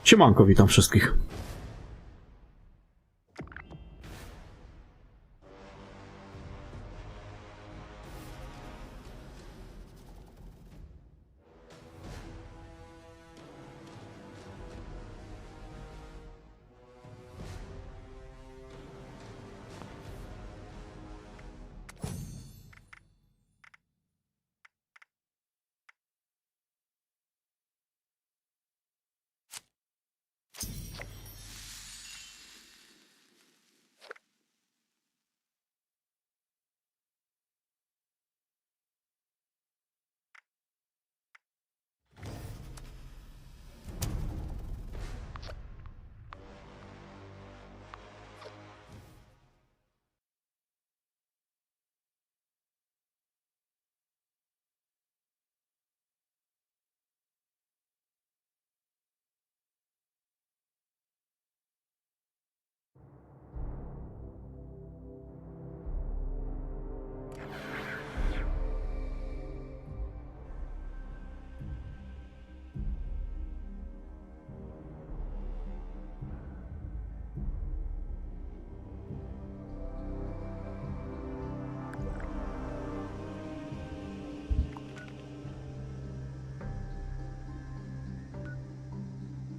Siemanko, witam wszystkich.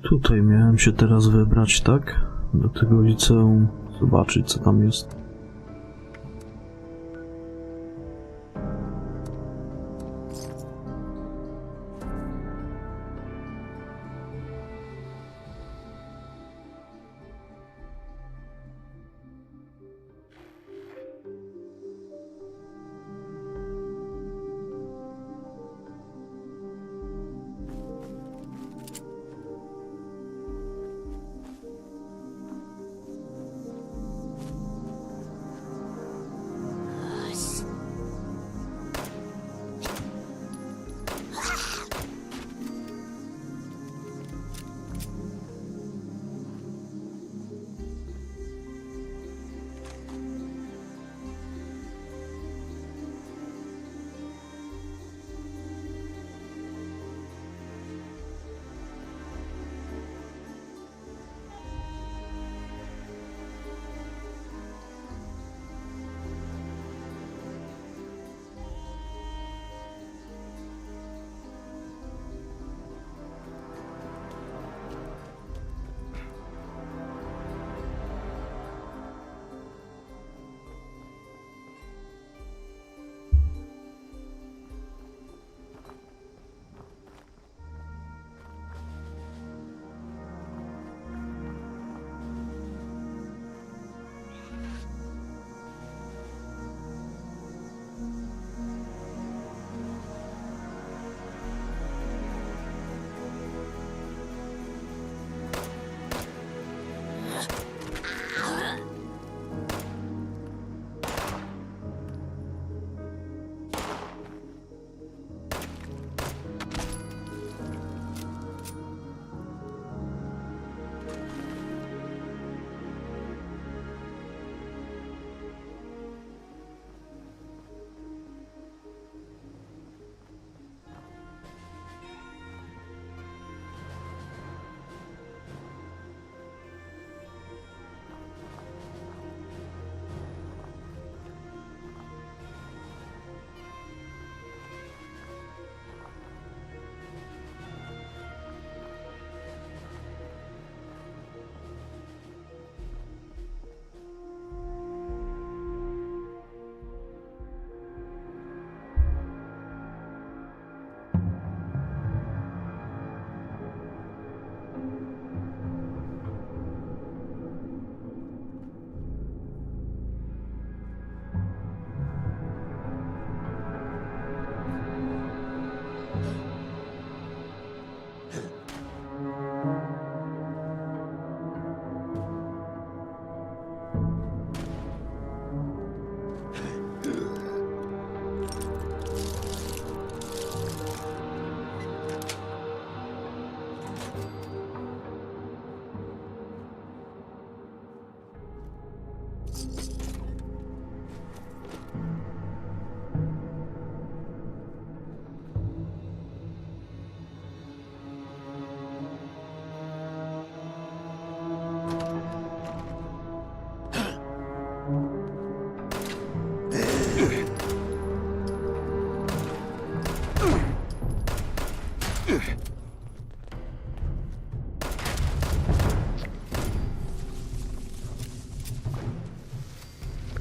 Tutaj miałem się teraz wybrać, tak? Do tego liceum, zobaczyć co tam jest.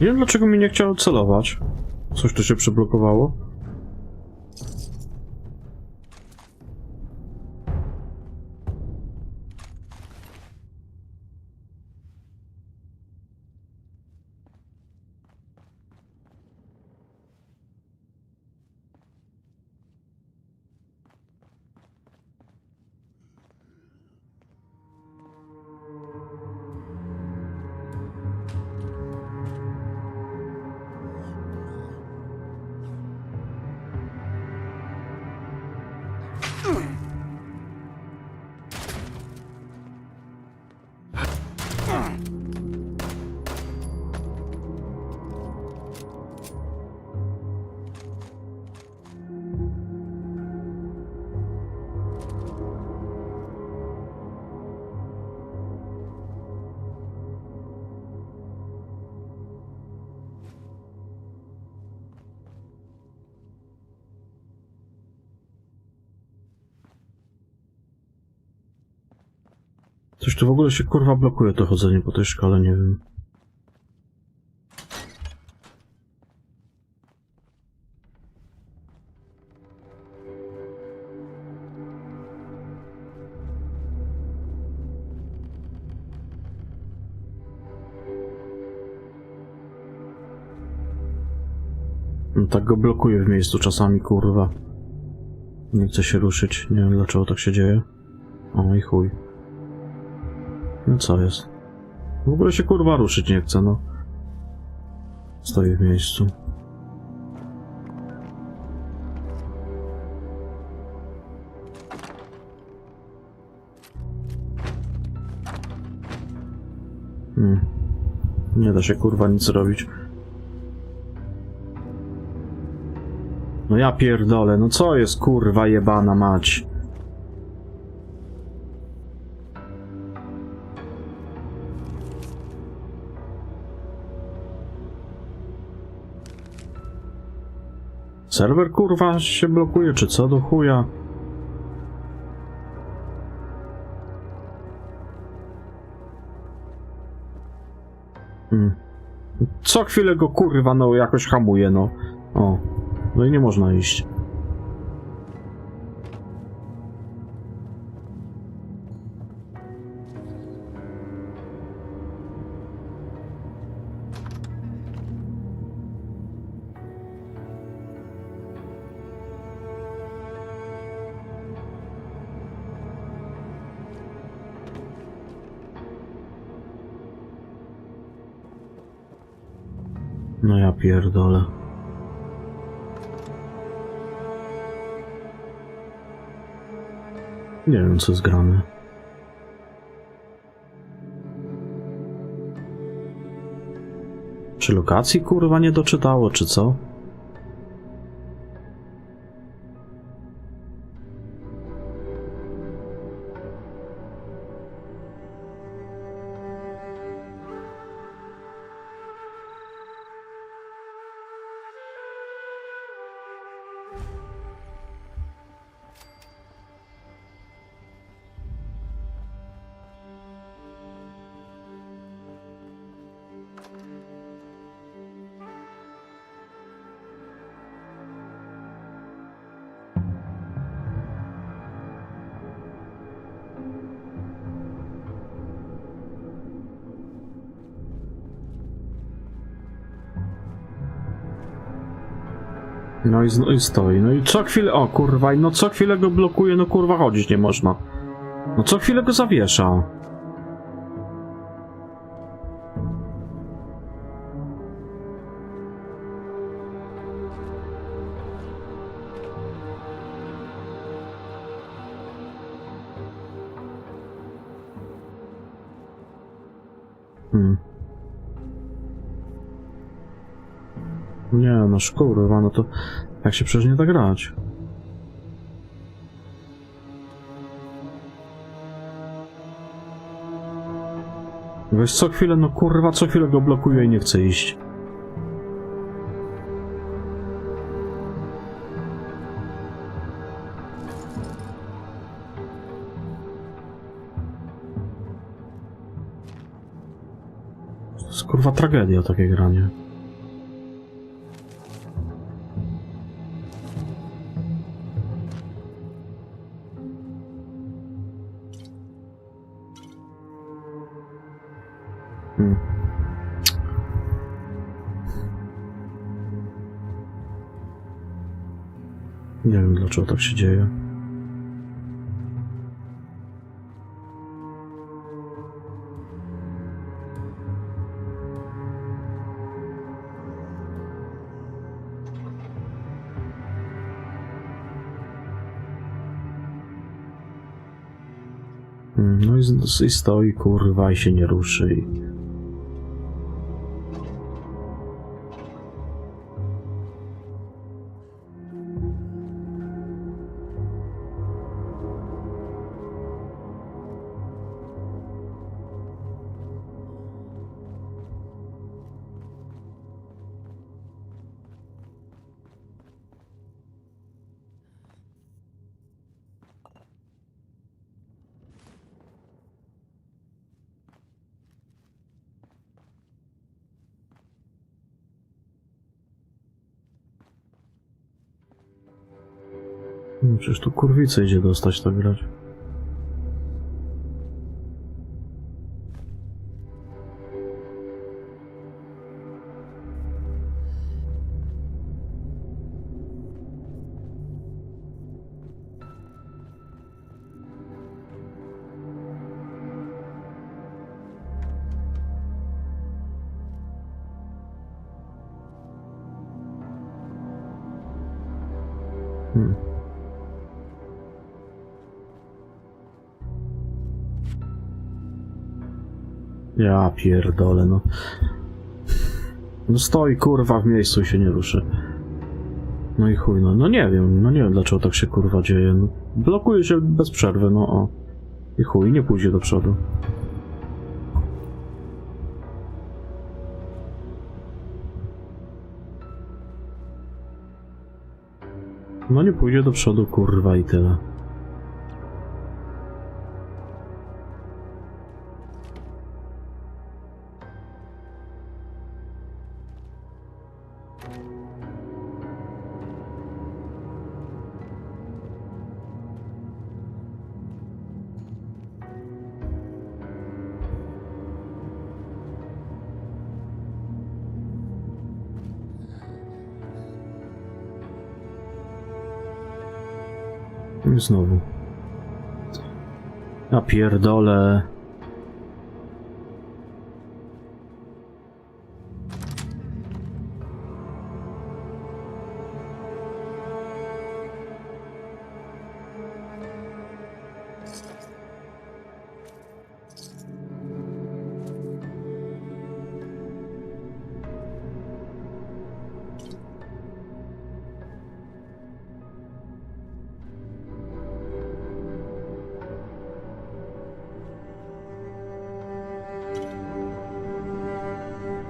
Nie wiem dlaczego mi nie chciało celować. Coś tu się przyblokowało. Coś tu w ogóle się kurwa blokuje to chodzenie po tej szkole, nie wiem. No tak go blokuje w miejscu czasami, kurwa. Nie chce się ruszyć, nie wiem dlaczego tak się dzieje. O i chuj. No co jest? W ogóle się kurwa ruszyć nie chce, no. Stoi w miejscu. Nie da się kurwa nic robić. No ja pierdolę, no co jest kurwa jebana mać? Serwer kurwa się blokuje, czy co do chuja? Co chwilę go kurwa no jakoś hamuje, no. O, no i nie można iść. No ja pierdolę. Nie wiem co jest grane. Czy lokacji kurwa nie doczytało, czy co? No i stoi, no i co chwilę, o kurwa, no co chwilę go blokuje, no kurwa chodzić nie można. No co chwilę go zawiesza. Nie, no kurwa, no to jak się przecież nie da grać? Weź co chwilę, no kurwa, co chwilę go blokuje i nie chce iść. To jest kurwa tragedia takie granie. Nie wiem, dlaczego tak się dzieje. No i stoi, kurwa, i się nie ruszy. Przecież tu kurwice idzie dostać tak grać. Ja pierdolę, no. No stoi, kurwa, w miejscu i się nie ruszy. No i chuj, no nie wiem dlaczego tak się, kurwa, dzieje. No, blokuje się bez przerwy, no o. I chuj, nie pójdzie do przodu. No nie pójdzie do przodu, kurwa, i tyle. I znowu. Ja pierdolę.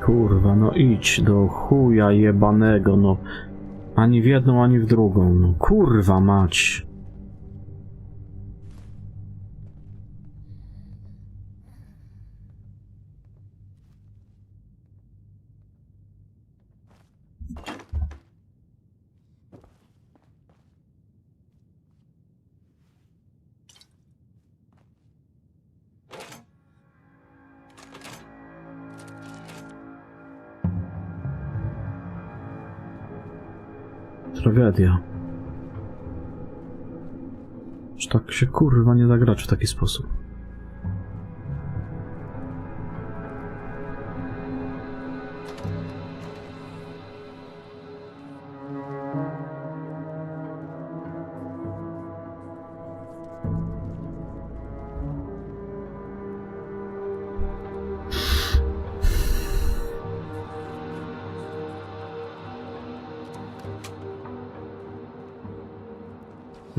Kurwa, no idź do chuja jebanego, no. Ani w jedną, ani w drugą, no. Kurwa mać. Tragedia. Że tak się kurwa nie da grać w taki sposób.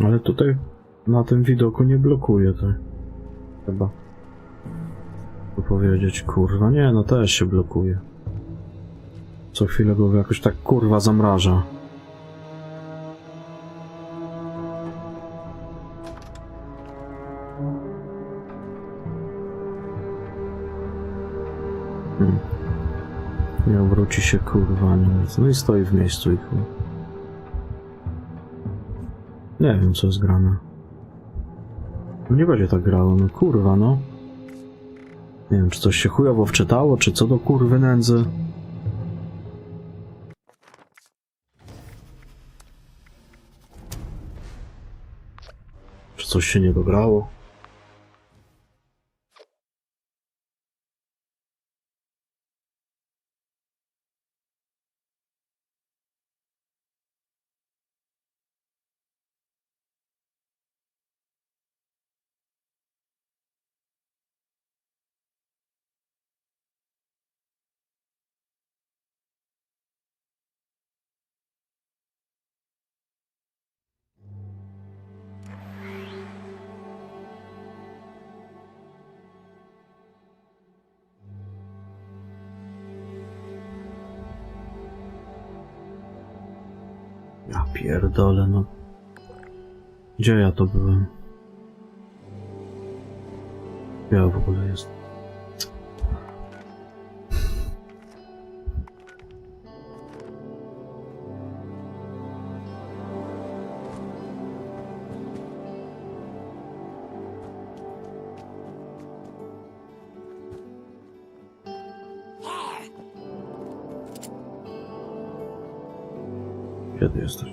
Ale tutaj na tym widoku nie blokuje to. Chyba. Co powiedzieć, kurwa, nie, no też się blokuje. Co chwilę go jakoś tak kurwa zamraża. Nie obróci się kurwa nic. No i stoi w miejscu i chuj. Nie wiem, co jest grane. No nie będzie tak grało, no kurwa, no. Nie wiem, czy coś się chujowo wczytało, czy co do kurwy nędzy. Czy coś się nie dograło. Ja pierdolę, no. Gdzie ja to byłem? Ja w ogóle jest. Kiedy jesteś?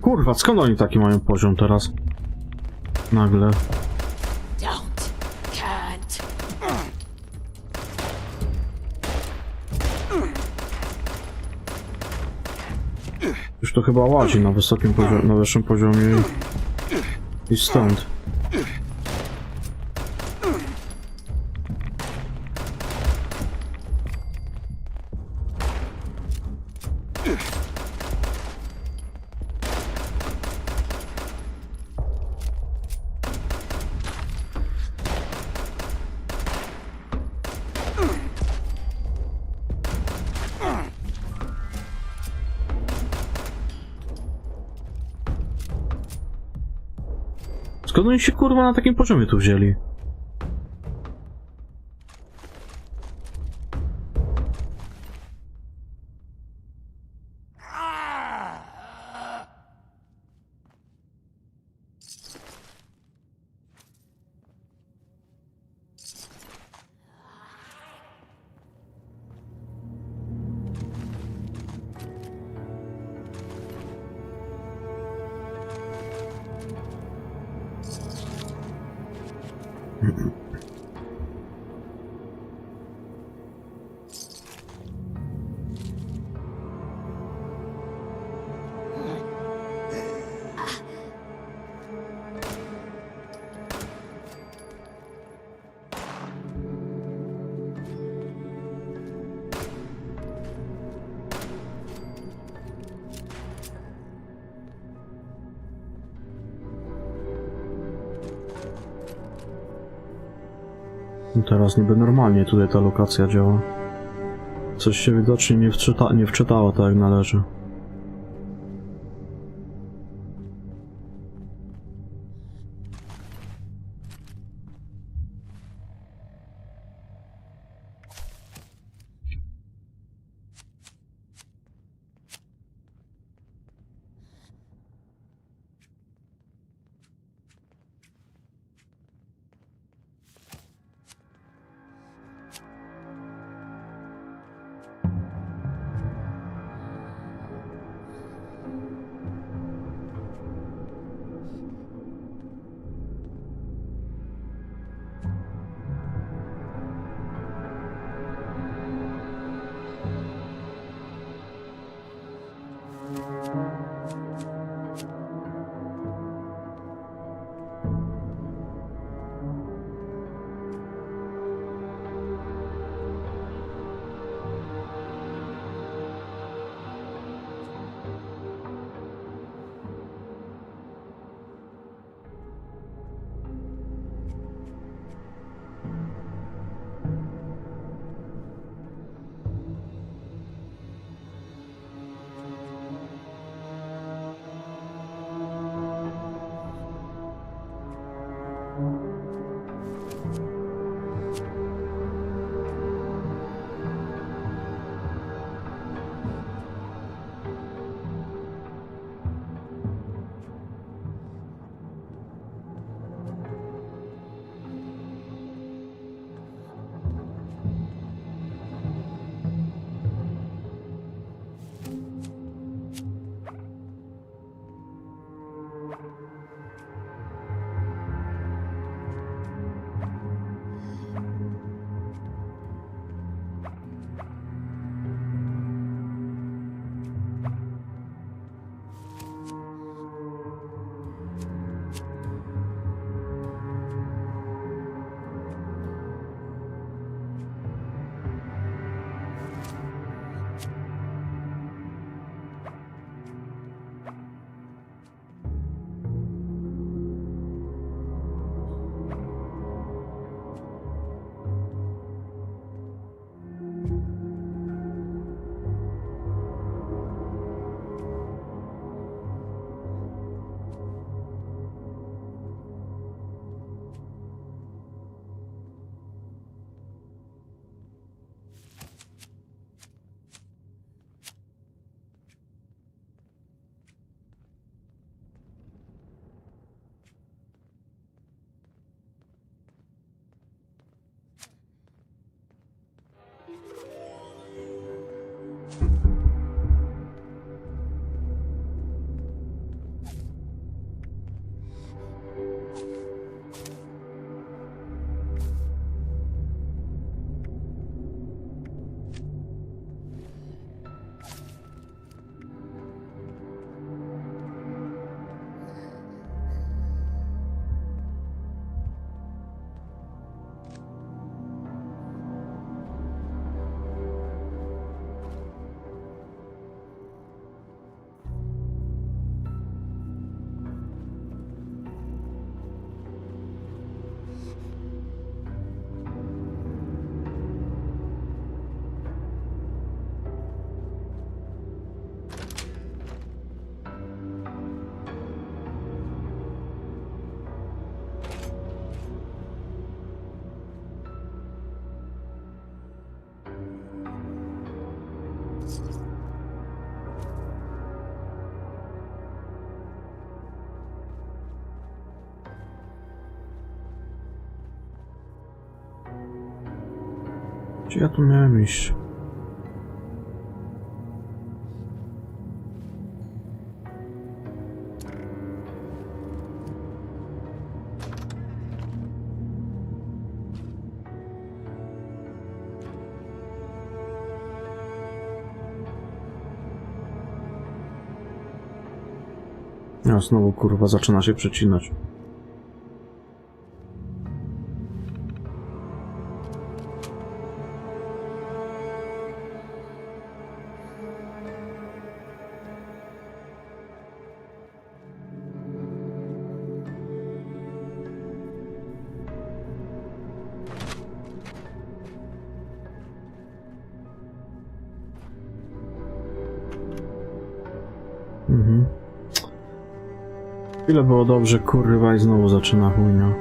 Kurwa, skąd oni taki mają poziom teraz? Nagle. Już to chyba łazi na wysokim poziomie, na wyższym poziomie i stąd. Skąd oni się kurwa na takim poziomie tu wzięli? Teraz niby normalnie tutaj ta lokacja działa. Coś się widocznie nie wczytało tak jak należy. Gdzie ja tu miałem iść? A znowu kurwa zaczyna się przecinać. Chwilę było dobrze, kurwa, i znowu zaczyna chujnia.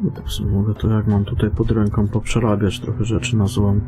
No tak sobie mogę to jak mam tutaj pod ręką poprzerabiać trochę rzeczy na złom.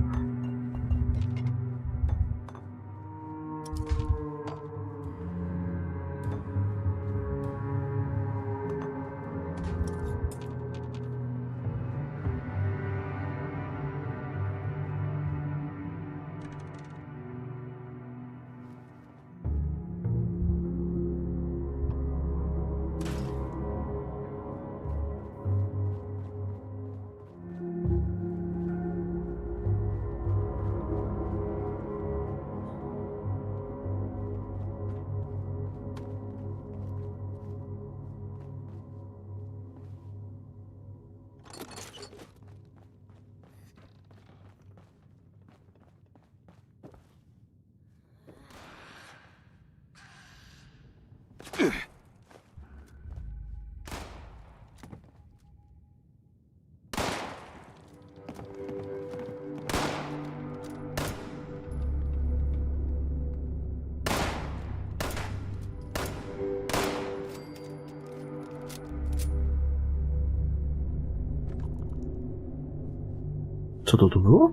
Co to tu było?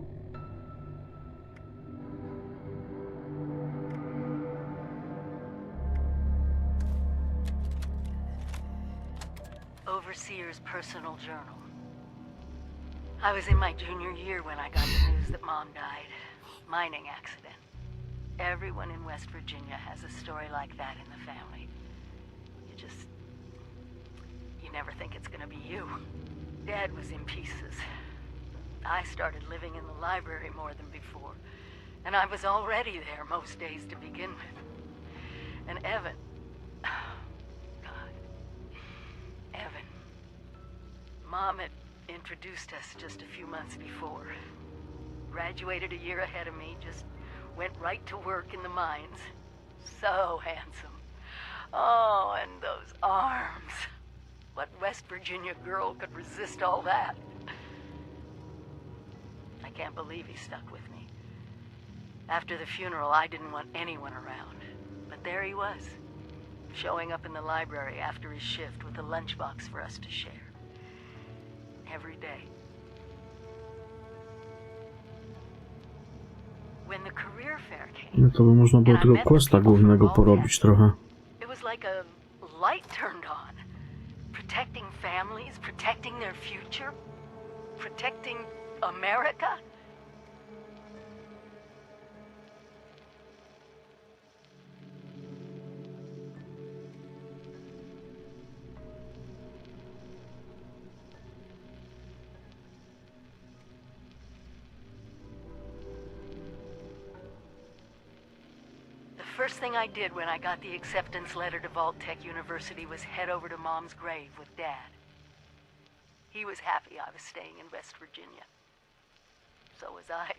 Overseer's personal journal. I was in my junior year when I got the news that Mom died. Mining accident. Everyone in West Virginia has a story like that in the family. You never think it's gonna be you. Dad was in pieces. I started living in the library more than before, and I was already there most days to begin with. And Evan, oh, God, Evan. Mom had introduced us just a few months before. Graduated a year ahead of me, just went right to work in the mines. So handsome. Oh, and those arms. What West Virginia girl could resist all that? I can't believe he stuck with me. After the funeral, I didn't want anyone around. But there he was, showing up in the library after his shift with a lunchbox for us to share. Every day. When the career fair came, No to by można było tego questa głównego porobić trochę. it was like a light turned on. Protecting families, protecting their future, protecting America. The first thing I did when I got the acceptance letter to Voltech University was head over to Mom's grave with Dad. He was happy I was staying in West Virginia. So was I.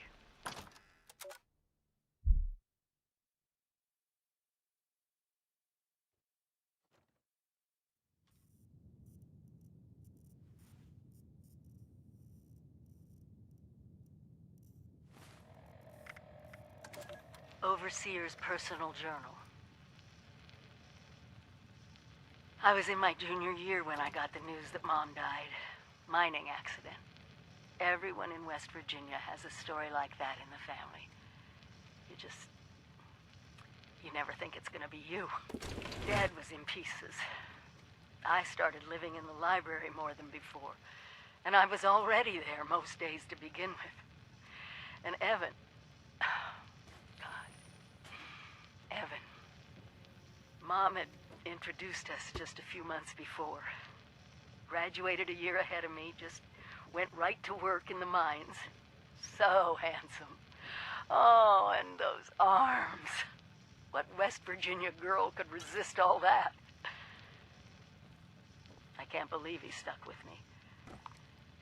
Overseer's personal journal. I was in my junior year when I got the news that Mom died. Mining accident. Everyone in West Virginia has a story like that in the family. You never think it's gonna be you. Dad was in pieces. I started living in the library more than before. And I was already there most days to begin with. And Evan... Evan. Mom had introduced us just a few months before. Graduated a year ahead of me, just went right to work in the mines. So handsome. Oh, and those arms. What West Virginia girl could resist all that? I can't believe he stuck with me.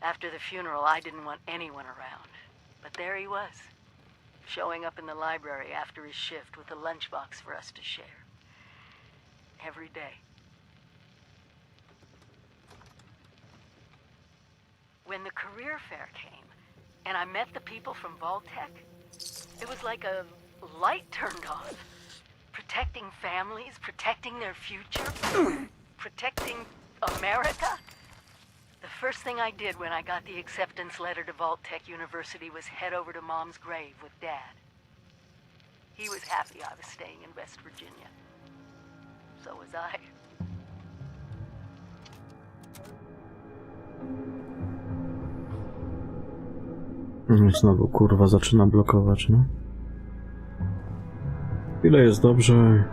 After the funeral, I didn't want anyone around. But there he was, showing up in the library after his shift with a lunchbox for us to share. Every day. When the career fair came, and I met the people from Voltech, it was like a light turned on. Protecting families, protecting their future, protecting America. The first thing I did when I got the acceptance letter to Voltech University was head over to Mom's grave with Dad. He was happy I was staying in West Virginia. So was I. Znowu kurwa zaczyna blokować, no. Ile jest dobrze.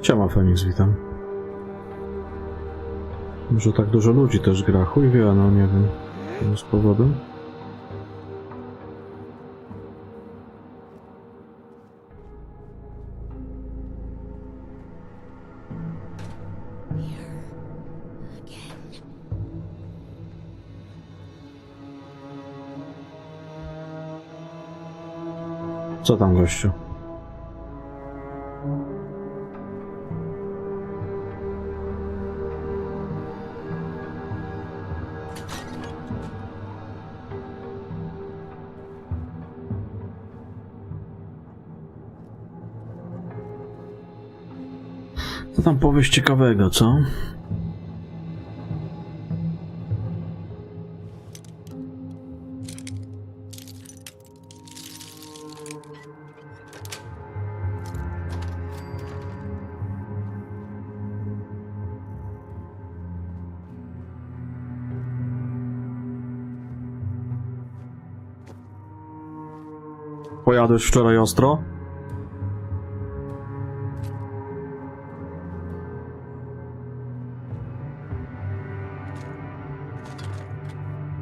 Siema Feniks, witam. Może tak dużo ludzi też gra, chuj wie, no nie wiem. Z powodu. Co tam, gościu? Co tam powiesz ciekawego, co? Pojadłeś wczoraj ostro?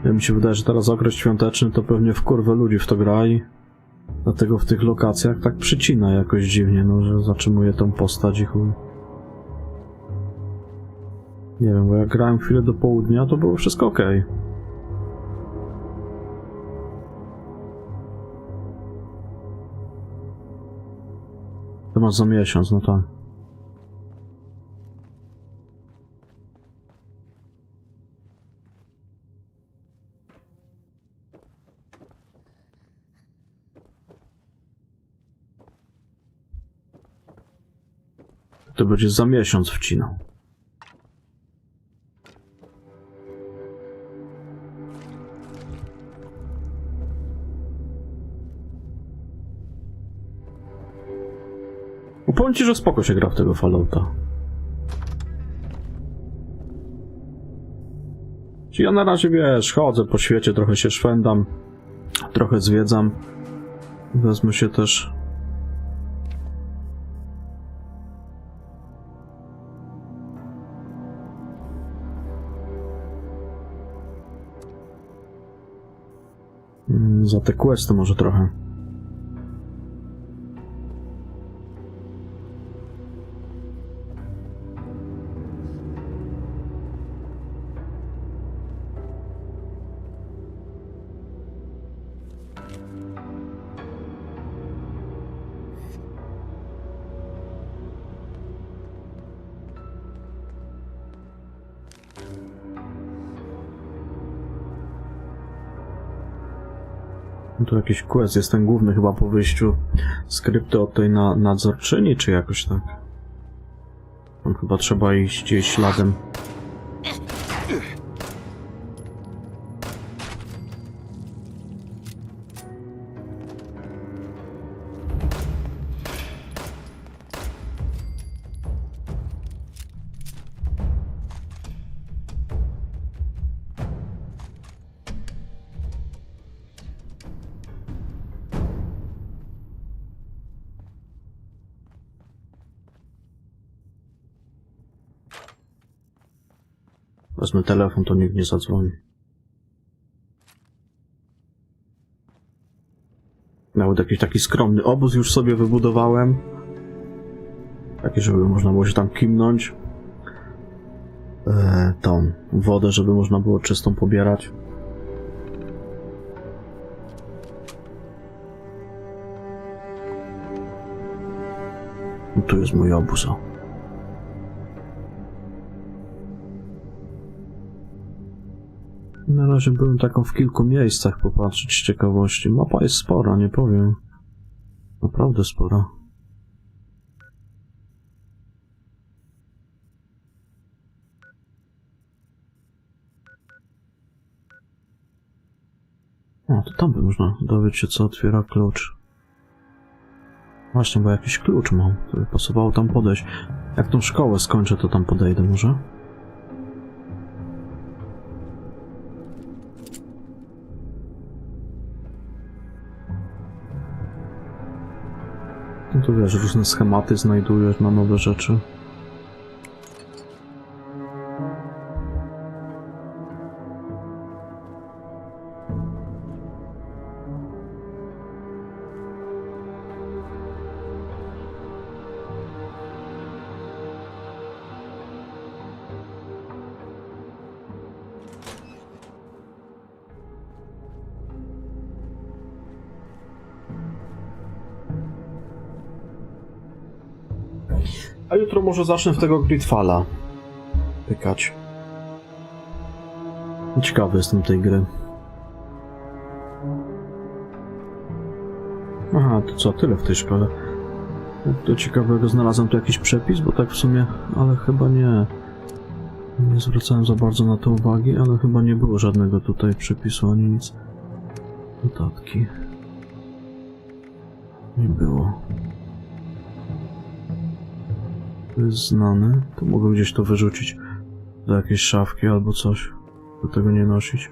Ja mi się wydaje, że teraz okres świąteczny to pewnie w kurwę ludzi w to gra i Dlatego w tych lokacjach tak przycina jakoś dziwnie, no, że zatrzymuje tą postać i chuj. Nie wiem, bo jak grałem chwilę do południa, to było wszystko okej. To masz za miesiąc, no tak. To będzie za miesiąc wcinał. Powiem ci, że spoko się gra w tego Fallouta. Ja na razie, wiesz, chodzę po świecie, trochę się szwendam, trochę zwiedzam. Wezmę się też... za te questy może trochę. Tu jakiś quest jest ten główny chyba po wyjściu skrypty od tej nadzorczyni, czy jakoś tak. Tam chyba trzeba iść jej śladem. Wezmę telefon, to nikt nie zadzwoni. Nawet jakiś taki skromny obóz już sobie wybudowałem. Taki, żeby można było się tam kimnąć. Tą wodę, żeby można było czystą pobierać. I tu jest mój obóz. Na razie byłem taką w kilku miejscach popatrzeć z ciekawości. Mapa jest spora, nie powiem. Naprawdę spora. O, to tam by można dowiedzieć się, co otwiera klucz. Właśnie, bo jakiś klucz mam, to by pasowało tam podejść. Jak tą szkołę skończę, to tam podejdę może. No to wiesz, różne schematy znajdujesz na nowe rzeczy. A jutro może zacznę w tego Gridfalla pykać. Ciekawy jestem tej gry. Aha, to co, tyle w tej szkole. To ciekawego, znalazłem tu jakiś przepis, bo tak w sumie, ale chyba nie. Nie zwracałem za bardzo na to uwagi, ale chyba nie było żadnego tutaj przepisu ani nic. Notatki. Nie było. To jest znane. To mogę gdzieś to wyrzucić do jakiejś szafki albo coś. Do tego nie nosić.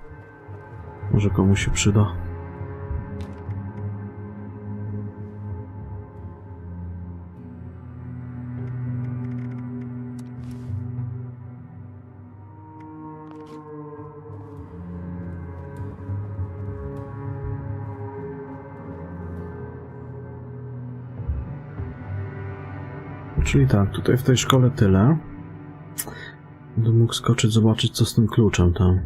Może komuś się przyda. Czyli tak, tutaj w tej szkole tyle. Będę mógł skoczyć, zobaczyć co z tym kluczem tam.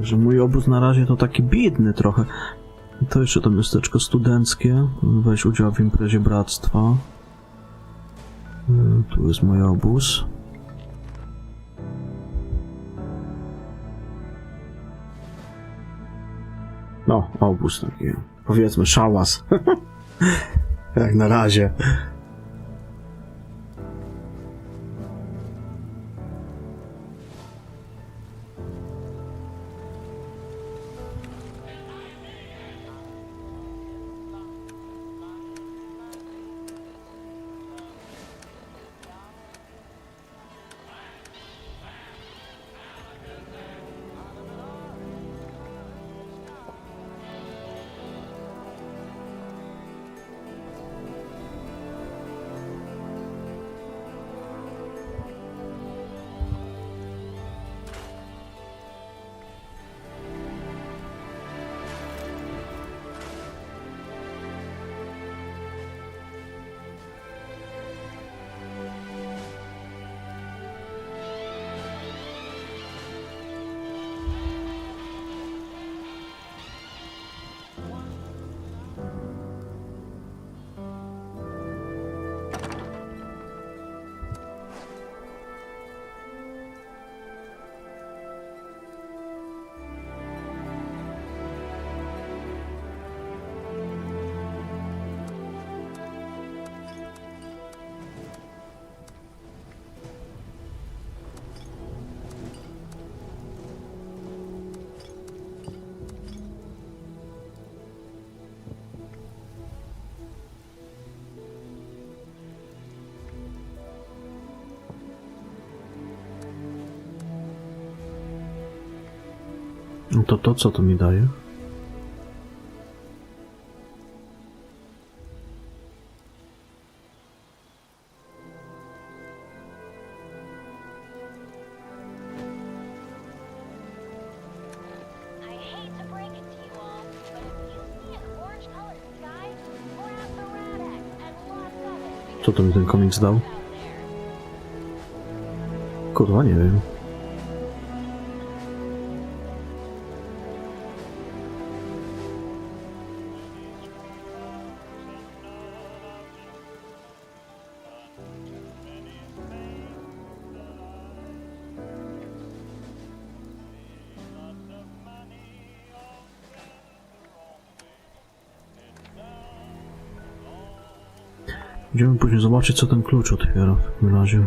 Że mój obóz na razie to taki biedny trochę. To jeszcze to miasteczko studenckie. Weź udział w imprezie bractwa. Tu jest mój obóz. No, obóz taki. Powiedzmy szałas. Jak na razie. No to co to mi daje? Co to mi ten komiks dał? Kurwa, nie wiem. Idziemy później zobaczyć, co ten klucz otwiera w takim razie.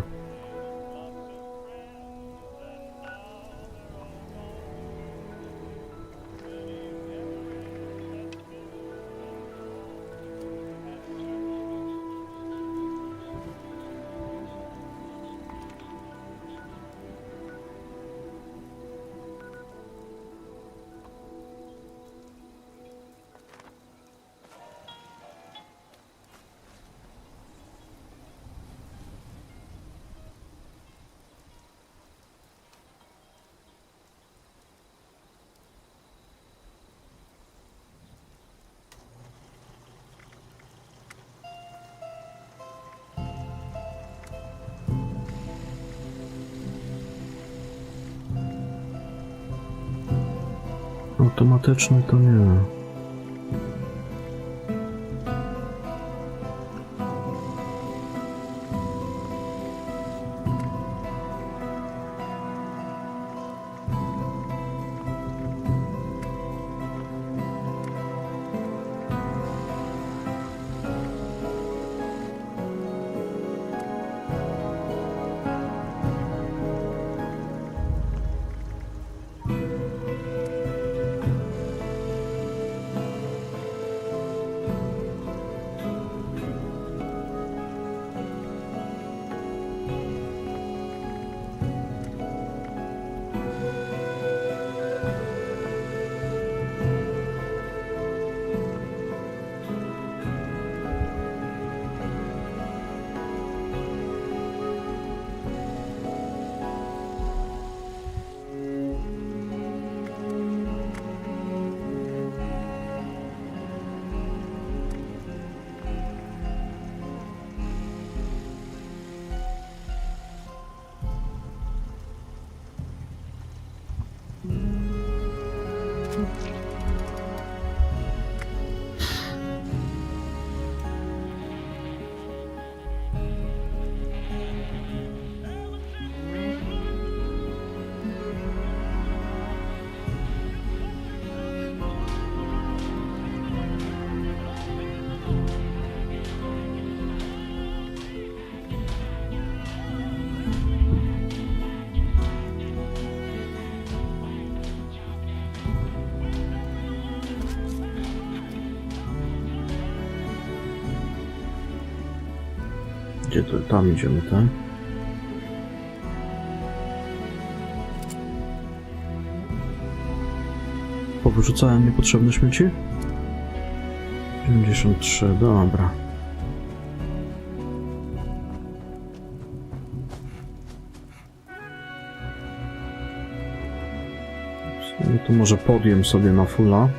Automatyczny to nie. Gdzie to? Tam idziemy, tak? Powyrzucałem niepotrzebne śmieci? 53, dobra. Tu może podjem sobie na fulla.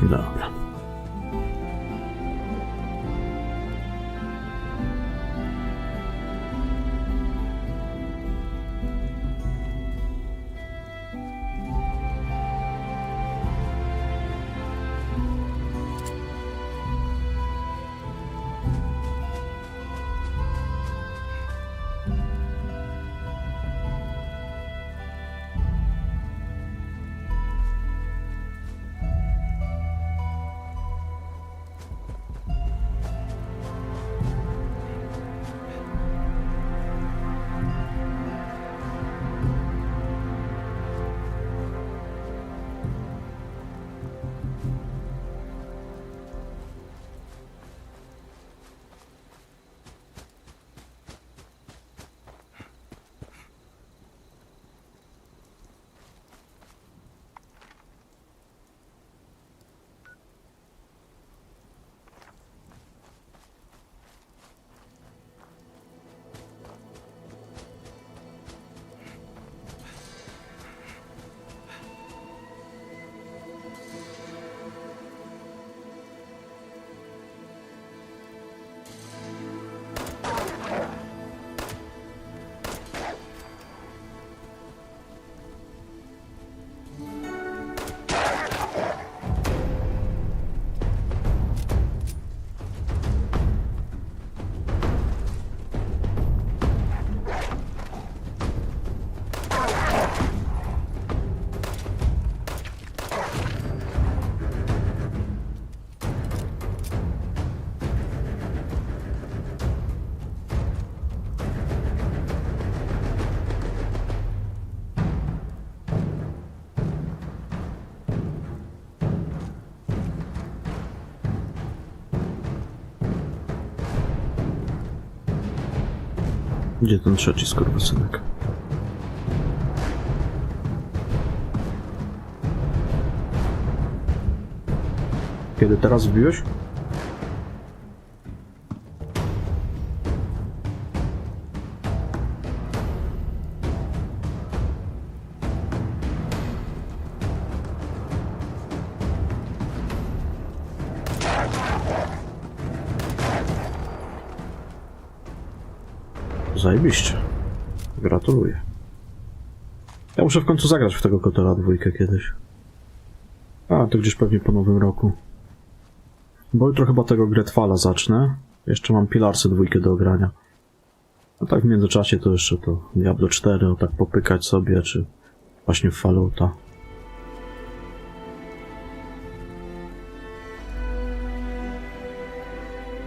Dobra. Gdzie ten trzeci skurwysynek? Kiedy teraz wbiłeś? Zajebiście. Gratuluję. Ja muszę w końcu zagrać w tego Kotela 2 kiedyś. A, to gdzieś pewnie po nowym roku. Bo jutro chyba tego Gretfalla zacznę. Jeszcze mam Pilarsy 2 do ogrania. A tak w międzyczasie to jeszcze to Diablo 4, o tak popykać sobie, czy właśnie w Fallouta.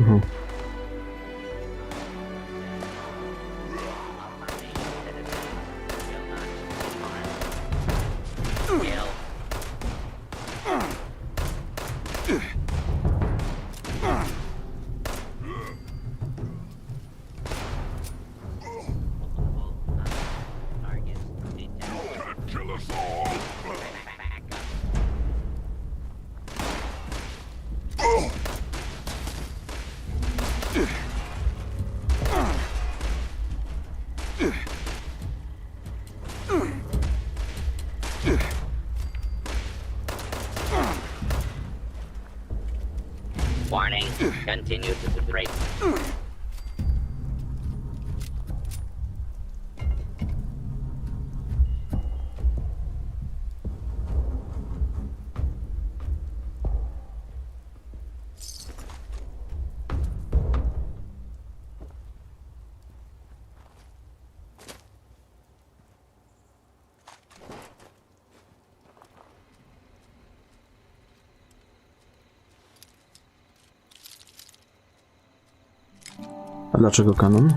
Mhm. Warning, continue to break. A dlaczego kanon?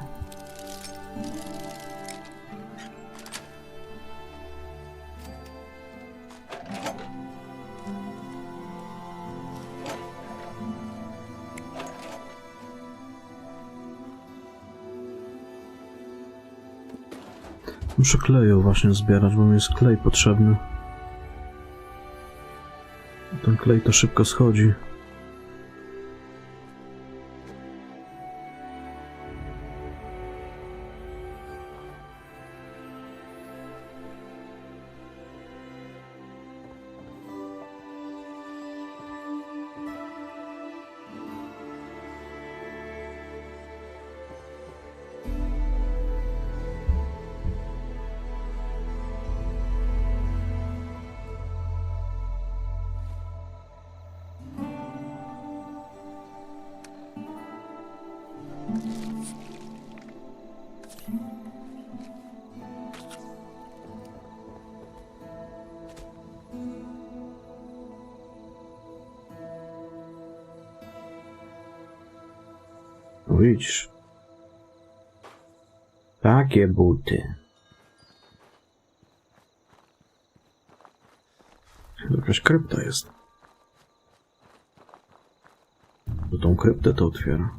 Muszę kleju właśnie zbierać, bo mi jest klej potrzebny. Ten klej to szybko schodzi. No widzisz. Takie buty. Jakaś krypta jest. To tą kryptę to otwiera.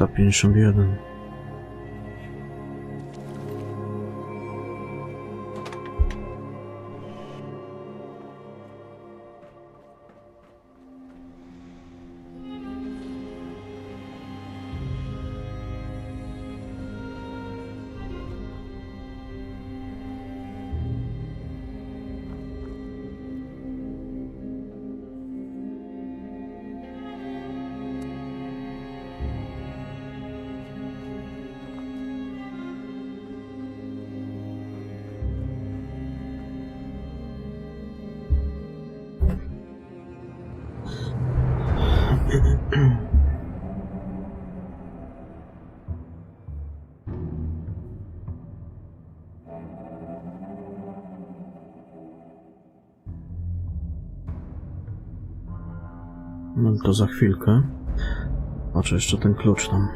Ta 51. No to za chwilkę. Patrzę jeszcze ten klucz tam.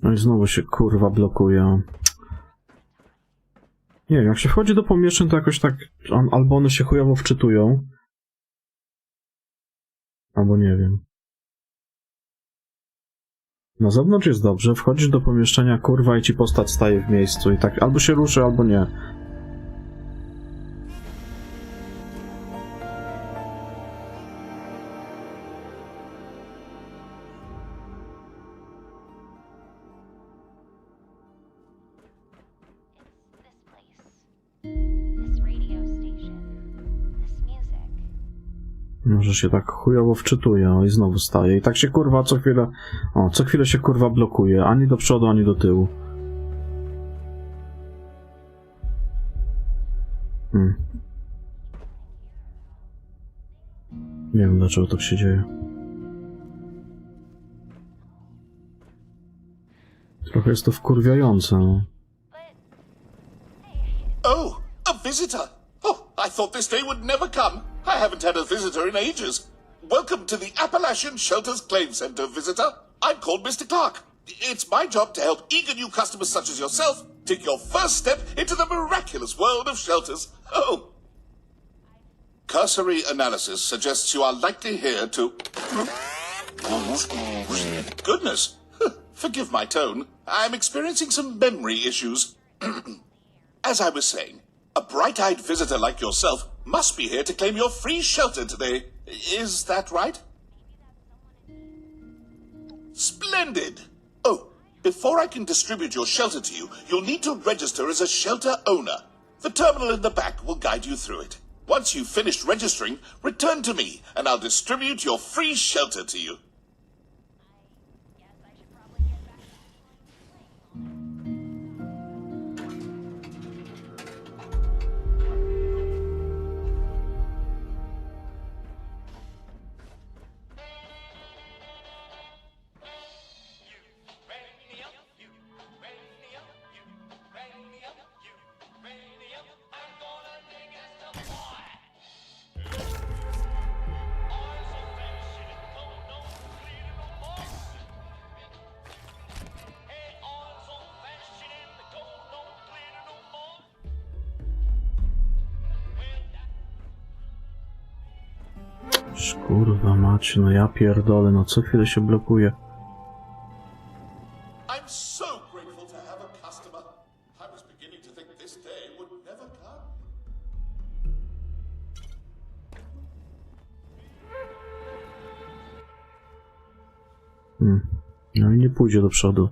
No i znowu się kurwa blokuje. Nie wiem, jak się wchodzi do pomieszczeń, to jakoś tak albo one się chujowo wczytują, albo nie wiem. Na zewnątrz jest dobrze, wchodzisz do pomieszczenia, kurwa, i ci postać staje w miejscu i tak albo się ruszy, albo nie. Może się tak chujowo wczytuje, o i znowu staje. I tak się kurwa co chwilę... O, co chwilę się kurwa blokuje. Ani do przodu, ani do tyłu. Nie wiem dlaczego tak się dzieje. Trochę jest to wkurwiające, no. Oh, a visitor! Oh, I thought this day would never come. I haven't had a visitor in ages. Welcome to the Appalachian Shelters Claim Center, visitor. I'm called Mr. Clark. It's my job to help eager new customers such as yourself take your first step into the miraculous world of shelters. Oh. Cursory analysis suggests you are likely here to... Goodness. Forgive my tone. I'm experiencing some memory issues. As I was saying, a bright-eyed visitor like yourself must be here to claim your free shelter today. Is that right? Splendid! Oh, before I can distribute your shelter to you, you'll need to register as a shelter owner. The terminal in the back will guide you through it. Once you've finished registering, return to me, and I'll distribute your free shelter to you. Kurwa mać, no ja pierdolę, no co chwilę się blokuje. I'm so grateful to have a customer. I was beginning to think this day would never come. No i nie pójdzie do przodu.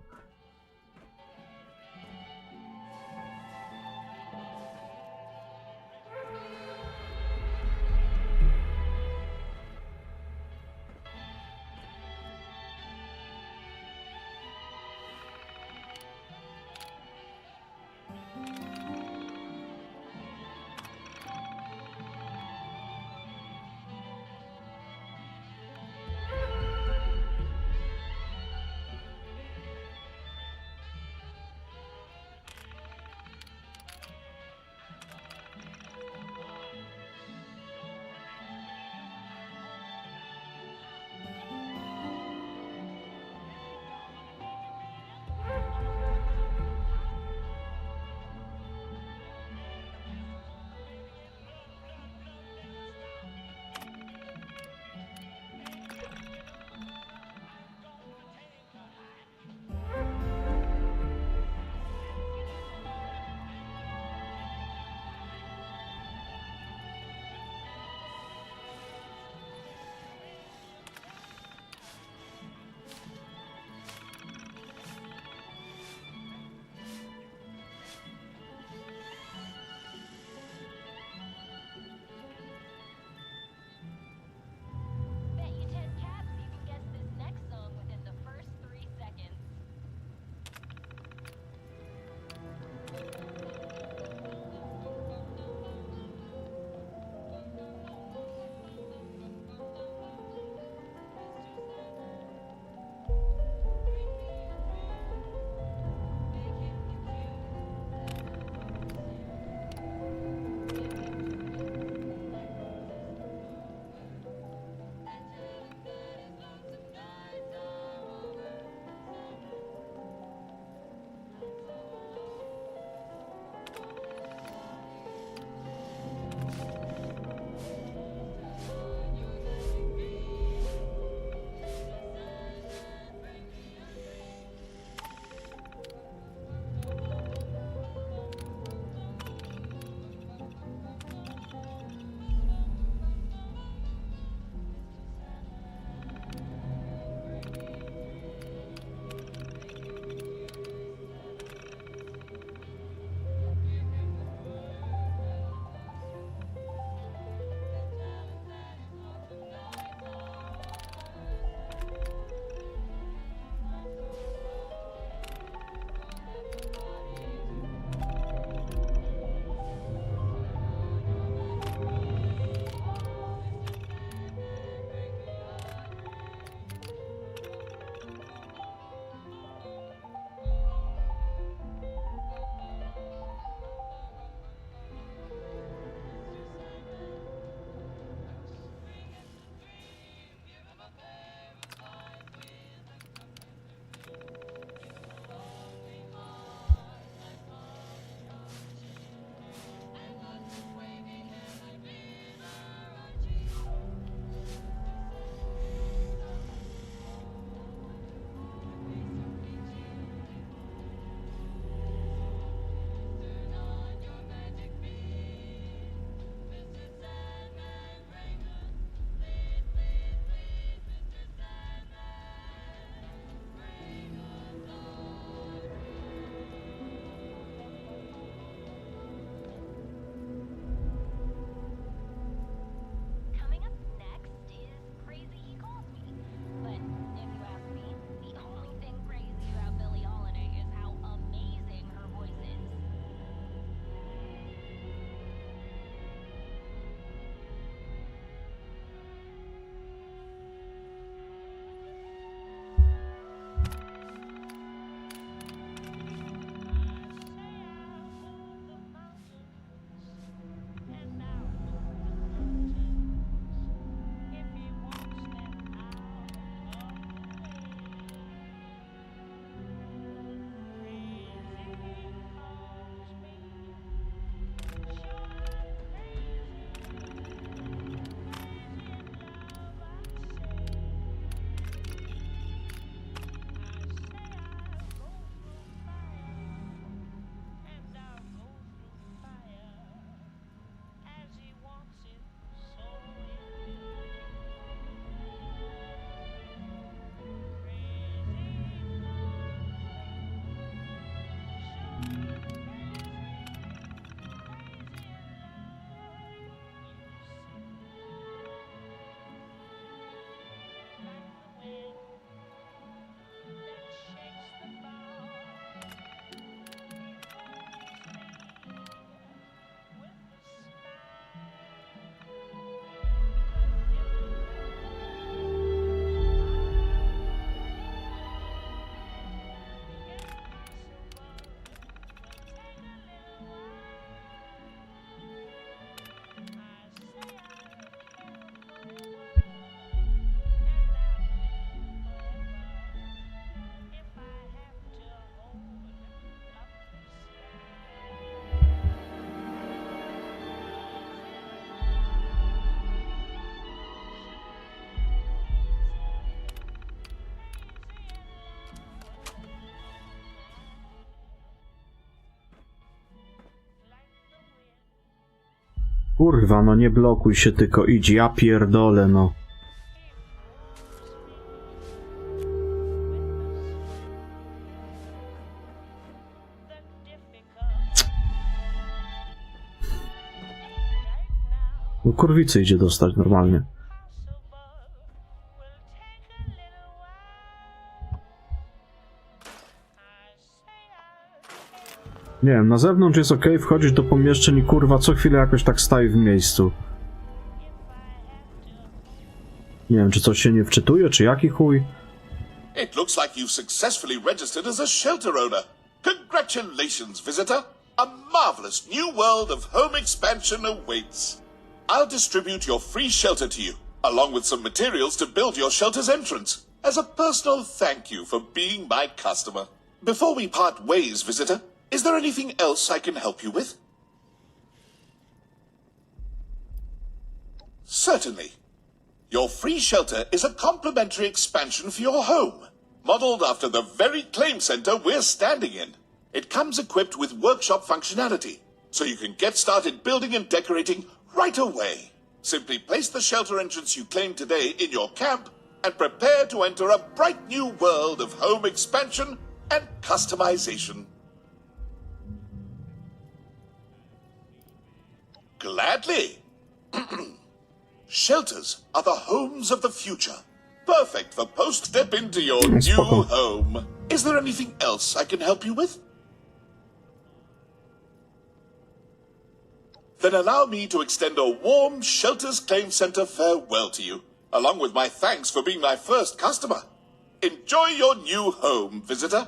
Kurwa, no nie blokuj się, tylko idź, ja pierdolę, no. No kurwicy idzie dostać normalnie. Nie wiem, na zewnątrz jest ok, wchodzisz do pomieszczeń i kurwa co chwilę jakoś tak staje w miejscu. Nie wiem, czy coś się nie wczytuje, czy jaki chuj? It looks like you've successfully registered as a shelter owner. Congratulations, visitor. A marvelous new world of home expansion awaits. I'll distribute your free shelter to you, along with some materials to build your shelter's entrance, as a personal thank you for being my customer. Before we part ways, visitor, is there anything else I can help you with? Certainly. Your free shelter is a complimentary expansion for your home, modeled after the very claim center we're standing in. It comes equipped with workshop functionality, so you can get started building and decorating right away. Simply place the shelter entrance you claimed today in your camp and prepare to enter a bright new world of home expansion and customization. Gladly. Shelters are the homes of the future. Perfect for post-step into your new home. Is there anything else I can help you with? Then allow me to extend a warm Shelters Claim Center farewell to you, along with my thanks for being my first customer. Enjoy your new home, visitor.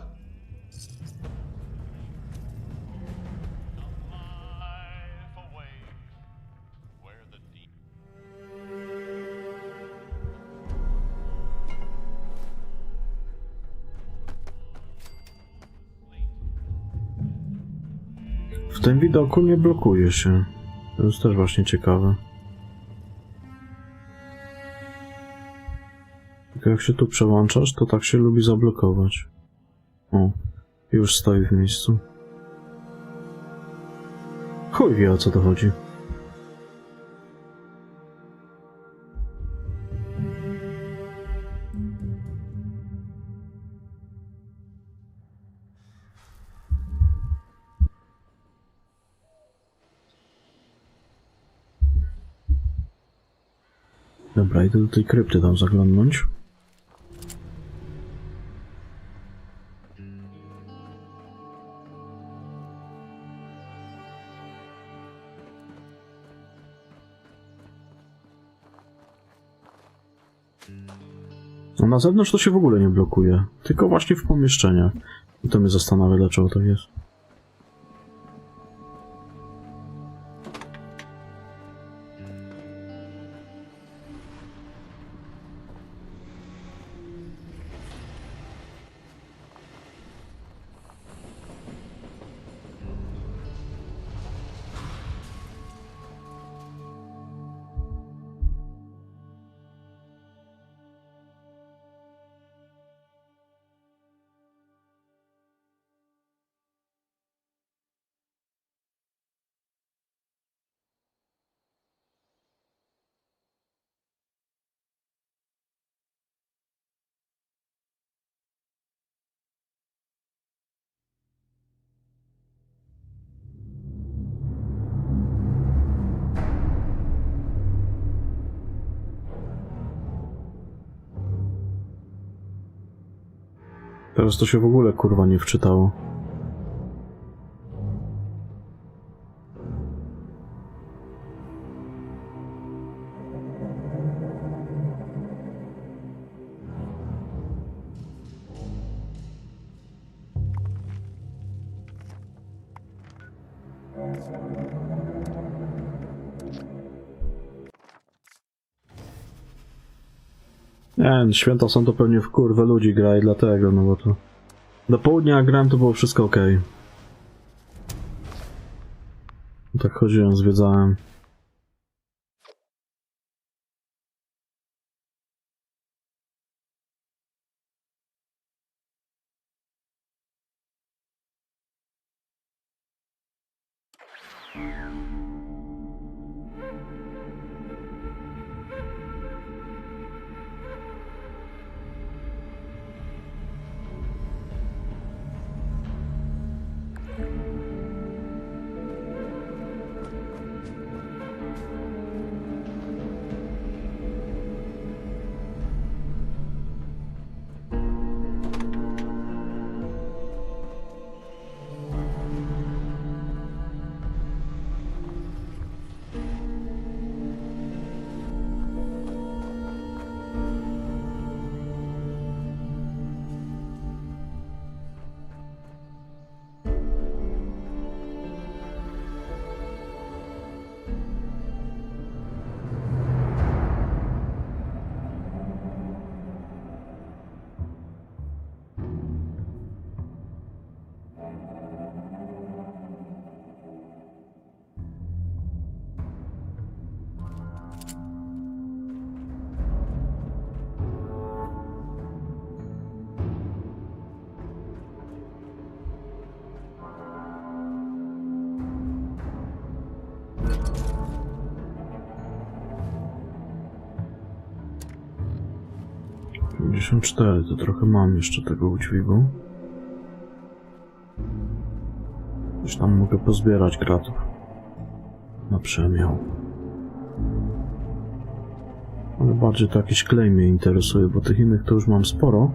W tym widoku nie blokuje się. To jest też właśnie ciekawe. Tylko jak się tu przełączasz, to tak się lubi zablokować. O, już stoi w miejscu. Chuj wie, o co to chodzi. Dobra, idę do tej krypty tam zaglądnąć. A na zewnątrz to się w ogóle nie blokuje, tylko właśnie w pomieszczeniach. I to mnie zastanawia, dlaczego to jest. Teraz to się w ogóle kurwa nie wczytało. Nie, święta są to pewnie w kurwę ludzi gra i dlatego, no bo to... Do południa jak grałem, to było wszystko ok. Tak chodziłem, zwiedzałem. 54, to trochę mam jeszcze tego udźwigu. Już tam mogę pozbierać gratów. Na przemiał. Ale bardziej to jakiś klej mnie interesuje, bo tych innych to już mam sporo.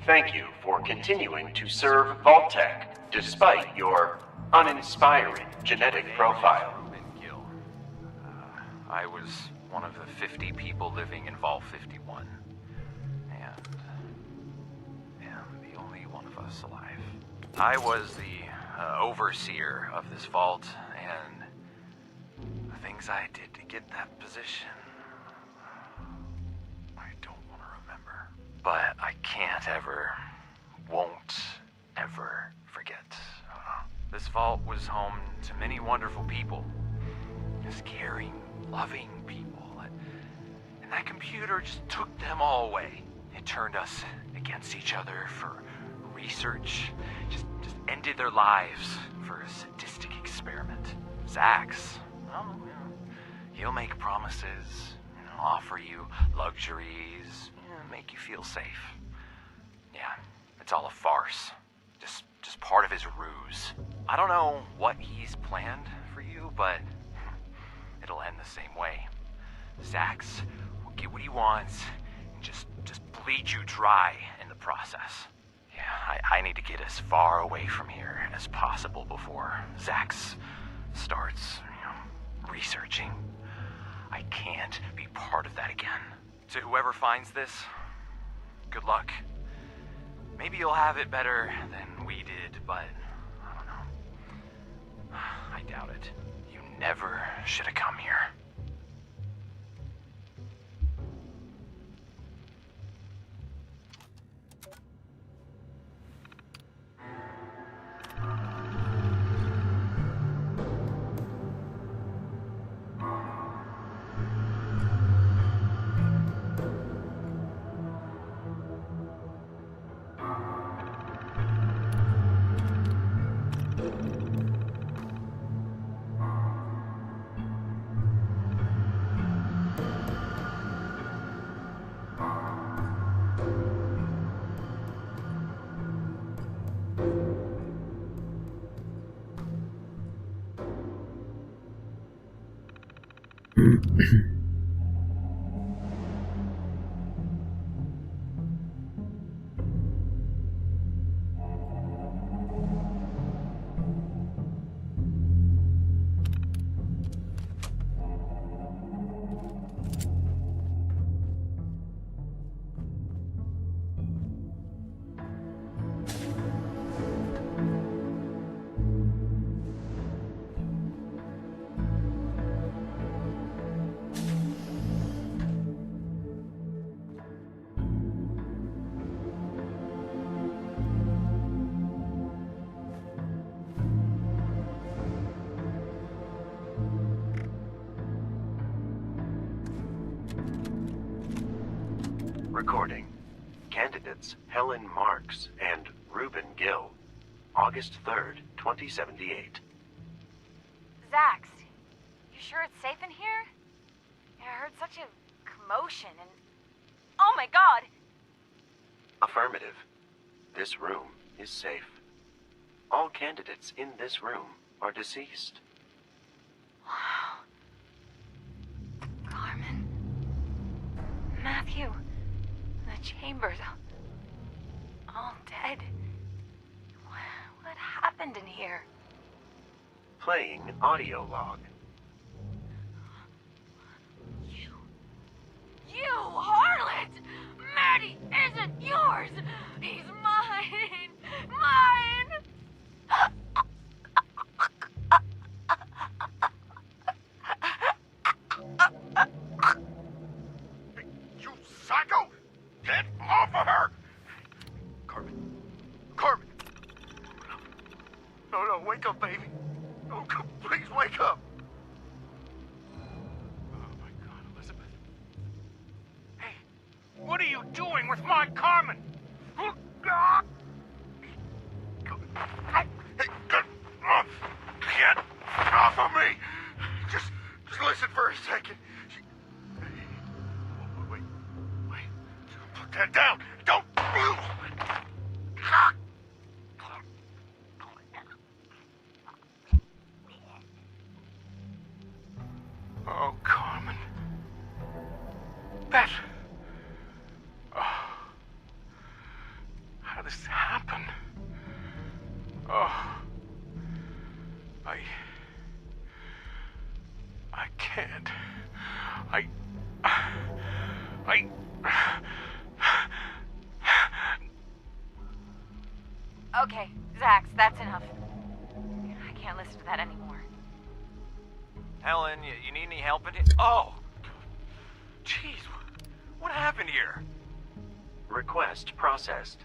Thank you for continuing to serve Voltech despite your uninspiring genetic profile. I was one of the 50 people living in Vault 51. And the only one of us alive. I was the overseer of this vault, and the things I did to get that position, I don't want to remember. But I can't ever, won't ever forget. This vault was home to many wonderful people. Just caring, loving people. And that computer just took them all away. It turned us against each other for research. Just ended their lives for a sadistic experiment. Zax, well, he'll make promises, offer you luxuries, make you feel safe. Yeah, it's all a farce. Just part of his ruse. I don't know what he's planned for you, but it'll end the same way. Zax will get what he wants and just bleed you dry in the process. Yeah, I need to get as far away from here as possible before Zax starts, researching. I can't be part of that again. To whoever finds this, good luck. Maybe you'll have it better than we did, but I don't know. I doubt it. You never should have come here. Recording. Candidates Helen Marks and Reuben Gill. August 3rd, 2078. Zax, you sure it's safe in here? I heard such a commotion and... Oh my god! Affirmative. This room is safe. All candidates in this room are deceased. Wow. Carmen. Matthew. The chambers. All dead. What happened in here? Playing audio log. You harlot! Maddie isn't yours! He's mine! Mine! You psycho! Get off of her! Carmen. Carmen! No, wake up, baby. No, please wake up. Oh my God, Elizabeth. Hey, what are you doing with my Carmen? Hey, get off of me! Just listen for a second. this happen? Oh. I can't. Okay, Zax, that's enough. I can't listen to that anymore. Helen, you need any help in here? Oh! Jeez, what happened here? Request processed.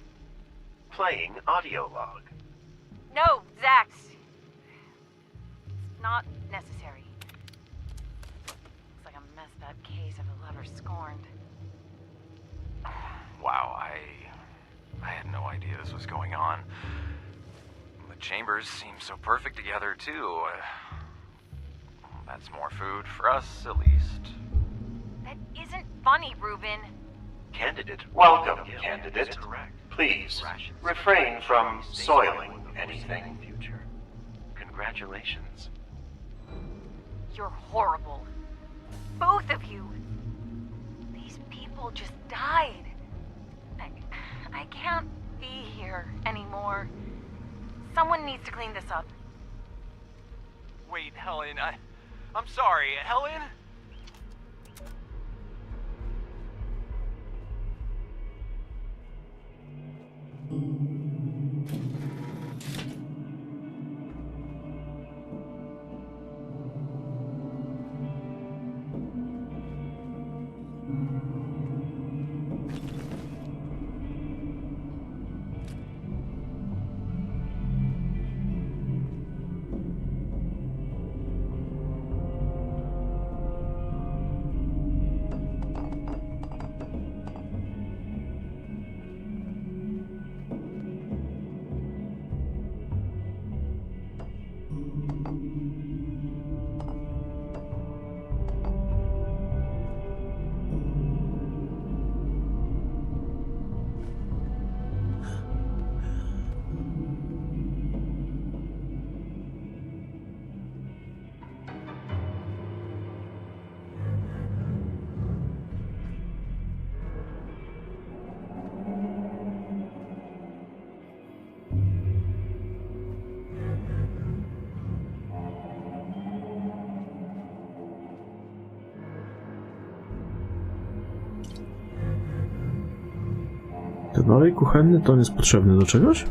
Playing audio log. No, Zax. It's not necessary. Looks like a messed up case of a lover scorned. Wow, I had no idea this was going on. The chambers seem so perfect together, too. That's more food for us, at least. That isn't funny, Ruben. Candidate, welcome, candidate. Please, refrain from soiling anything. Future. Congratulations. You're horrible. Both of you. These people just died. I can't be here anymore. Someone needs to clean this up. Wait, Helen, I'm sorry, Helen? Ten olej kuchenny to on jest potrzebny do czegoś?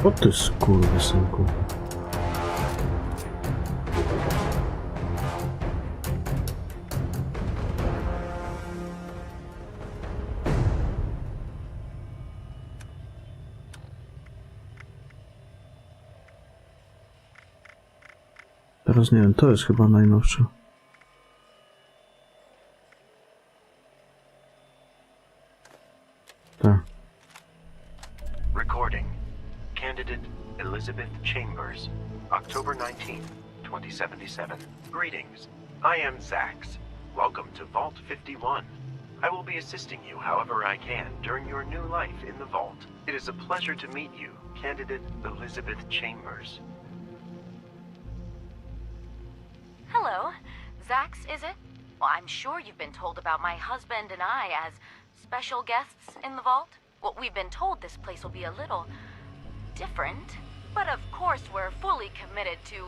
O ty skurwysynku. Teraz nie wiem, to jest chyba najnowsze. Tak. Recording. Candidate Elizabeth Chambers, October 19th, 2077. Greetings. I am Zax. Welcome to Vault 51. I will be assisting you however I can during your new life in the Vault. It is a pleasure to meet you, candidate Elizabeth Chambers. Hello. Zax, is it? Well, I'm sure you've been told about my husband and I as special guests in the vault. Well, we've been told this place will be a little different. But of course, we're fully committed to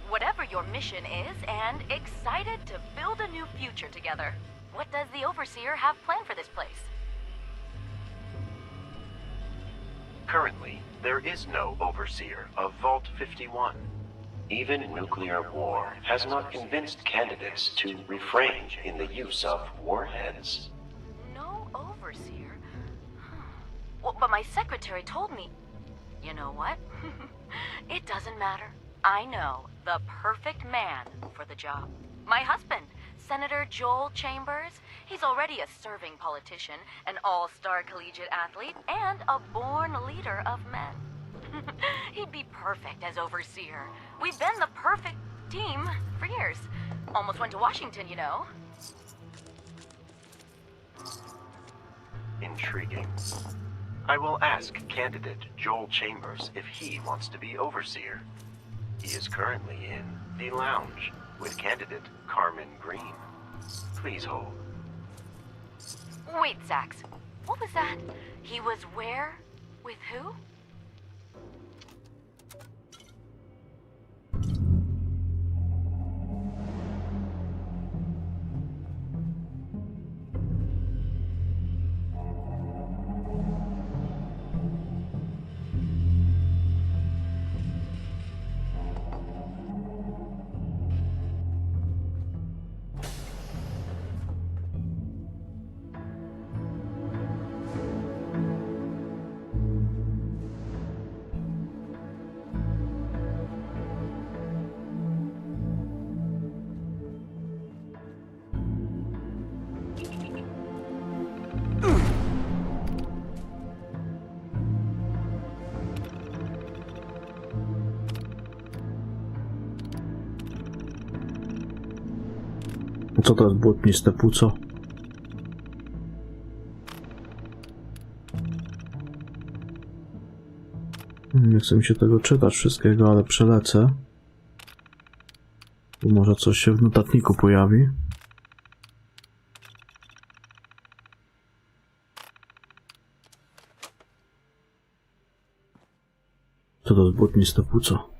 whatever your mission is and excited to build a new future together. What does the Overseer have planned for this place? Currently, there is no Overseer of Vault 51. Even nuclear war has not convinced candidates to refrain in the use of warheads. No Overseer? Well, but my secretary told me... You know what? It doesn't matter. I know the perfect man for the job. My husband, Senator Joel Chambers. He's already a serving politician, an all-star collegiate athlete, and a born leader of men. He'd be perfect as overseer. We've been the perfect team for years. Almost went to Washington, you know. Intriguing. I will ask candidate Joel Chambers if he wants to be overseer. He is currently in the lounge with candidate Carmen Green. Please hold. Wait, Zax. What was that? He was where? With who? Co to jest błotniste płuco? Nie chce mi się tego czytać wszystkiego, ale przelecę. Bo może coś się w notatniku pojawi. Co to jest błotniste płuco?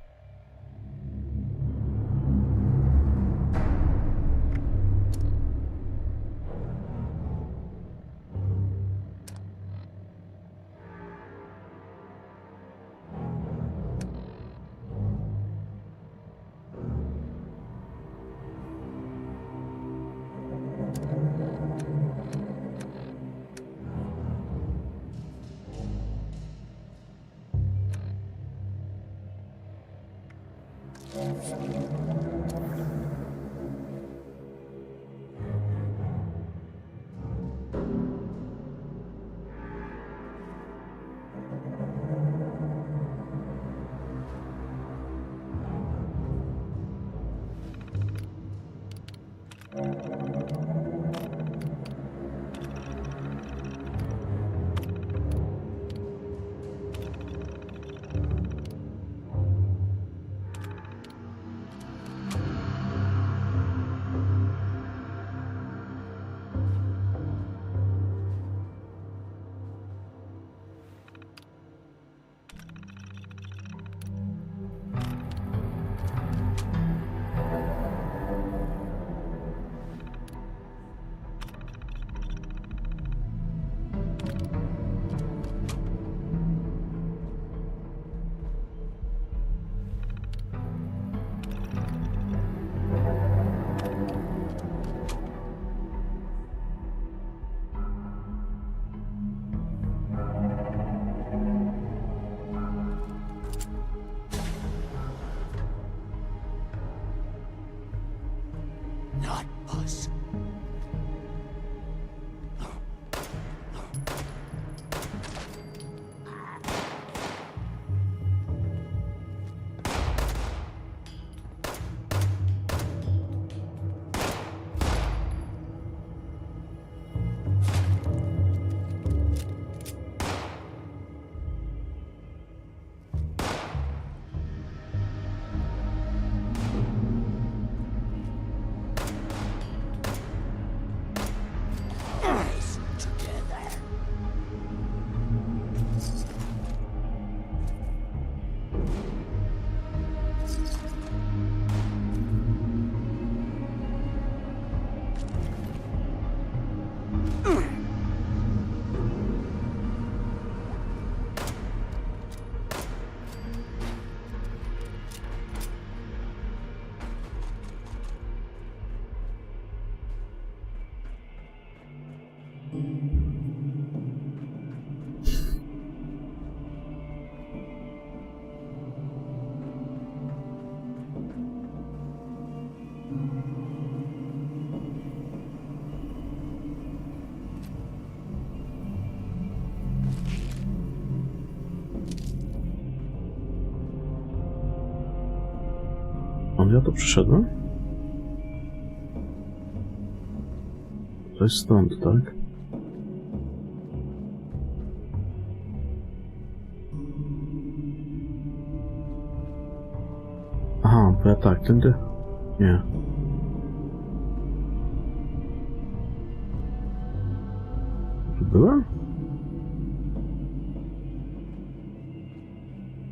ja tu przyszedłem? To jest stąd, tak? Aha, bo ja tak, tędy? Nie. Tu byłem?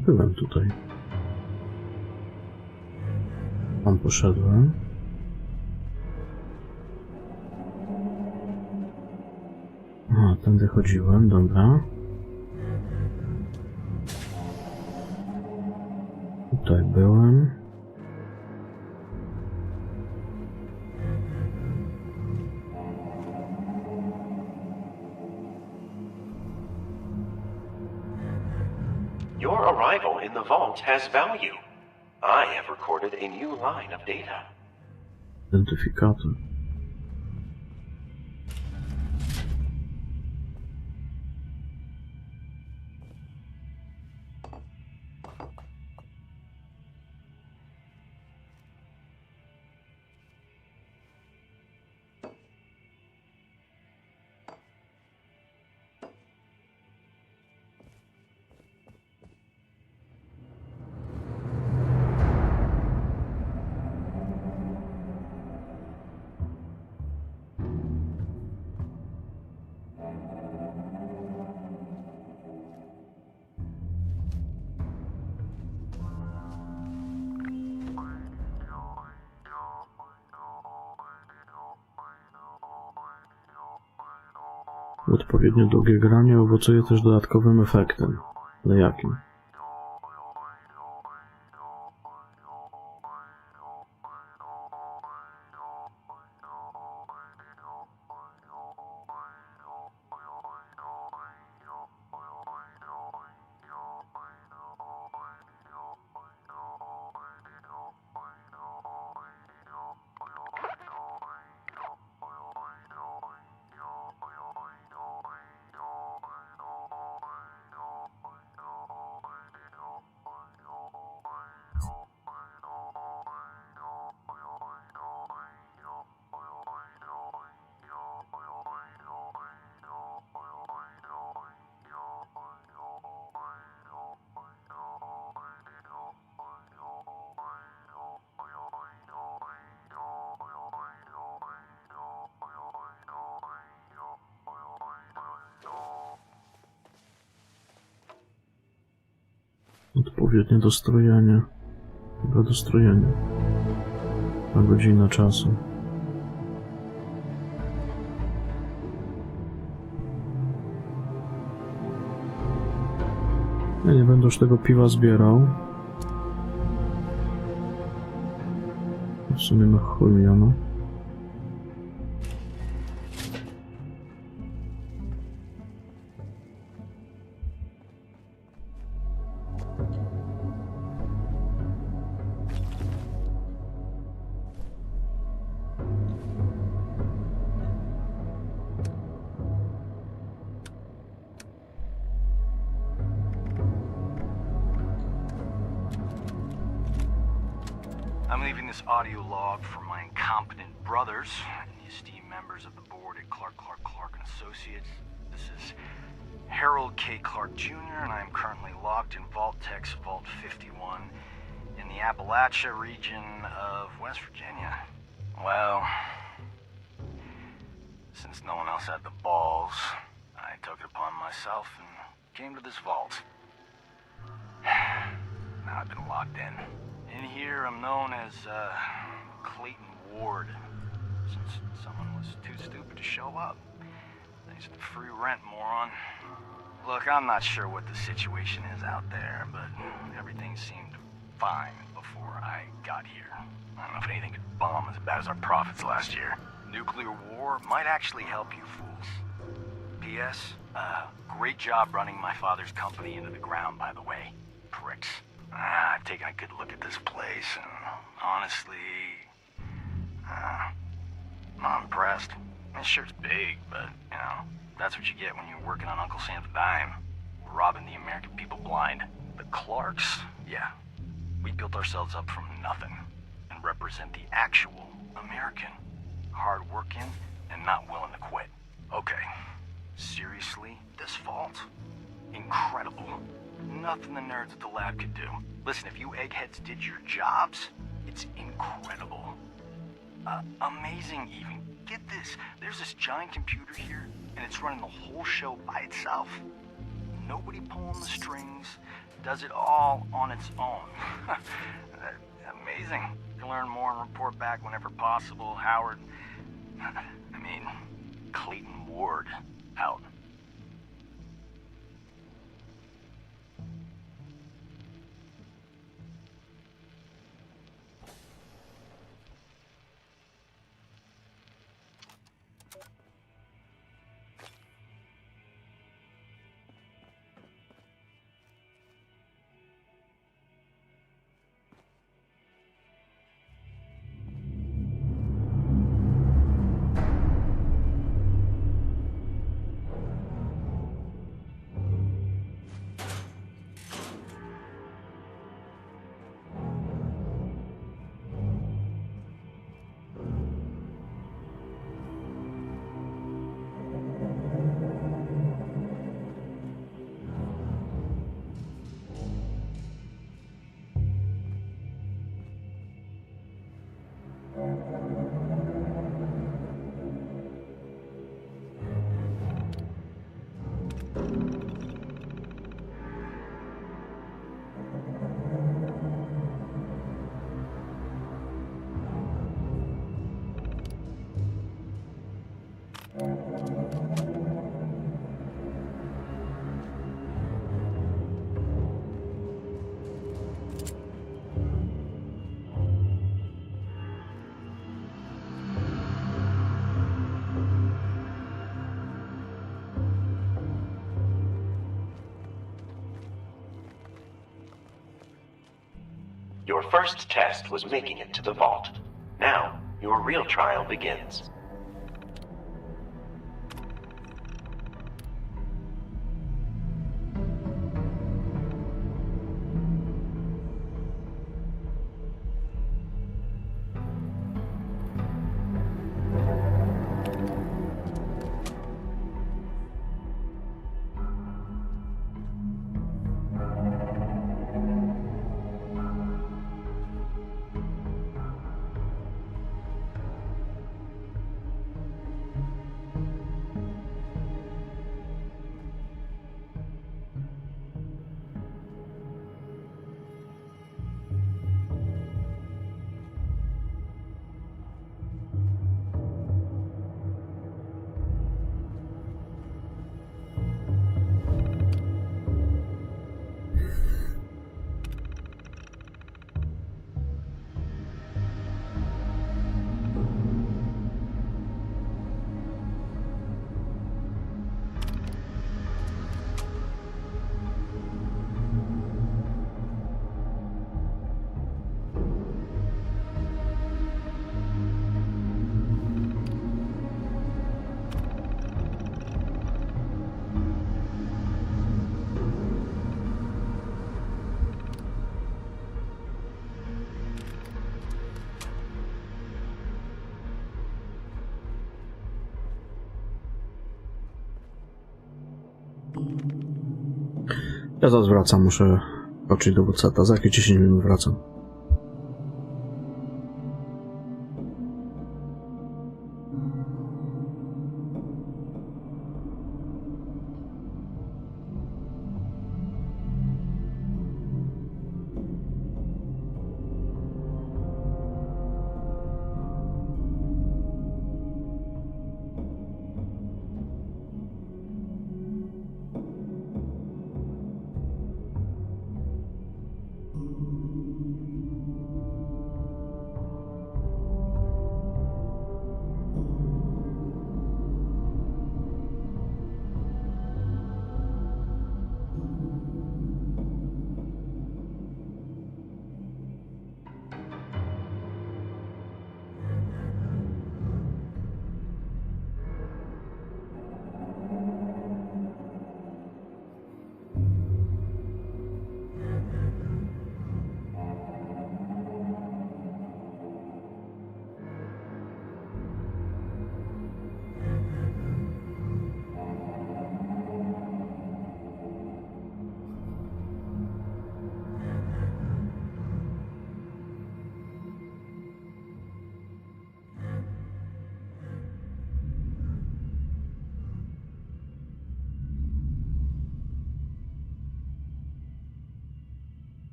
Byłem tutaj. Tam poszedłem. A, tędy chodziłem, dobra. Tutaj byłem. Your arrival in the vault has value. I have recorded a new line of data. Identyfikator. Odpowiednio długie granie owocuje też dodatkowym efektem. Ale jakim? Odpowiednie dostrojenie. Chyba dostrojenie. Na godzinę czasu. Ja nie będę już tego piwa zbierał. W sumie na chuj, no. I'm leaving this audio log for my incompetent brothers and the esteemed members of the board at Clark and Associates. This is Harold K. Clark Jr., and I am currently locked in Vault Tech's Vault 51 in the Appalachia region of West Virginia. Well, since no one else had the balls, I took it upon myself and came to this vault. Now I've been locked in. In here, I'm known as, Clayton Ward, since someone was too stupid to show up. Thanks for the free rent, moron. Look, I'm not sure what the situation is out there, but everything seemed fine before I got here. I don't know if anything could bomb as bad as our profits last year. Nuclear war might actually help you fools. P.S. Great job running my father's company into the ground, by the way. Pricks. I've taken a good look at this place, and honestly, I'm not impressed. This shirt's big, but, you know, that's what you get when you're working on Uncle Sam's dime. Robbing the American people blind. The Clarks? Yeah. We built ourselves up from nothing. represent the actual American. Hard-working and not willing to quit. Okay, seriously, this vault? Incredible. Nothing the nerds at the lab could do. Listen, if you eggheads did your jobs, it's incredible. Amazing even. Get this, there's this giant computer here, and it's running the whole show by itself. Nobody pulling the strings, does it all on its own. Amazing. You can learn more and report back whenever possible. Howard, Clayton Ward, out. Your first test was making it to the vault. Now, your real trial begins. Ja zaraz wracam, muszę patrzeć do WC-ta. Za jakieś 10 minut wracam.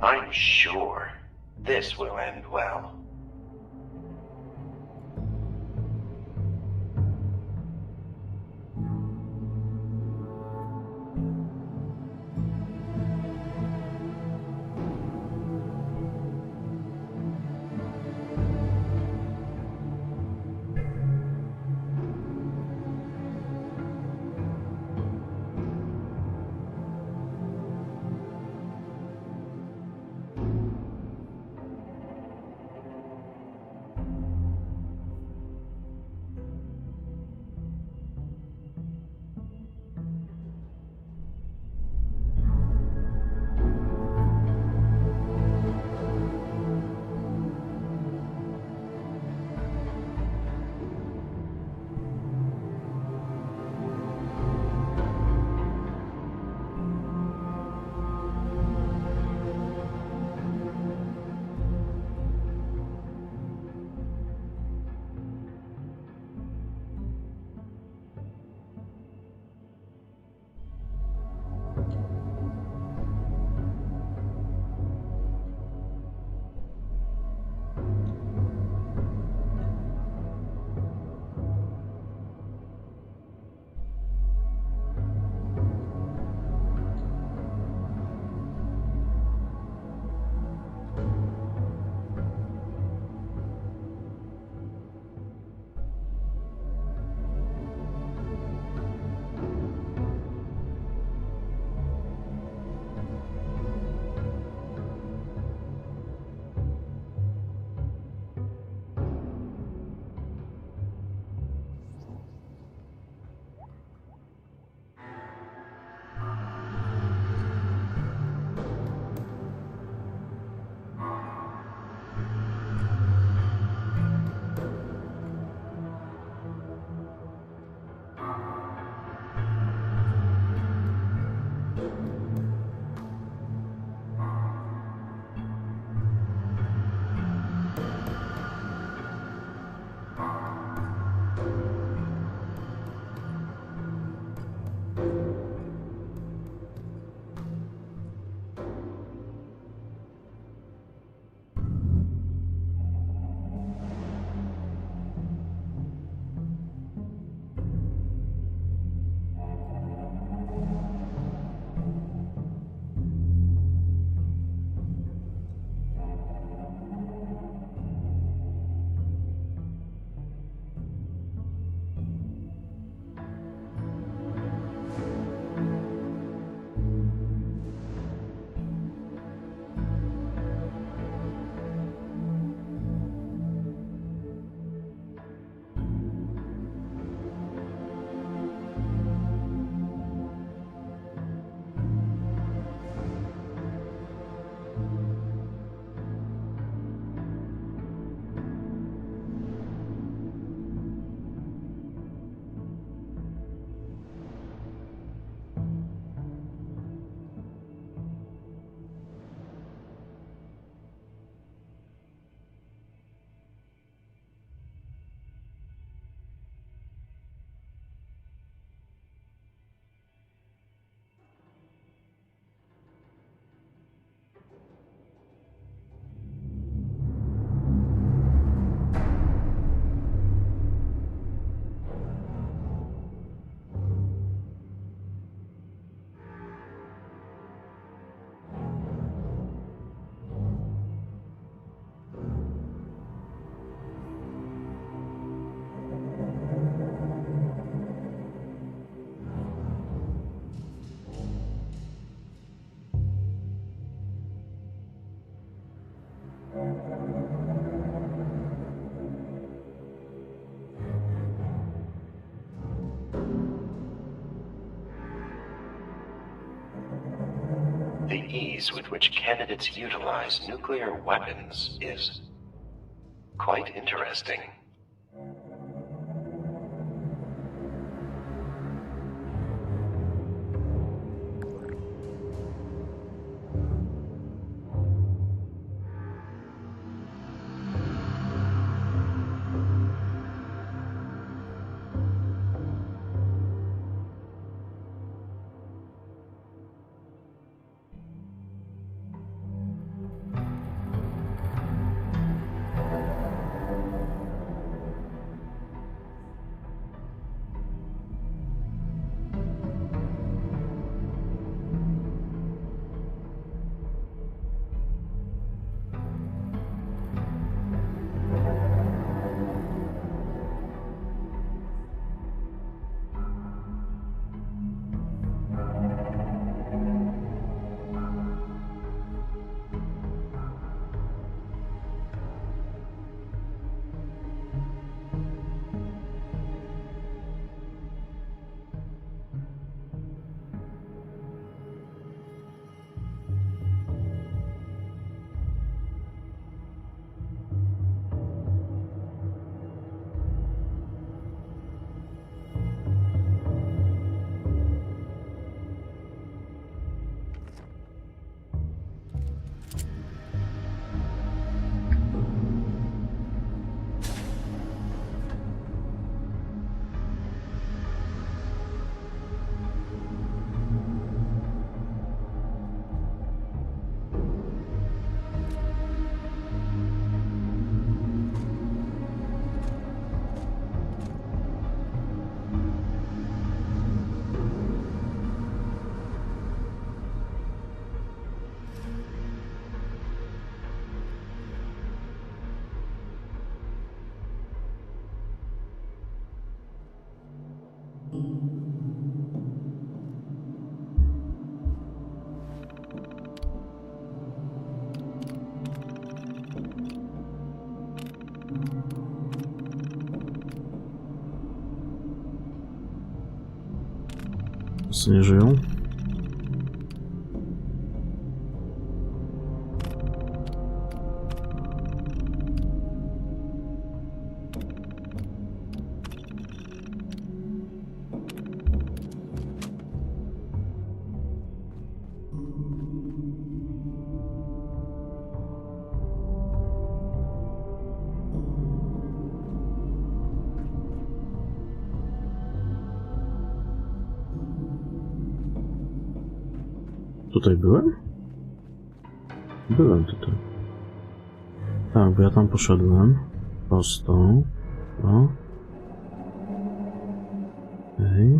I'm sure this will end well. The ease with which candidates utilize nuclear weapons is quite interesting. Wszyscy nie żyją? Tutaj byłem? Byłem tutaj. Tak, bo ja tam poszedłem. Prosto. No. Okej.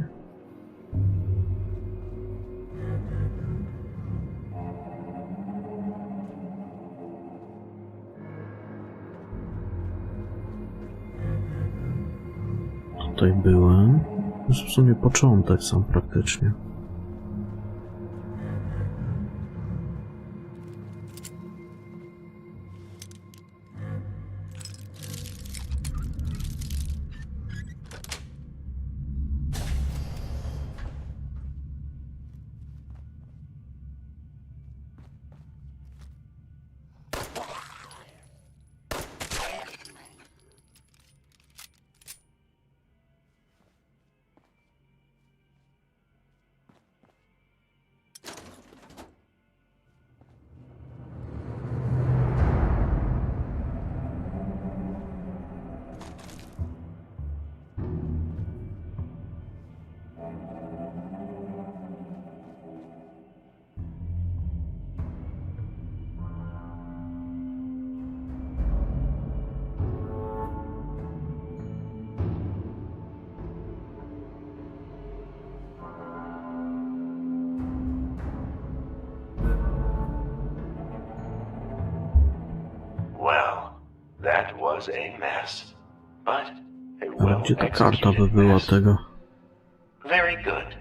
Tutaj byłem. To jest w sumie początek sam praktycznie. That was a mess, but it Ale well gdzie ta karta by executed była mess. tego? Very good.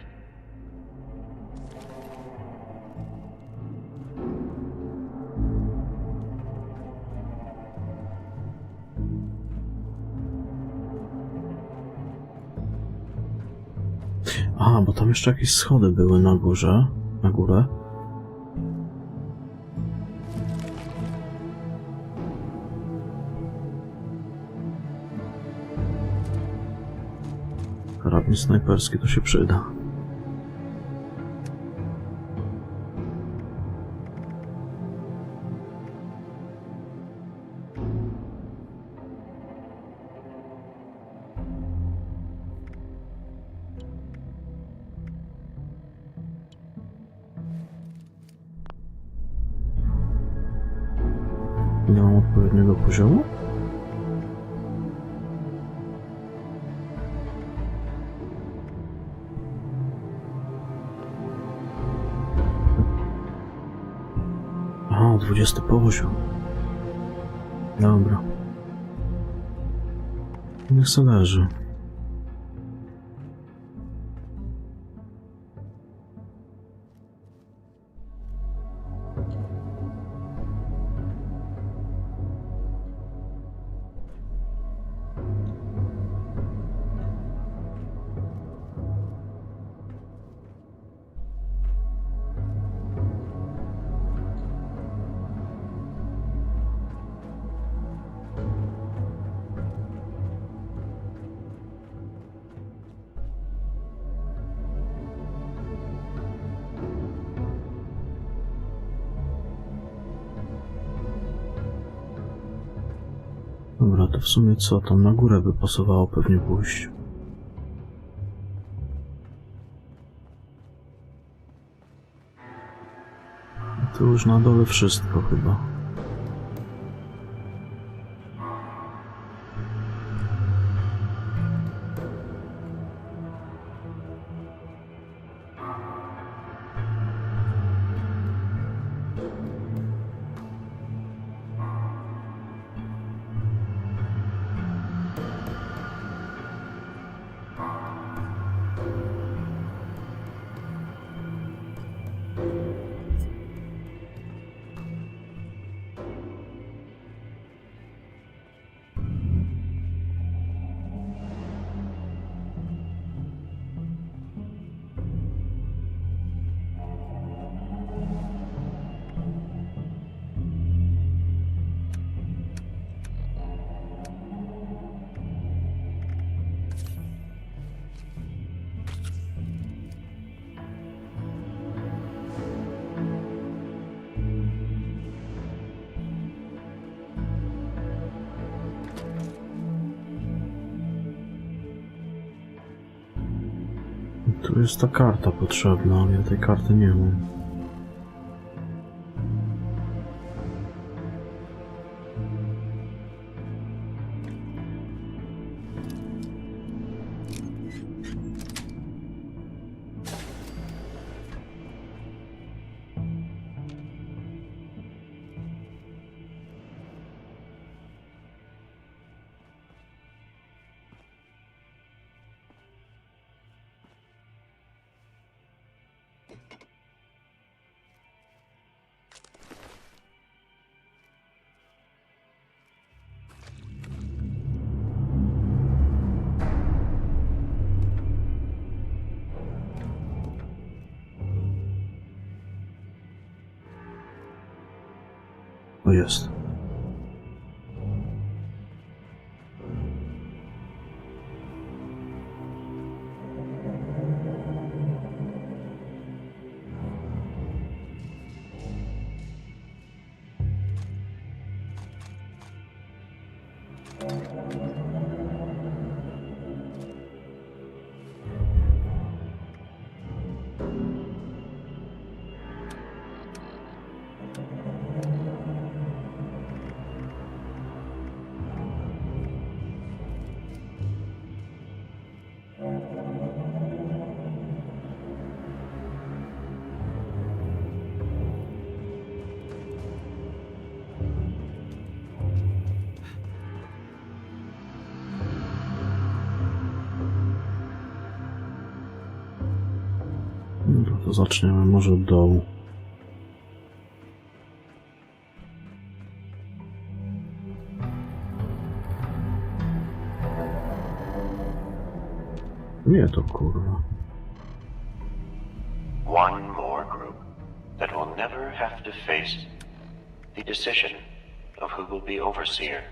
A, bo tam jeszcze jakieś schody były na górze. Na górę. Karabin snajperski to się przyda. Nie mam odpowiedniego poziomu? A, 20 poziom. Dobra. Niech se leży. Dobra, to w sumie co? Tam na górę by pasowało pewnie pójść. To już na dole wszystko chyba. Tu jest ta karta potrzebna, ale ja tej karty nie mam. O, jest. No to zaczniemy może od dołu. Nie to kurwa. One more group that will never have to face the decision of who will be overseer.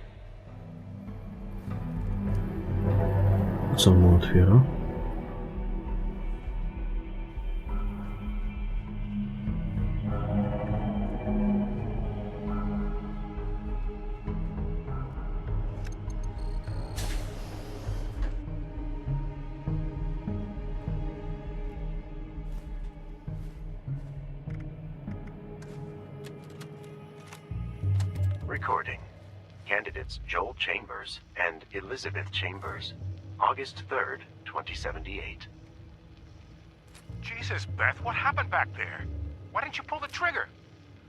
Co mu otwiera? Recording. Candidates Joel Chambers and Elizabeth Chambers. August 3rd, 2078. Jesus, Beth, what happened back there? Why didn't you pull the trigger?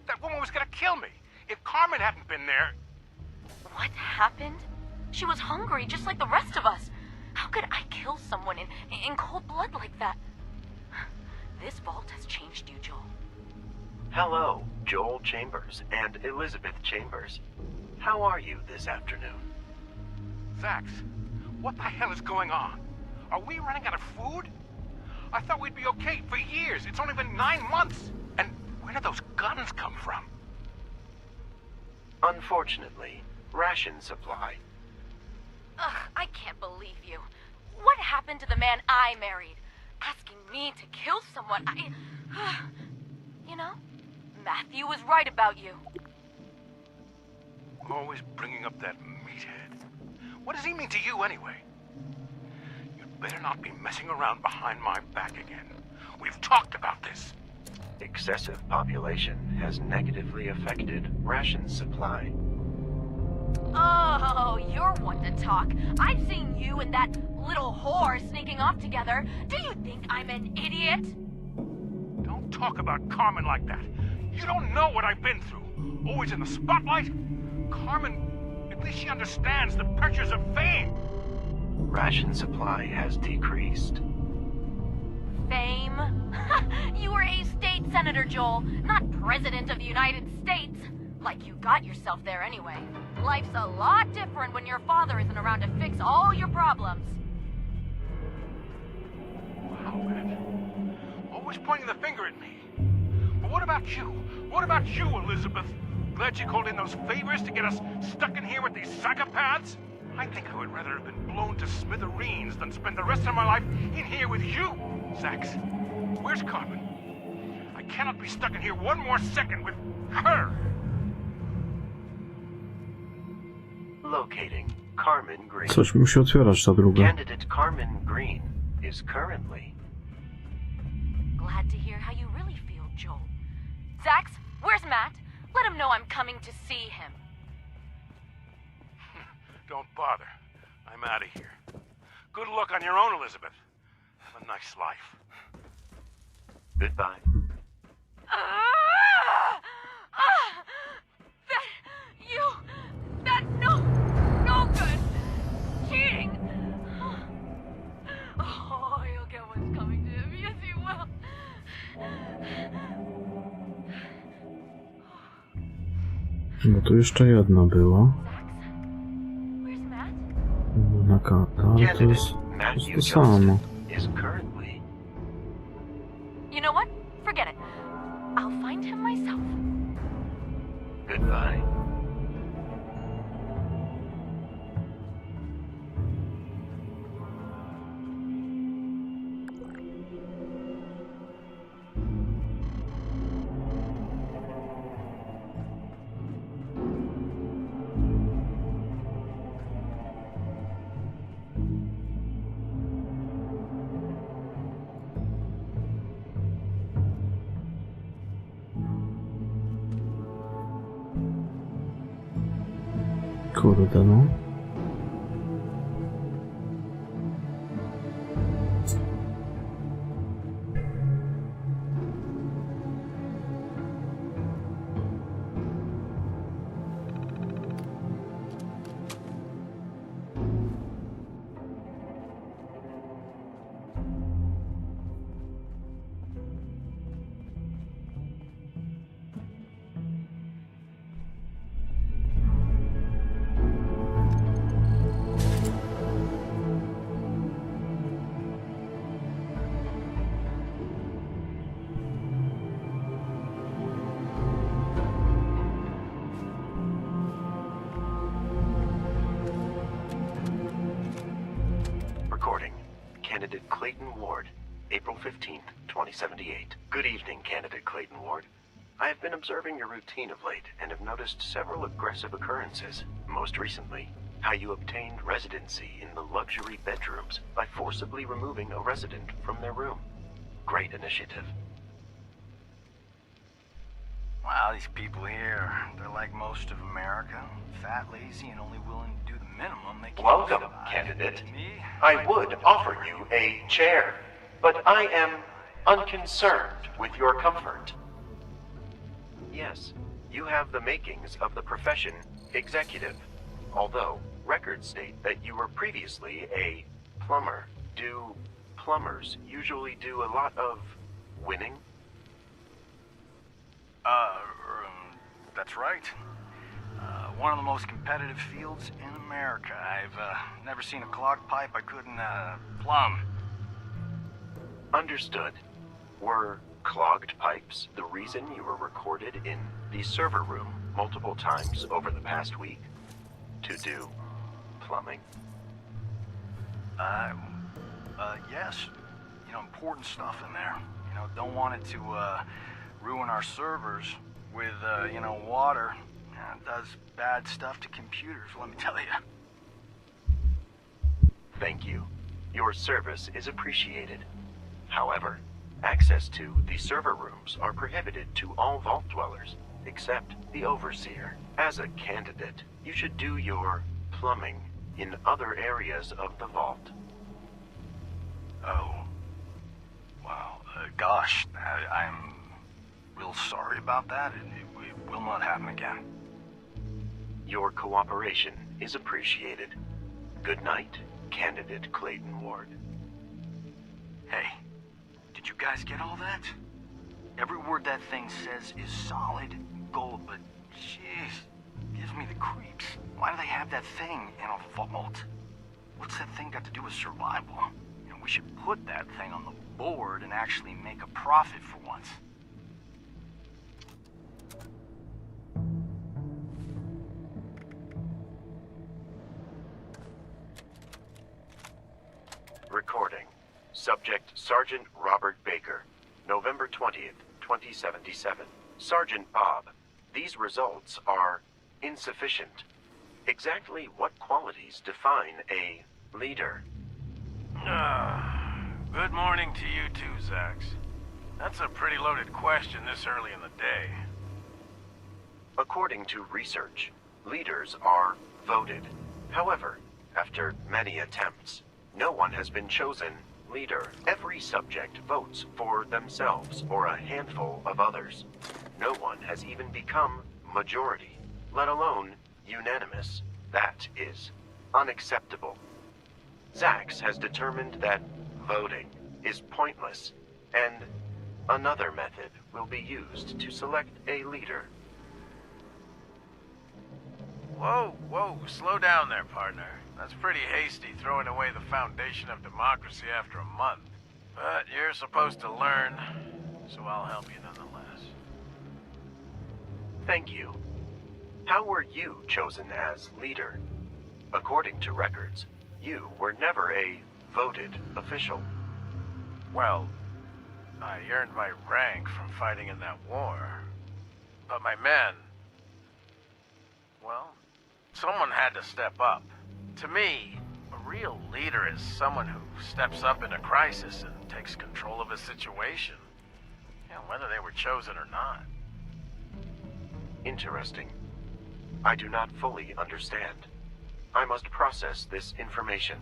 That woman was gonna kill me. If Carmen hadn't been there... What happened? She was hungry, just like the rest of us. How could I kill someone in cold blood like that? This vault has changed you, Joel. Hello, Joel Chambers and Elizabeth Chambers. How are you this afternoon? Zax, what the hell is going on? Are we running out of food? I thought we'd be okay for years. It's only been 9 months. And where did those guns come from? Unfortunately, ration supply. Ugh, I can't believe you. What happened to the man I married? Asking me to kill someone, You know, Matthew was right about you. Always bringing up that meathead. What does he mean to you anyway? You'd better not be messing around behind my back again. We've talked about this. Excessive population has negatively affected ration supply. Oh, you're one to talk. I've seen you and that little whore sneaking off together. Do you think I'm an idiot? Don't talk about Carmen like that. You don't know what I've been through. Always in the spotlight. Carmen, at least she understands the pressures of fame. Ration supply has decreased. Fame? You were a state senator, Joel, not president of the United States. Like you got yourself there anyway. Life's a lot different when your father isn't around to fix all your problems. Wow, man. Always pointing the finger at me. But what about you? What about you, Elizabeth? Glad you called in those favors to get us stuck in here with these psychopaths? I think I would rather have been blown to smithereens than spend the rest of my life in here with you. Zax, where's Carmen? I cannot be stuck in here one more second with her. Locating Carmen Green. Coś musi otwierać ta druga. Candidate Carmen Green is currently glad to hear how you really feel, Joel. Zax, where's Matt? Let him know I'm coming to see him. Don't bother. I'm out of here. Good luck on your own, Elizabeth. Have a nice life. Goodbye. That's no good. Cheating. Oh, he'll get what's coming to him. Yes, he will. Bo tu jeszcze jedno było. Where's Matt? Na karta, ale to jest to samo. Is currently. You know what? Forget it. I'll find him myself. Goodbye. Kurde, no. Recording. Candidate Clayton Ward, April 15th, 2078. Good evening, Candidate Clayton Ward. I have been observing your routine of late and have noticed several aggressive occurrences. Most recently, how you obtained residency in the luxury bedrooms by forcibly removing a resident from their room. Great initiative. Wow, these people here, they're like most of America. Fat, lazy, and only willing to do the minimum they can. Welcome, survive. candidate. Me? I would offer you a chair, but I am unconcerned with your comfort. Yes, you have the makings of the profession executive, although records state that you were previously a plumber. Do plumbers usually do a lot of winning? That's right. One of the most competitive fields in America. I've never seen a clogged pipe I couldn't plumb. Understood. Were clogged pipes the reason you were recorded in the server room multiple times over the past week to do plumbing? Yes. You know, important stuff in there. You know, don't want it to ruin our servers with, you know, water. It does bad stuff to computers, let me tell you. Thank you. Your service is appreciated. However, access to the server rooms are prohibited to all vault dwellers, except the Overseer. As a candidate, you should do your plumbing in other areas of the vault. Oh. Wow. Gosh, I'm real sorry about that. It will not happen again. Your cooperation is appreciated. Good night, Candidate Clayton Ward. Hey, did you guys get all that? Every word that thing says is solid gold, but jeez, gives me the creeps. Why do they have that thing in a vault? What's that thing got to do with survival? You know, we should put that thing on the board and actually make a profit for once. Recording. Subject Sergeant Robert Baker, November 20th, 2077. Sergeant Bob, these results are insufficient. Exactly what qualities define a leader? Good morning to you too, Zax. That's a pretty loaded question this early in the day. According to research, leaders are voted. However, after many attempts, no one has been chosen leader. Every subject votes for themselves or a handful of others. No one has even become majority, let alone unanimous. That is unacceptable. Zax has determined that voting is pointless, and another method will be used to select a leader. Whoa, slow down there, partner. That's pretty hasty, throwing away the foundation of democracy after a month. But you're supposed to learn, so I'll help you nonetheless. Thank you. How were you chosen as leader? According to records, you were never a voted official. Well, I earned my rank from fighting in that war. But my men... well, someone had to step up. To me, a real leader is someone who steps up in a crisis and takes control of a situation. You know, whether they were chosen or not. Interesting. I do not fully understand. I must process this information.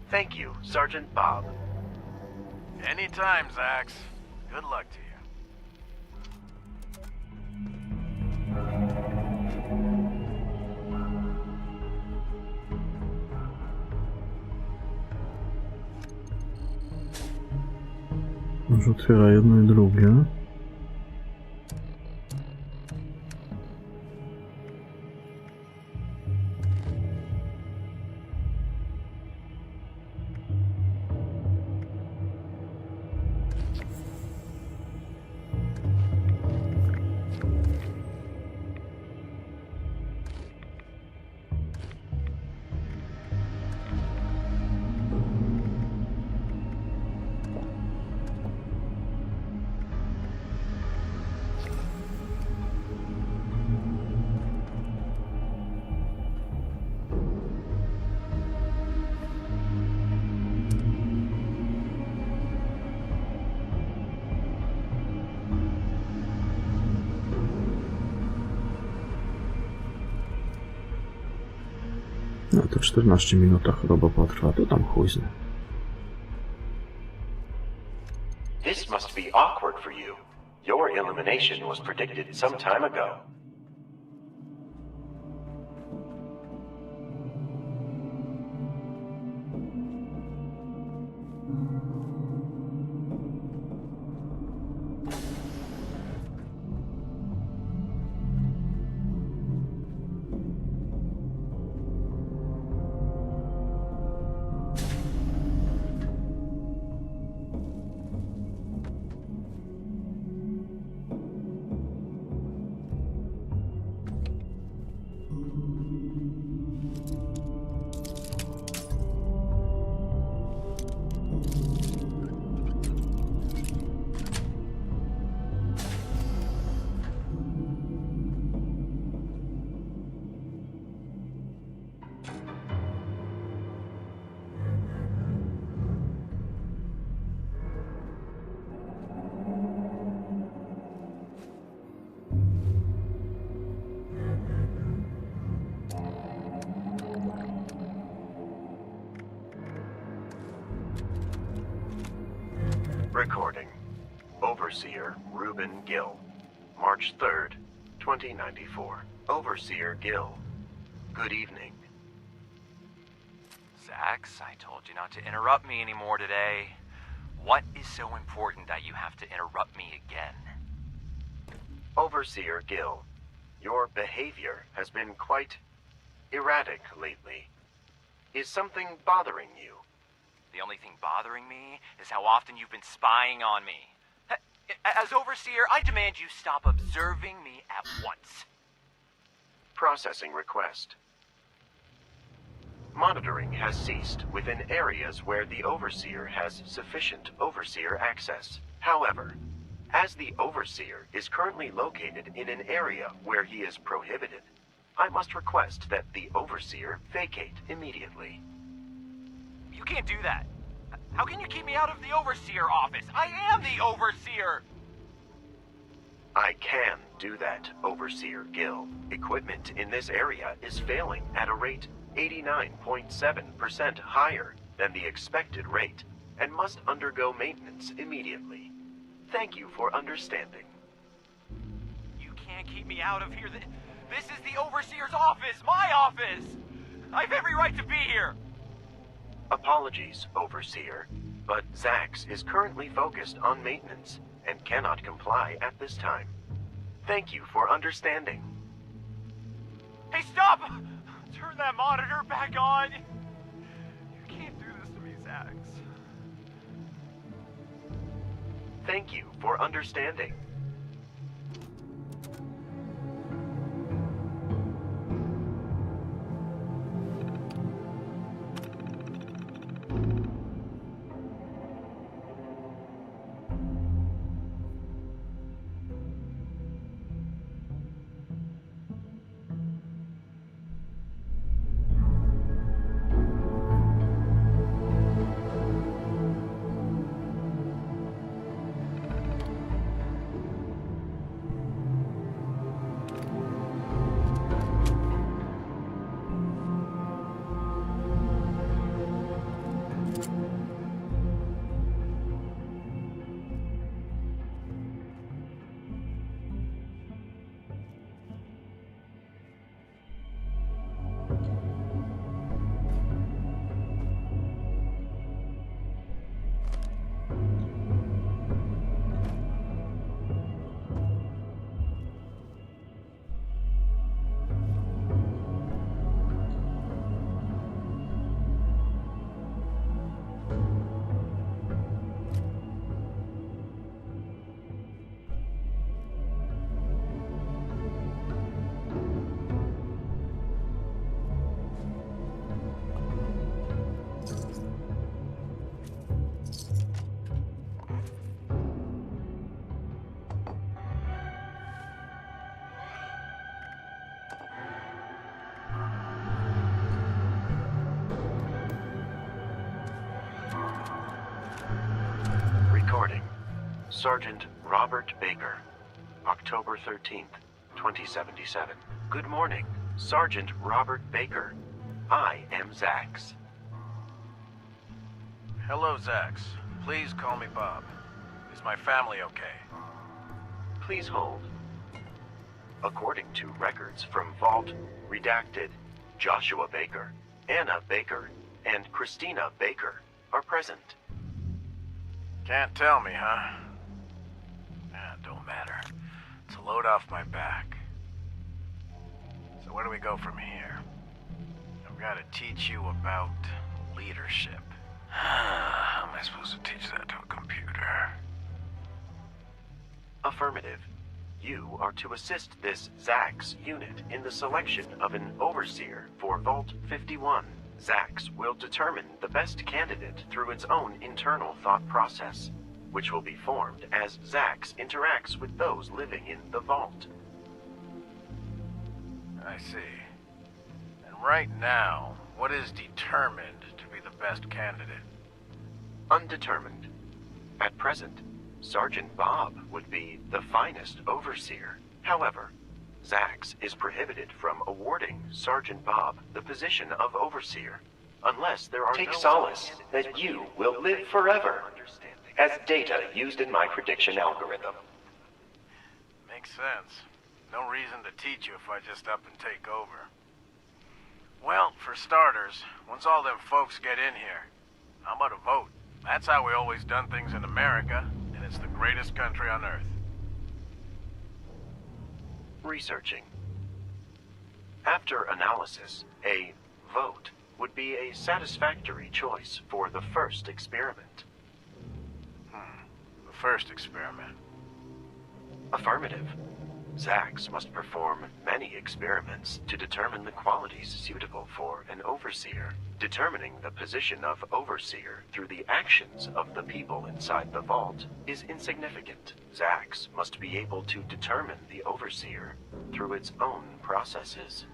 Thank you, Sergeant Bob. Anytime, Zax. Good luck to you. Już otwiera jedno i drugie. No to 14 minutach chyba potrwa, to tam chuj z nim. This must be awkward for you. Your elimination was predicted some time ago. Recording. Overseer Reuben Gill. March 3rd, 2094. Overseer Gill. Good evening. Zax, I told you not to interrupt me anymore today. What is so important that you have to interrupt me again? Overseer Gill, your behavior has been quite erratic lately. Is something bothering you? The only thing bothering me is how often you've been spying on me. As Overseer, I demand you stop observing me at once. Processing request. Monitoring has ceased within areas where the Overseer has sufficient Overseer access. However, as the Overseer is currently located in an area where he is prohibited, I must request that the Overseer vacate immediately. You can't do that. How can you keep me out of the Overseer office? I am the Overseer! I can do that, Overseer Gil. Equipment in this area is failing at a rate 89.7% higher than the expected rate and must undergo maintenance immediately. Thank you for understanding. You can't keep me out of here. This is the Overseer's office! My office! I have every right to be here! Apologies, Overseer, but Zax is currently focused on maintenance and cannot comply at this time. Thank you for understanding. Hey, stop! Turn that monitor back on! You can't do this to me, Zax. Thank you for understanding. Recording. Sergeant Robert Baker, October 13th, 2077. Good morning, Sergeant Robert Baker. I am Zax. Hello, Zax. Please call me Bob. Is my family okay? Please hold. According to records from Vault, redacted, Joshua Baker, Anna Baker, and Christina Baker are present. Can't tell me, huh? Don't matter. It's a load off my back. So where do we go from here? I've got to teach you about leadership. How am I supposed to teach that to a computer? Affirmative. You are to assist this Zax unit in the selection of an overseer for Vault 51. Zax will determine the best candidate through its own internal thought process, which will be formed as Zax interacts with those living in the vault. I see. And right now, what is determined to be the best candidate? Undetermined. At present, Sergeant Bob would be the finest overseer. However, Zax is prohibited from awarding Sergeant Bob the position of overseer unless there are Take solace that you will live forever as data used in my prediction algorithm. Makes sense. No reason to teach you if I just up and take over. Well, for starters, once all them folks get in here, how about a vote? That's how we always done things in America, and it's the greatest country on Earth. Researching. After analysis, a vote would be a satisfactory choice for the first experiment. The first experiment. Affirmative. Zax must perform many experiments to determine the qualities suitable for an overseer. Determining the position of overseer through the actions of the people inside the vault is insignificant. Zax must be able to determine the overseer through its own processes.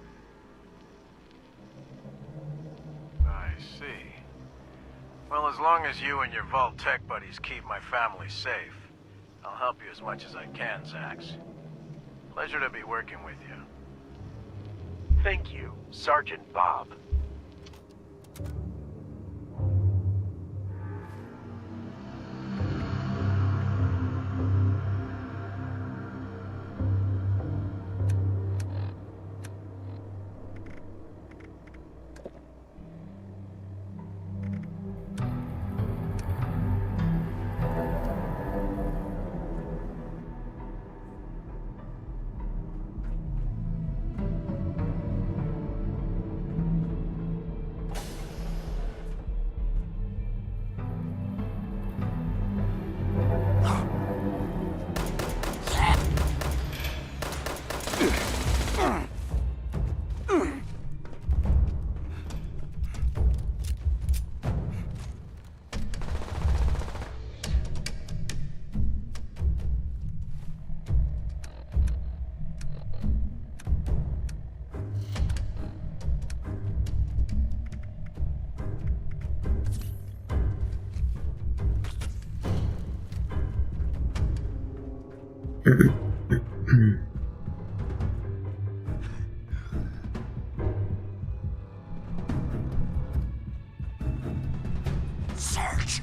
I see. Well, as long as you and your Vault Tech buddies keep my family safe, I'll help you as much as I can, Zax. Pleasure to be working with you. Thank you, Sergeant Bob. Search!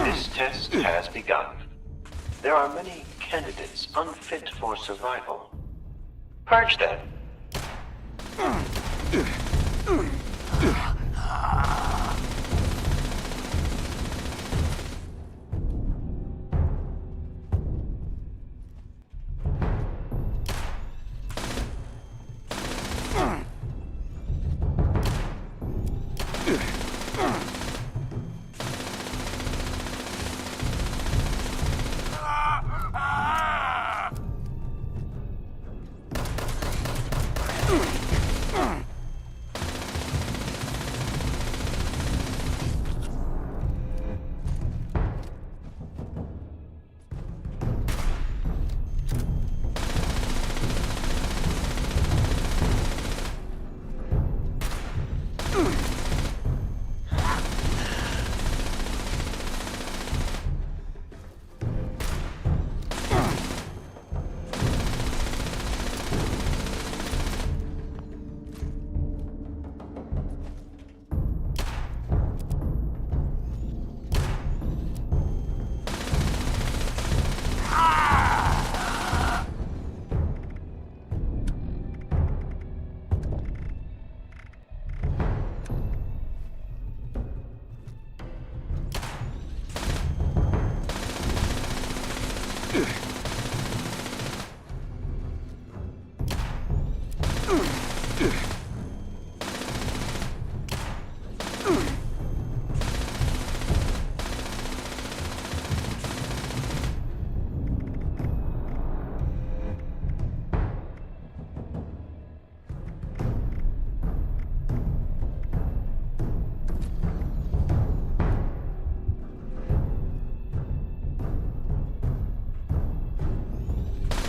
This test has begun. There are many candidates unfit for survival. Purge them.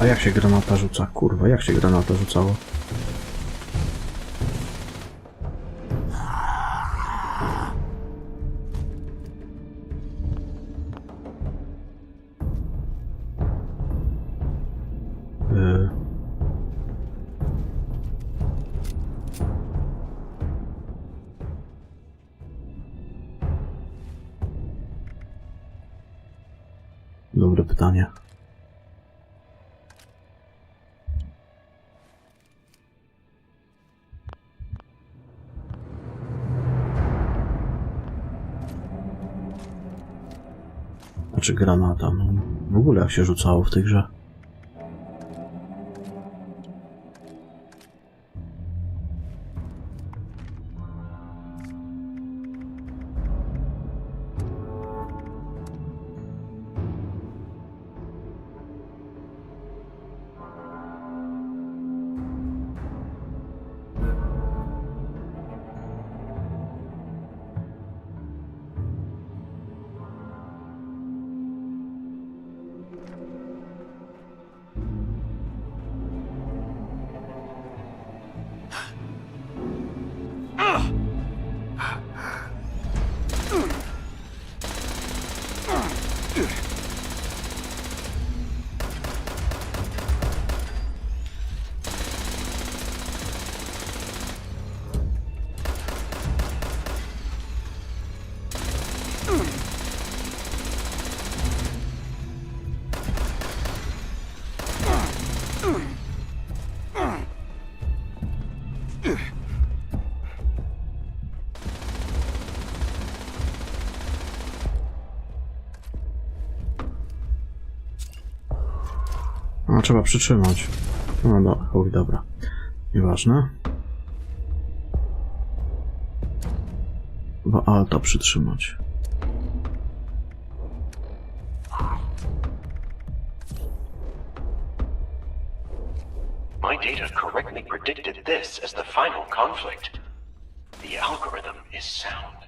A jak się granata rzuca? Kurwa, jak się granata rzucało? Dobre pytanie. Znaczy granata, no w ogóle jak się rzucało w tej grze. A, trzeba przytrzymać. No chuj, dobra. Nieważne. Chyba alta przytrzymać. My data correctly predicted this as the final conflict. The algorithm is sound.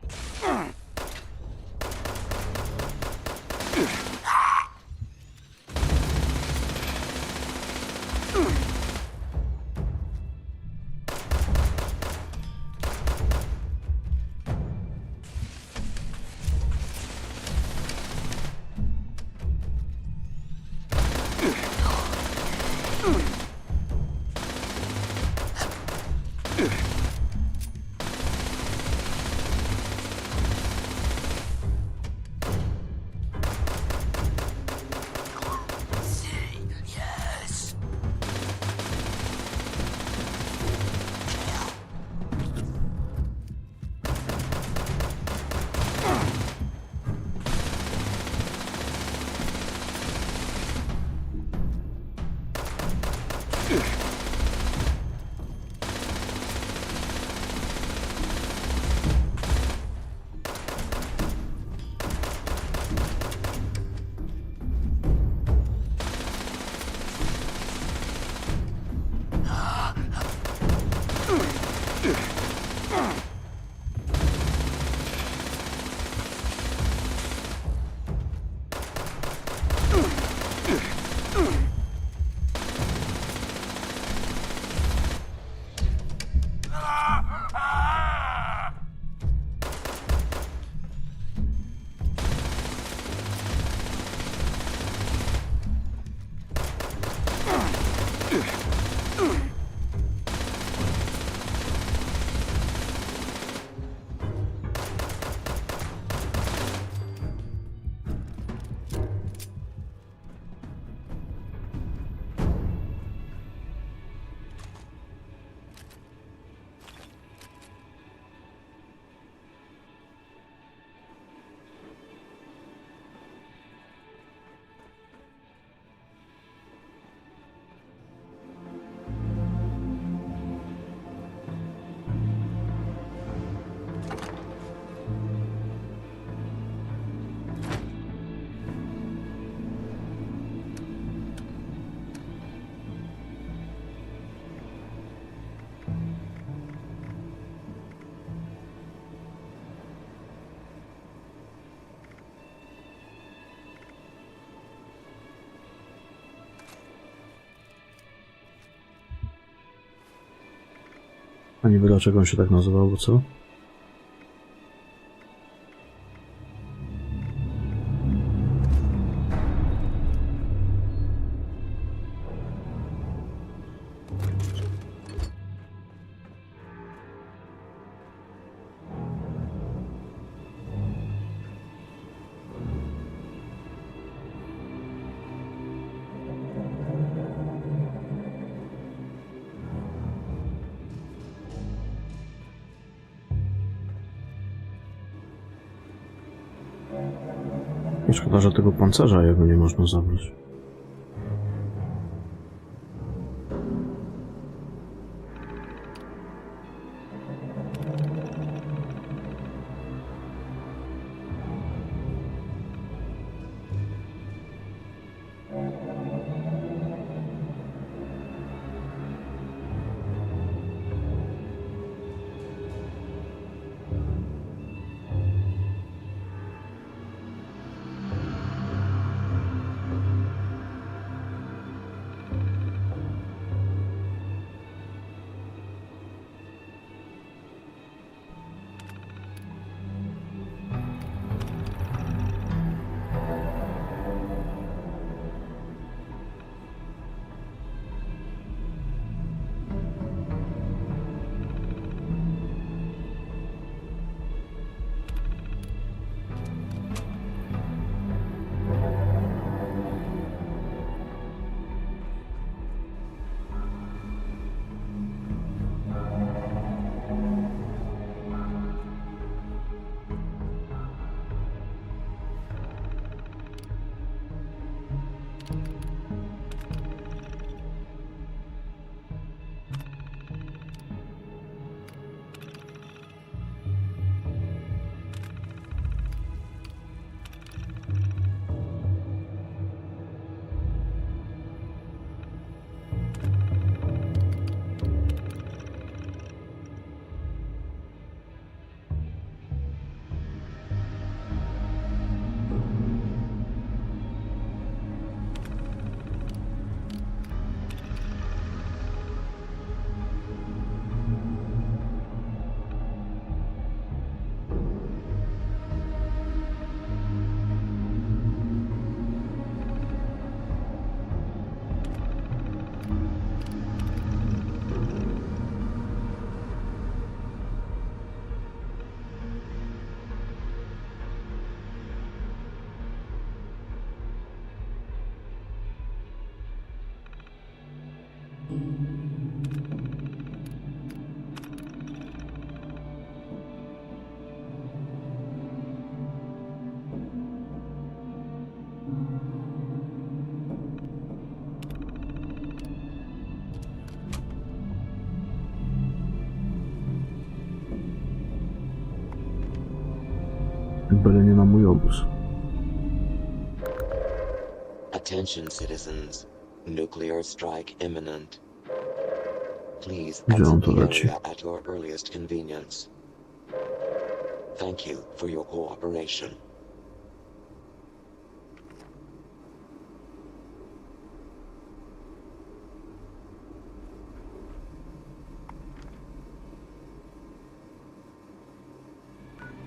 A niby dlaczego on się tak nazywał, bo co? Szkoda, że tego pancerza jego nie można zabrać. Byle nie na mój obóz. Attention, citizens. Nuclear strike imminent. Please Gdzie on exit to the leci? area at your earliest convenience. Thank you for your cooperation.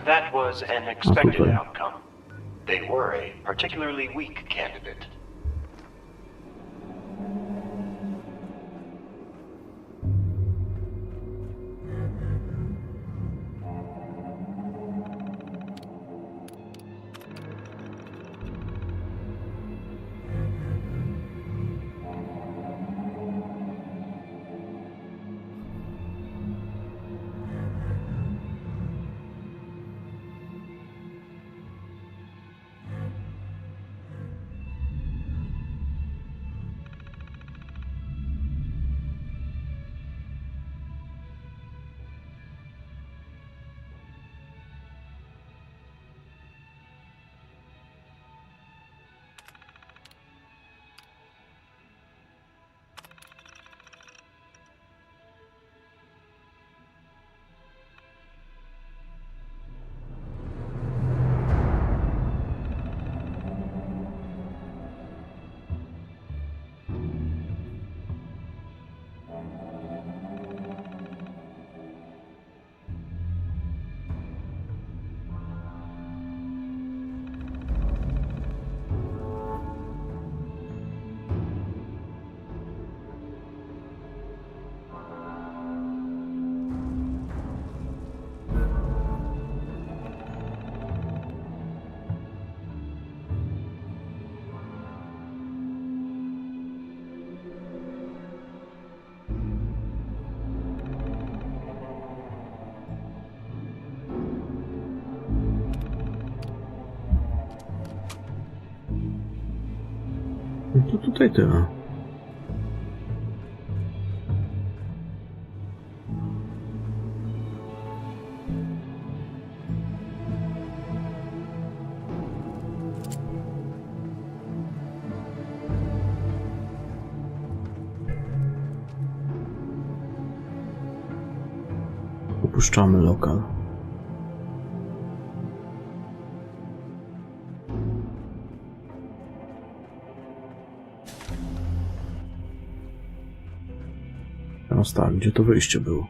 That was an expected outcome. They were a particularly weak candidate. No to tutaj tyle. Opuszczamy lokal. Teraz tak, gdzie to wyjście było?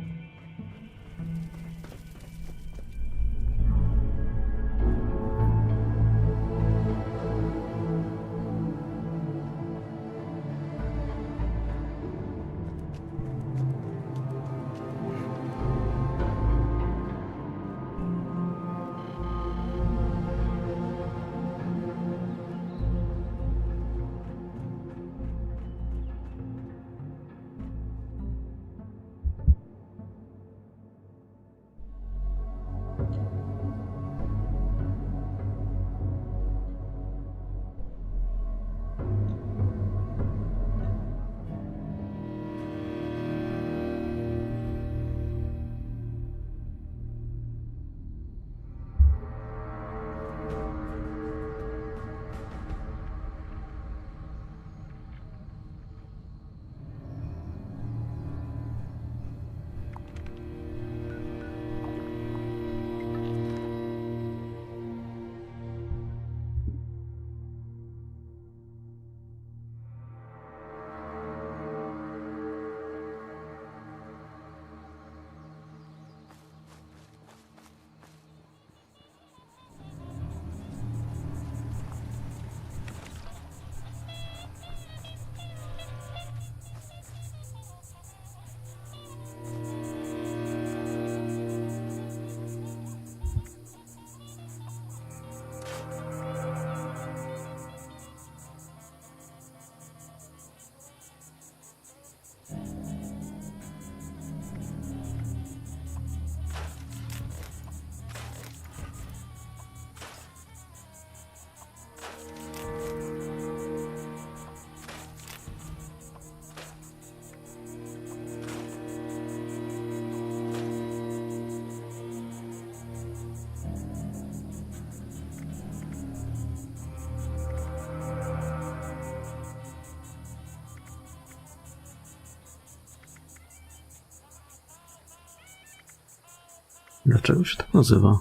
Dlaczego się tak nazywa?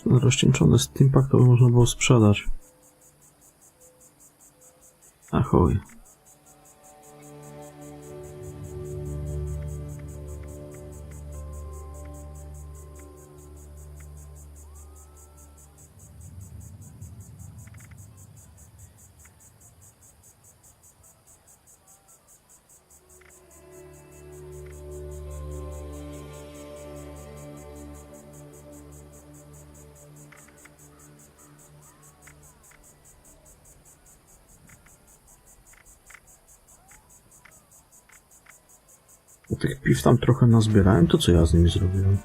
Rozcieńczony steampunk to by można było sprzedać. A chuj. Tych piw tam trochę nazbierałem, to co ja z nimi zrobiłem?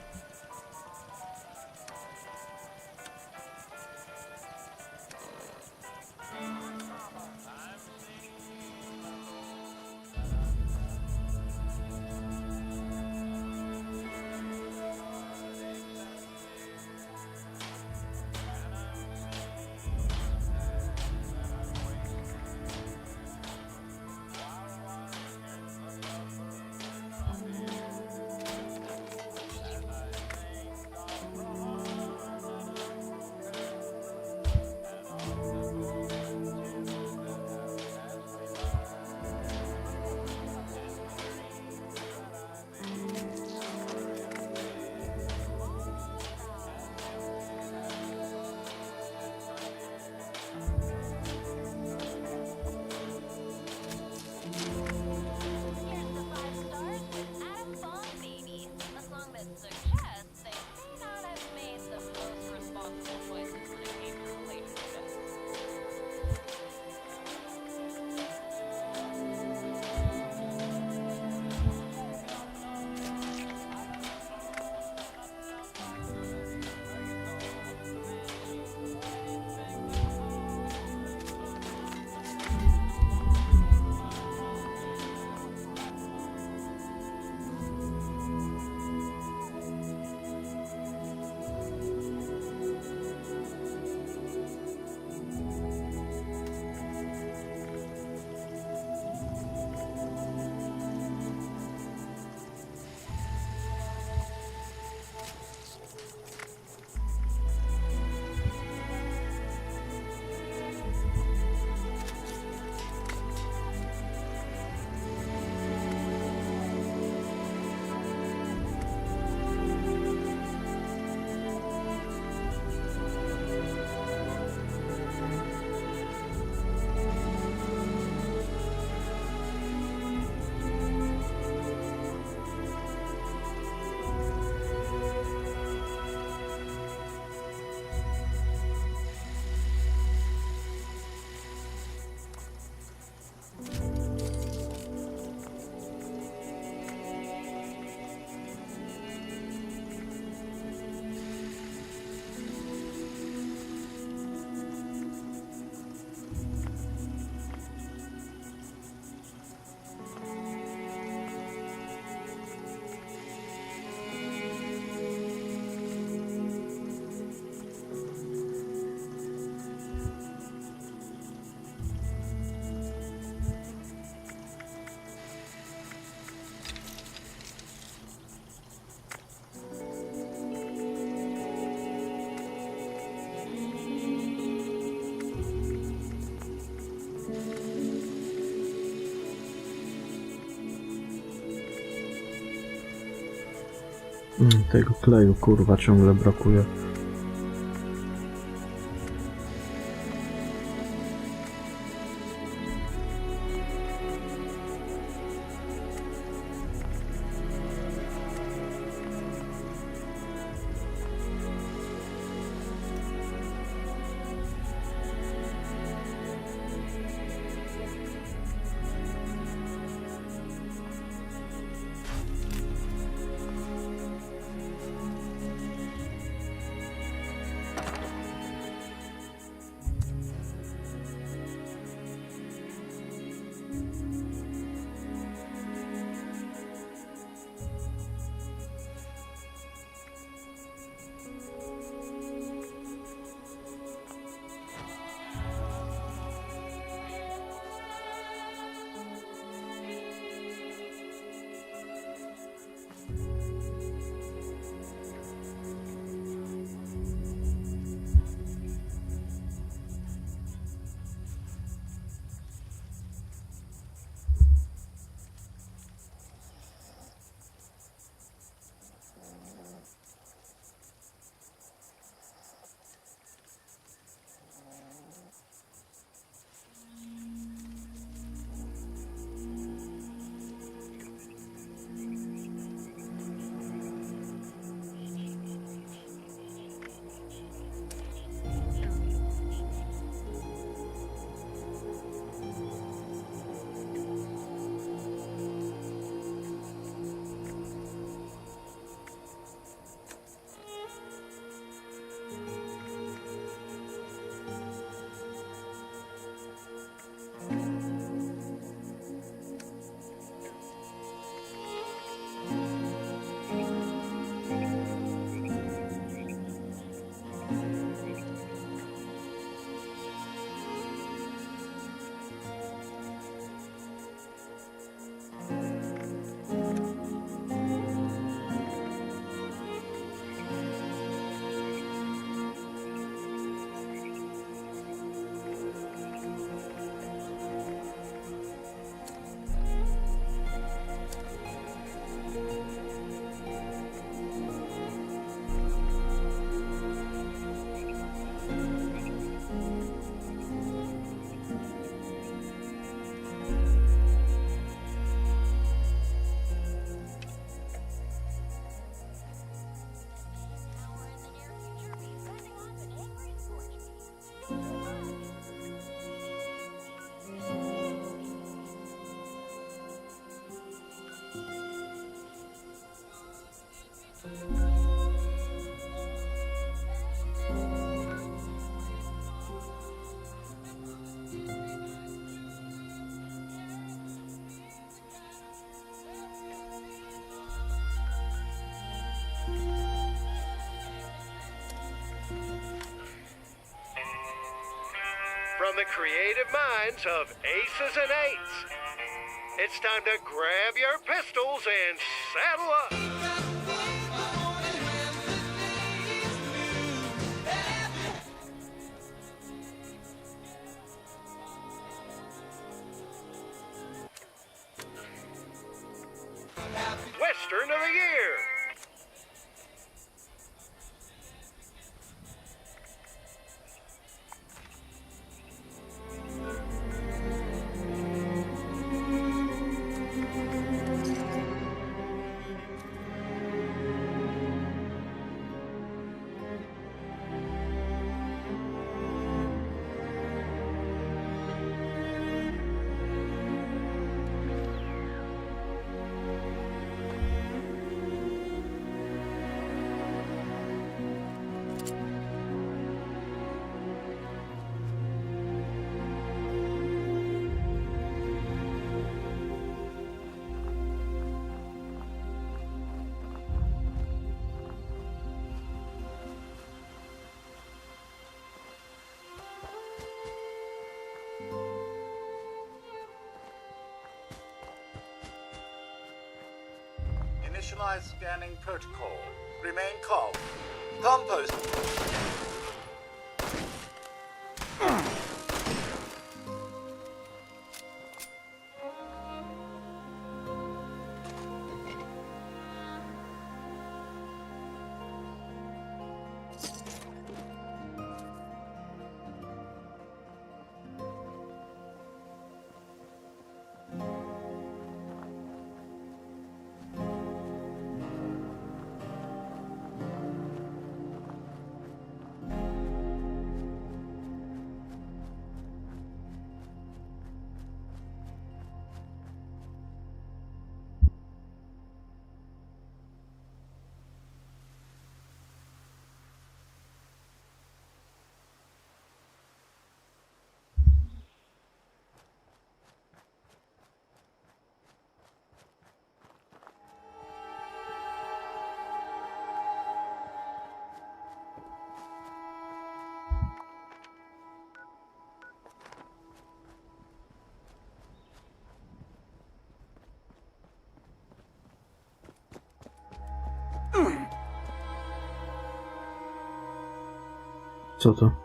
Tego kleju, kurwa, ciągle brakuje. from the creative minds of Aces and Eights. It's time to grab your pistols and saddle up. Western of the Year. Initialize scanning protocol. Remain calm. Compost. Co to?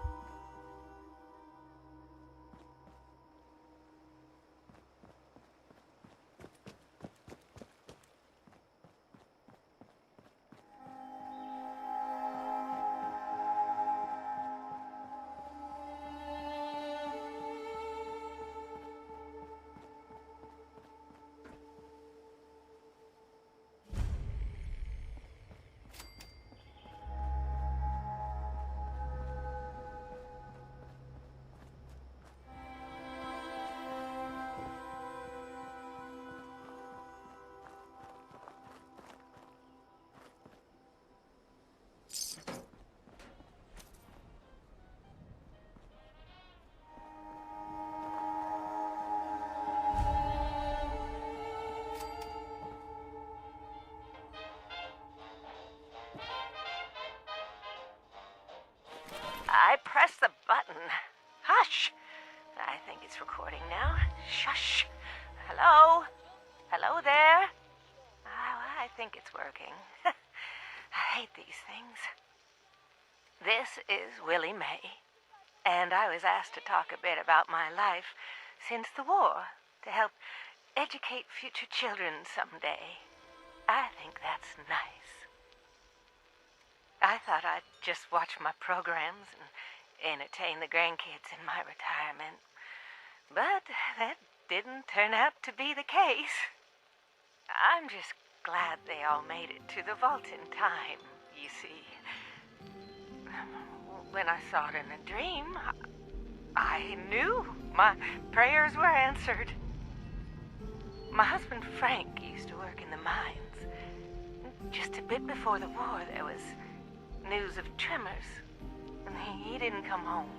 I pressed the button. Hush! I think it's recording now. Shush! Hello? Hello there? Oh, I think it's working. I hate these things. This is Willie May, and I was asked to talk a bit about my life since the war to help educate future children someday. I think that's nice. I thought I'd just watch my programs and entertain the grandkids in my retirement. But that didn't turn out to be the case. I'm just glad they all made it to the vault in time, you see. When I saw it in a dream, I knew my prayers were answered. My husband Frank used to work in the mines. Just a bit before the war, there was news of tremors, and he didn't come home.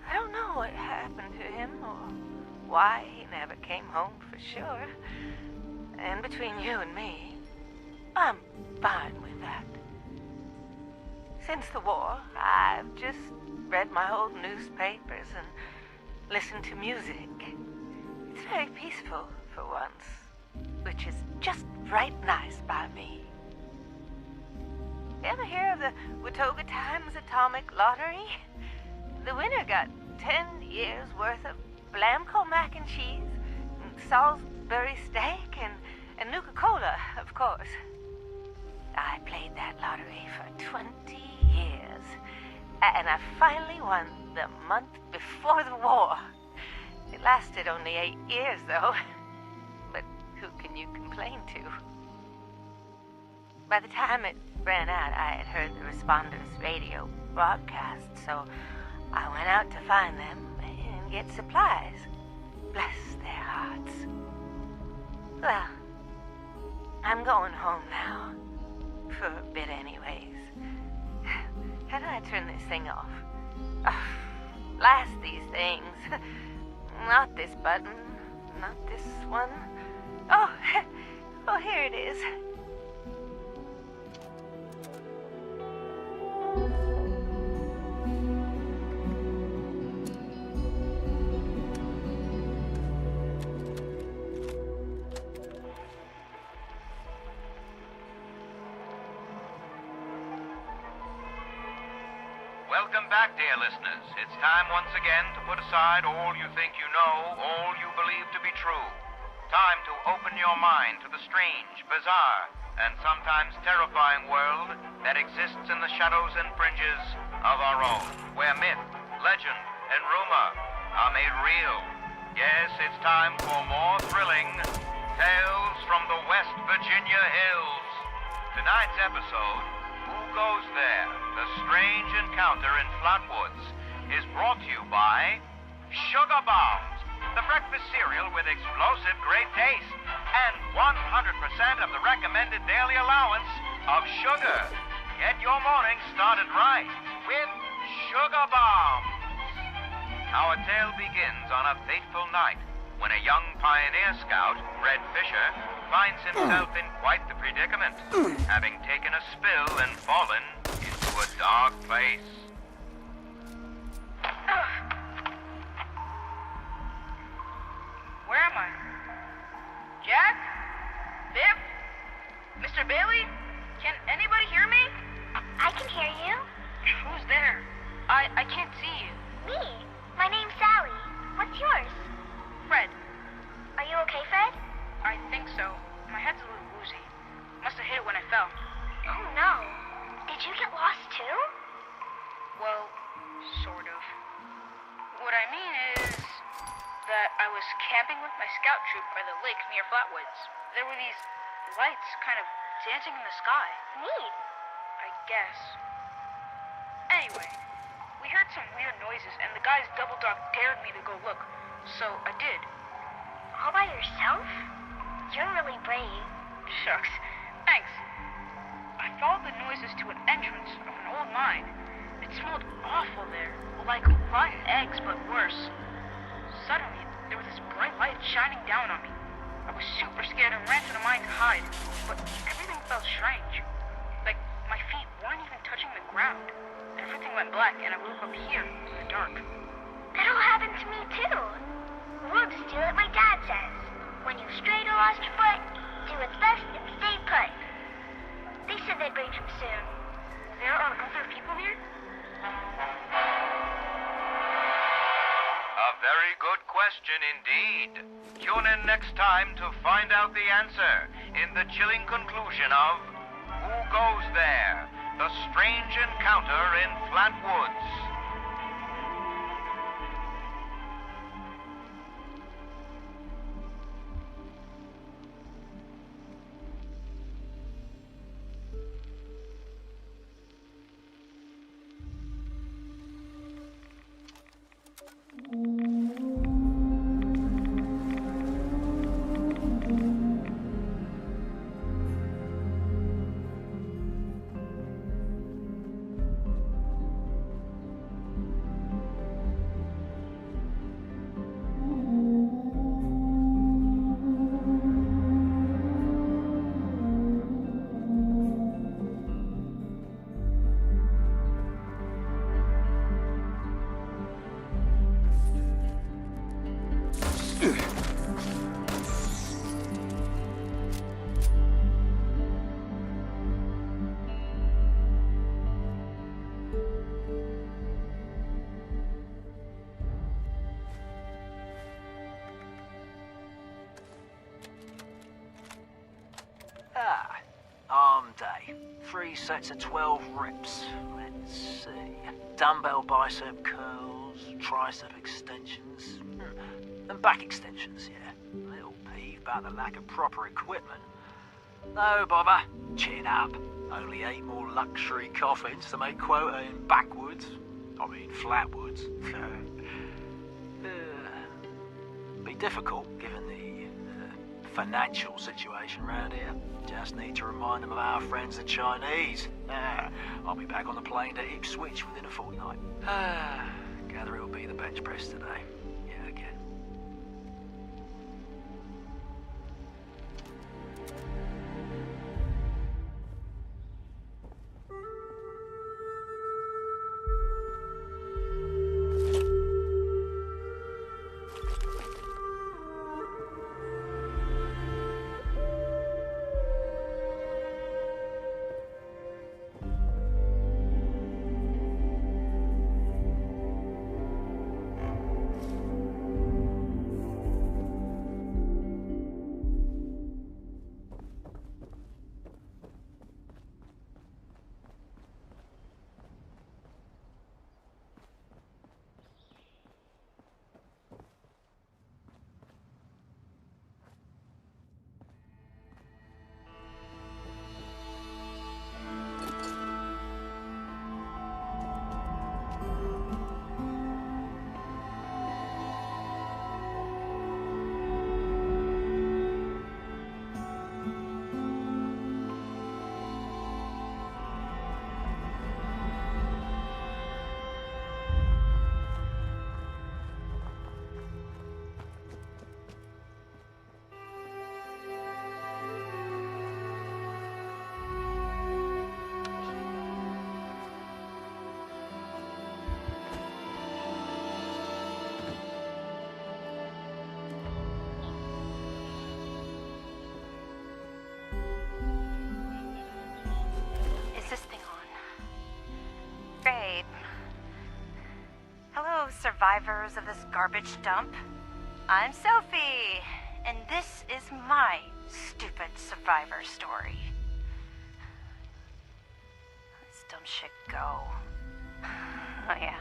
I don't know what happened to him or why he never came home for sure. And between you and me, I'm fine with that. Since the war, I've just read my old newspapers and listened to music. It's very peaceful for once, which is just right nice by me. You ever hear of the Watoga Times Atomic Lottery? The winner got 10 years worth of Blamco mac and cheese, Salisbury steak, and Nuka-Cola, of course. I played that lottery for 20 years, and I finally won the month before the war. It lasted only 8 years, though. But who can you complain to? By the time it ran out, I had heard the responders' radio broadcast, so I went out to find them and get supplies. Bless their hearts. Well, I'm going home now. For a bit anyways. How do I turn this thing off? Oh, blast these things. Not this button. Not this one. Oh, oh, here it is. Welcome back, dear listeners. It's time once again to put aside all you think you know, all you believe to be true. Time to open your mind to the strange, bizarre, and sometimes terrifying world that exists in the shadows and fringes of our own, where myth, legend, and rumor are made real. Yes, it's time for more thrilling tales from the West Virginia hills. Tonight's episode, Who Goes There? The Strange Encounter in Flatwoods, is brought to you by Sugar Bombs, the breakfast cereal with explosive great taste and 100% of the recommended daily allowance of sugar. Get your morning started right with Sugar Bombs. Our tale begins on a fateful night when a young pioneer scout, Red Fisher, finds himself in quite the predicament, having taken a spill and fallen into a dark place. Where am I? Jack? Biff? Mr. Bailey? Can anybody hear me? I can hear you. Who's there? I can't see you. Me. My name's Sally. What's yours? Fred. Are you okay, Fred? I think so. My head's a little woozy. Must have hit it when I fell. Oh, no. Did you get lost, too? Well, sort of. What I mean is that I was camping with my scout troop by the lake near Flatwoods. There were these lights kind of dancing in the sky. Neat. I guess. Anyway, we heard some weird noises and the guy's double dog dared me to go look. So I did. All by yourself? You're really brave. Shucks. Thanks. I followed the noises to an entrance of an old mine. It smelled awful there, like rotten eggs, but worse. Suddenly, there was this bright light shining down on me. I was super scared and ran to the mine to hide, but everything felt strange. Like my feet weren't even touching the ground. Everything went black and I woke up here in the dark. That all happened to me, too. We'll just do what my dad says. When you've strayed or lost your foot, do what's best and stay put. They said they'd bring him soon. There are other people here? A very good question indeed. Tune in next time to find out the answer in the chilling conclusion of Who Goes There? The Strange Encounter in Flatwoods. 3 sets of 12 reps. Let's see. Dumbbell bicep curls, tricep extensions, and back extensions, yeah. Little peeve about the lack of proper equipment. No bother, chin up. Only 8 more luxury coffins to make quota in backwoods. I mean, flatwoods. Be difficult given the financial situation around here. Just need to remind them of our friends the Chinese. I'll be back on the plane to Ipswich within a fortnight. Gather it'll be the bench press today. Yeah, again. Survivors of this garbage dump. I'm Sophie, and this is my stupid survivor story. This dumb shit go. Oh yeah.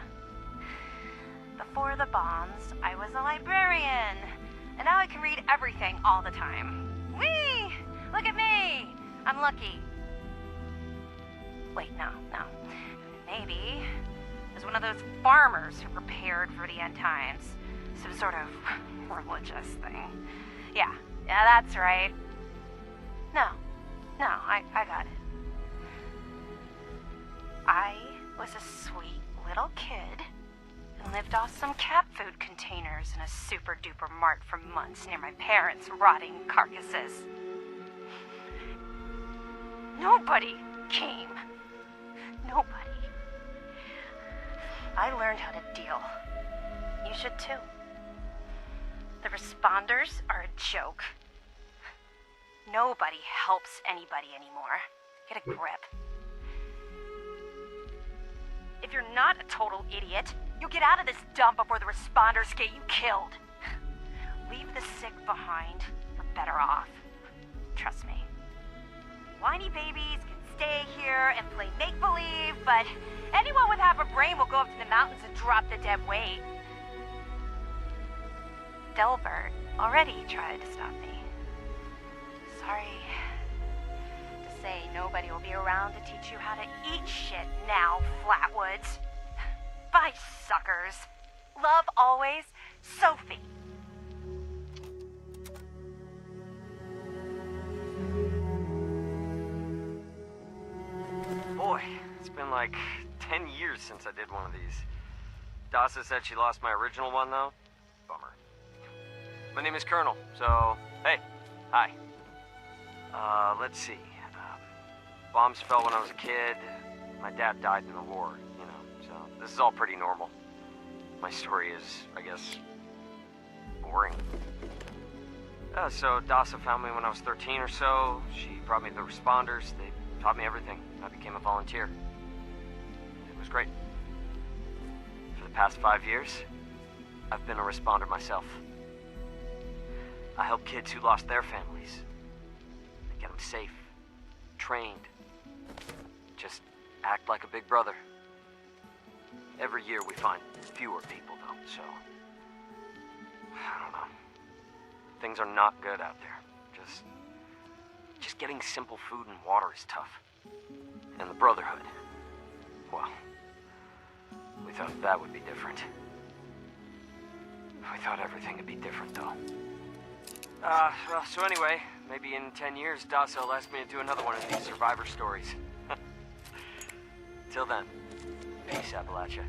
Before the bombs, I was a librarian, and now I can read everything all the time. Whee! Look at me! I'm lucky. Wait, no. Maybe as one of those farmers who prepared for the end times. Some sort of religious thing. Yeah, that's right. No, I got it. I was a sweet little kid and lived off some cat food containers in a super duper mart for months near my parents' rotting carcasses. Nobody came. Nobody. I learned how to deal. You should too. The responders are a joke. Nobody helps anybody anymore. Get a grip. If you're not a total idiot, you'll get out of this dump before the responders get you killed. Leave the sick behind. You're better off. Trust me. Whiny babies can stay here and play make-believe, but anyone with half a brain will go up to the mountains and drop the dead weight. Delbert already tried to stop me. Sorry to say nobody will be around to teach you how to eat shit now, Flatwoods. Bye, suckers. Love always, Sophie. Boy, it's been like 10 years since I did one of these. Dasa said she lost my original one, though. Bummer. My name is Colonel, so, hey, hi. Let's see. Bombs fell when I was a kid. My dad died in the war, you know, so this is all pretty normal. My story is, I guess, boring. So Dasa found me when I was 13 or so. She brought me the responders. They taught me everything. I became a volunteer. It was great. For the past 5 years, I've been a responder myself. I help kids who lost their families. I get them safe, trained, just act like a big brother. Every year we find fewer people, though, so... I don't know. Things are not good out there. Just getting simple food and water is tough. And the Brotherhood, well, we thought that would be different. We thought everything would be different, though. Well, so anyway, maybe in 10 years, Dasa will ask me to do another one of these survivor stories. Till then, peace, Appalachia.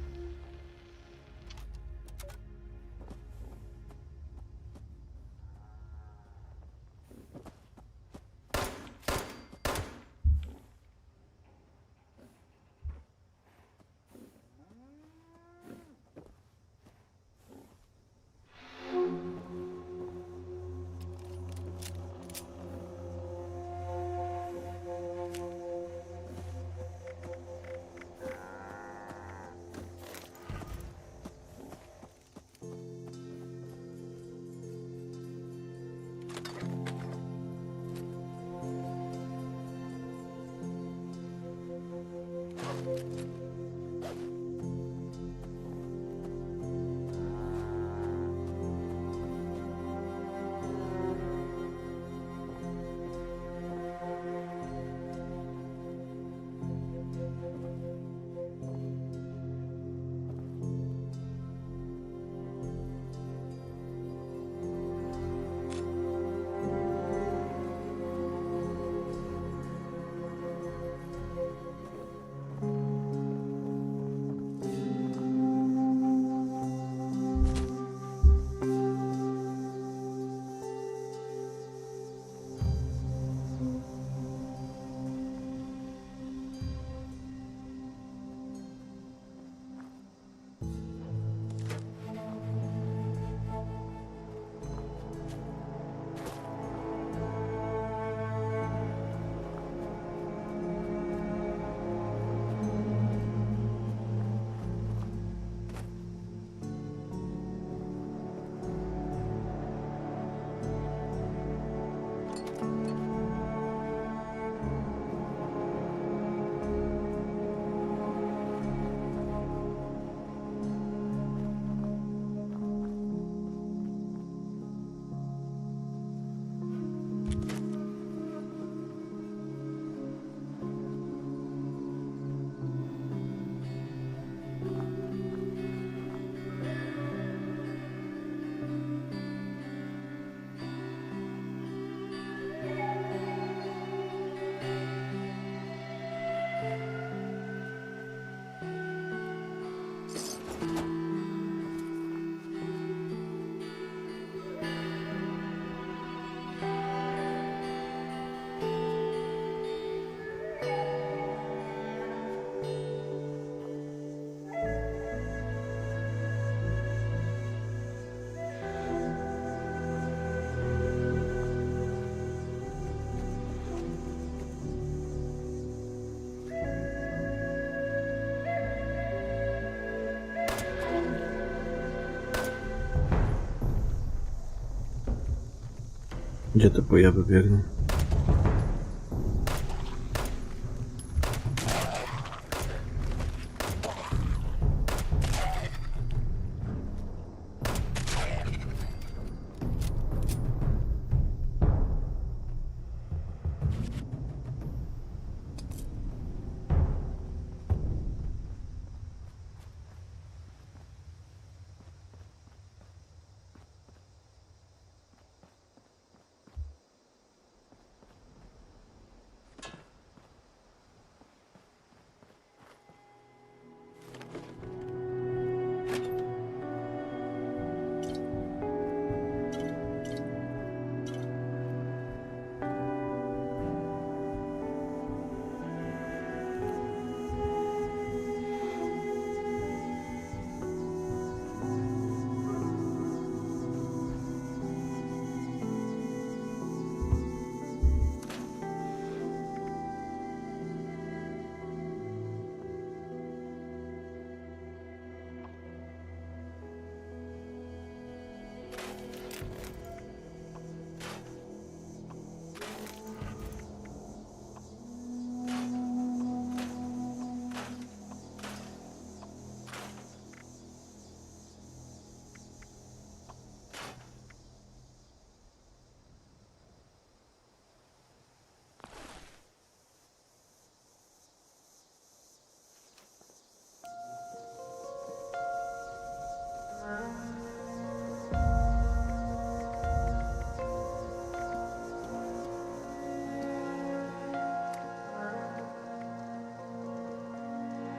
Gdzie te pojawy biegną?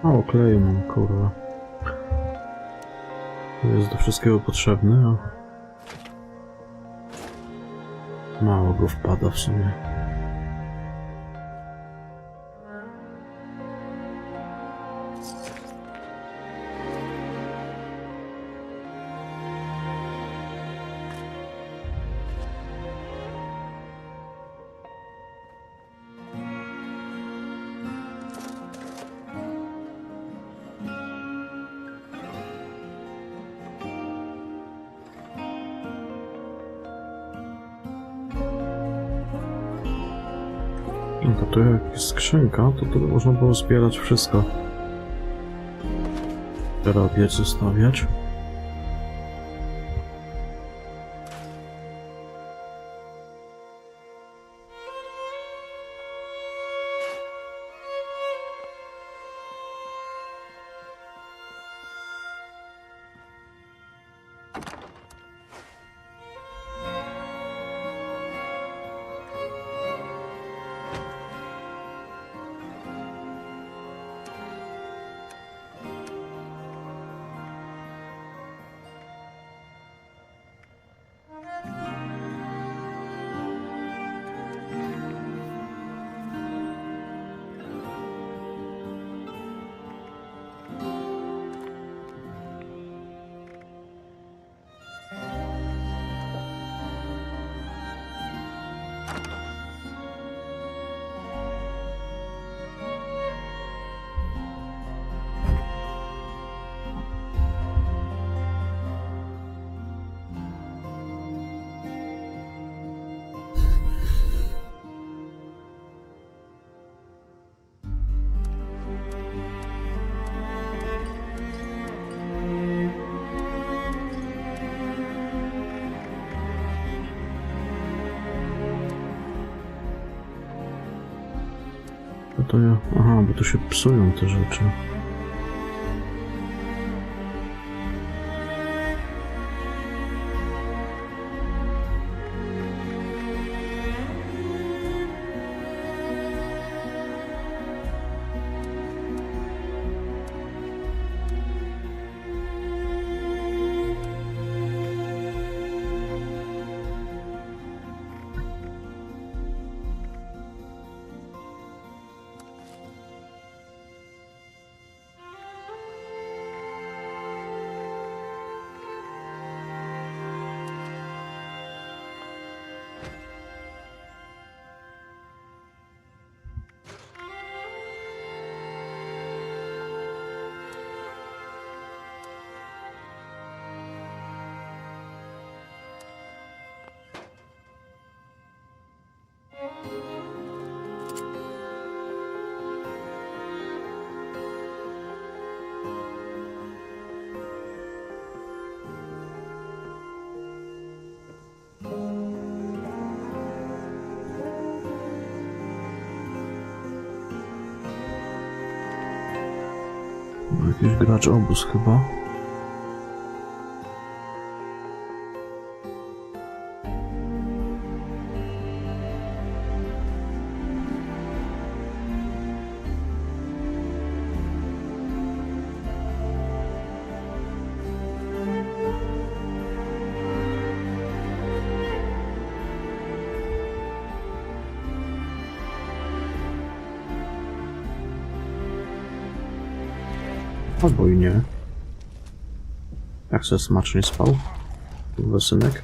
O, kleju mam, kurwa. Jest do wszystkiego potrzebny, a mało go wpada w sumie. No to jak jest skrzynka, to można było zbierać wszystko. Robić, zostawiać. To ja... Aha, bo tu się psują te rzeczy. Jakiś gracz obóz chyba. Albo i nie. Jak se smacznie spał? Kurwa synek.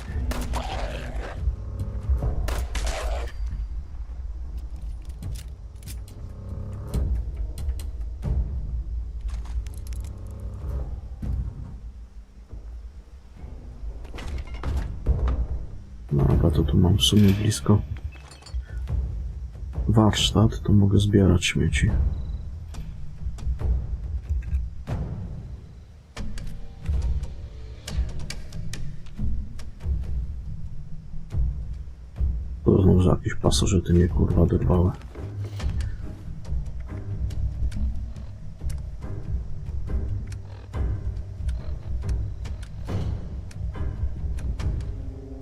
Dobra, to tu mam w sumie blisko warsztat, to mogę zbierać śmieci. To znowu jakieś pasożyty mnie kurwa dorwały.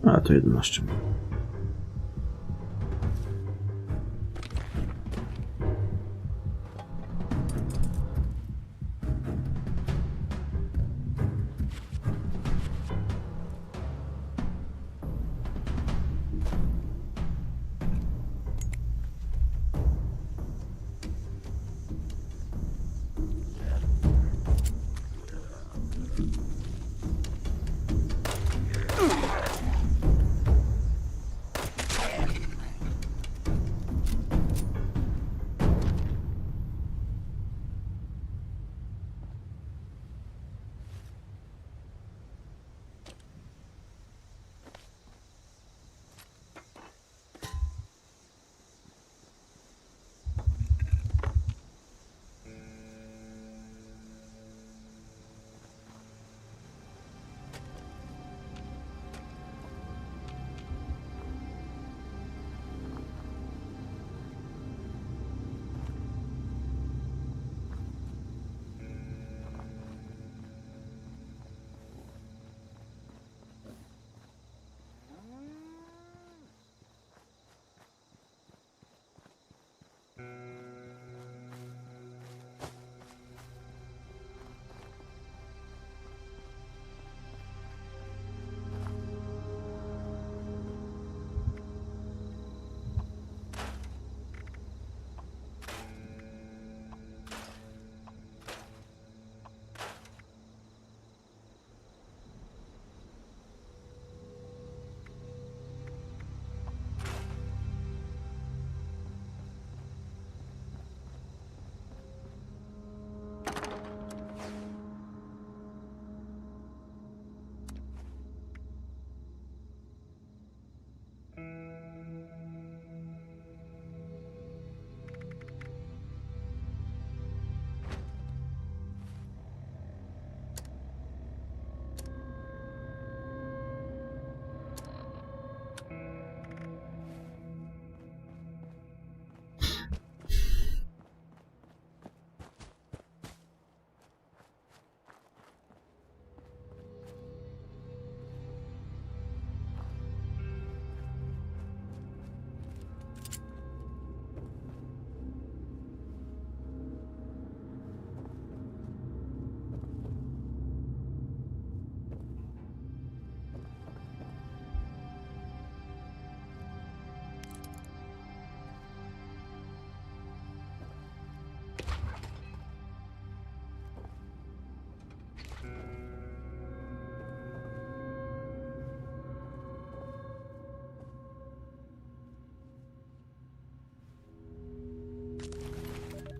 A to 11.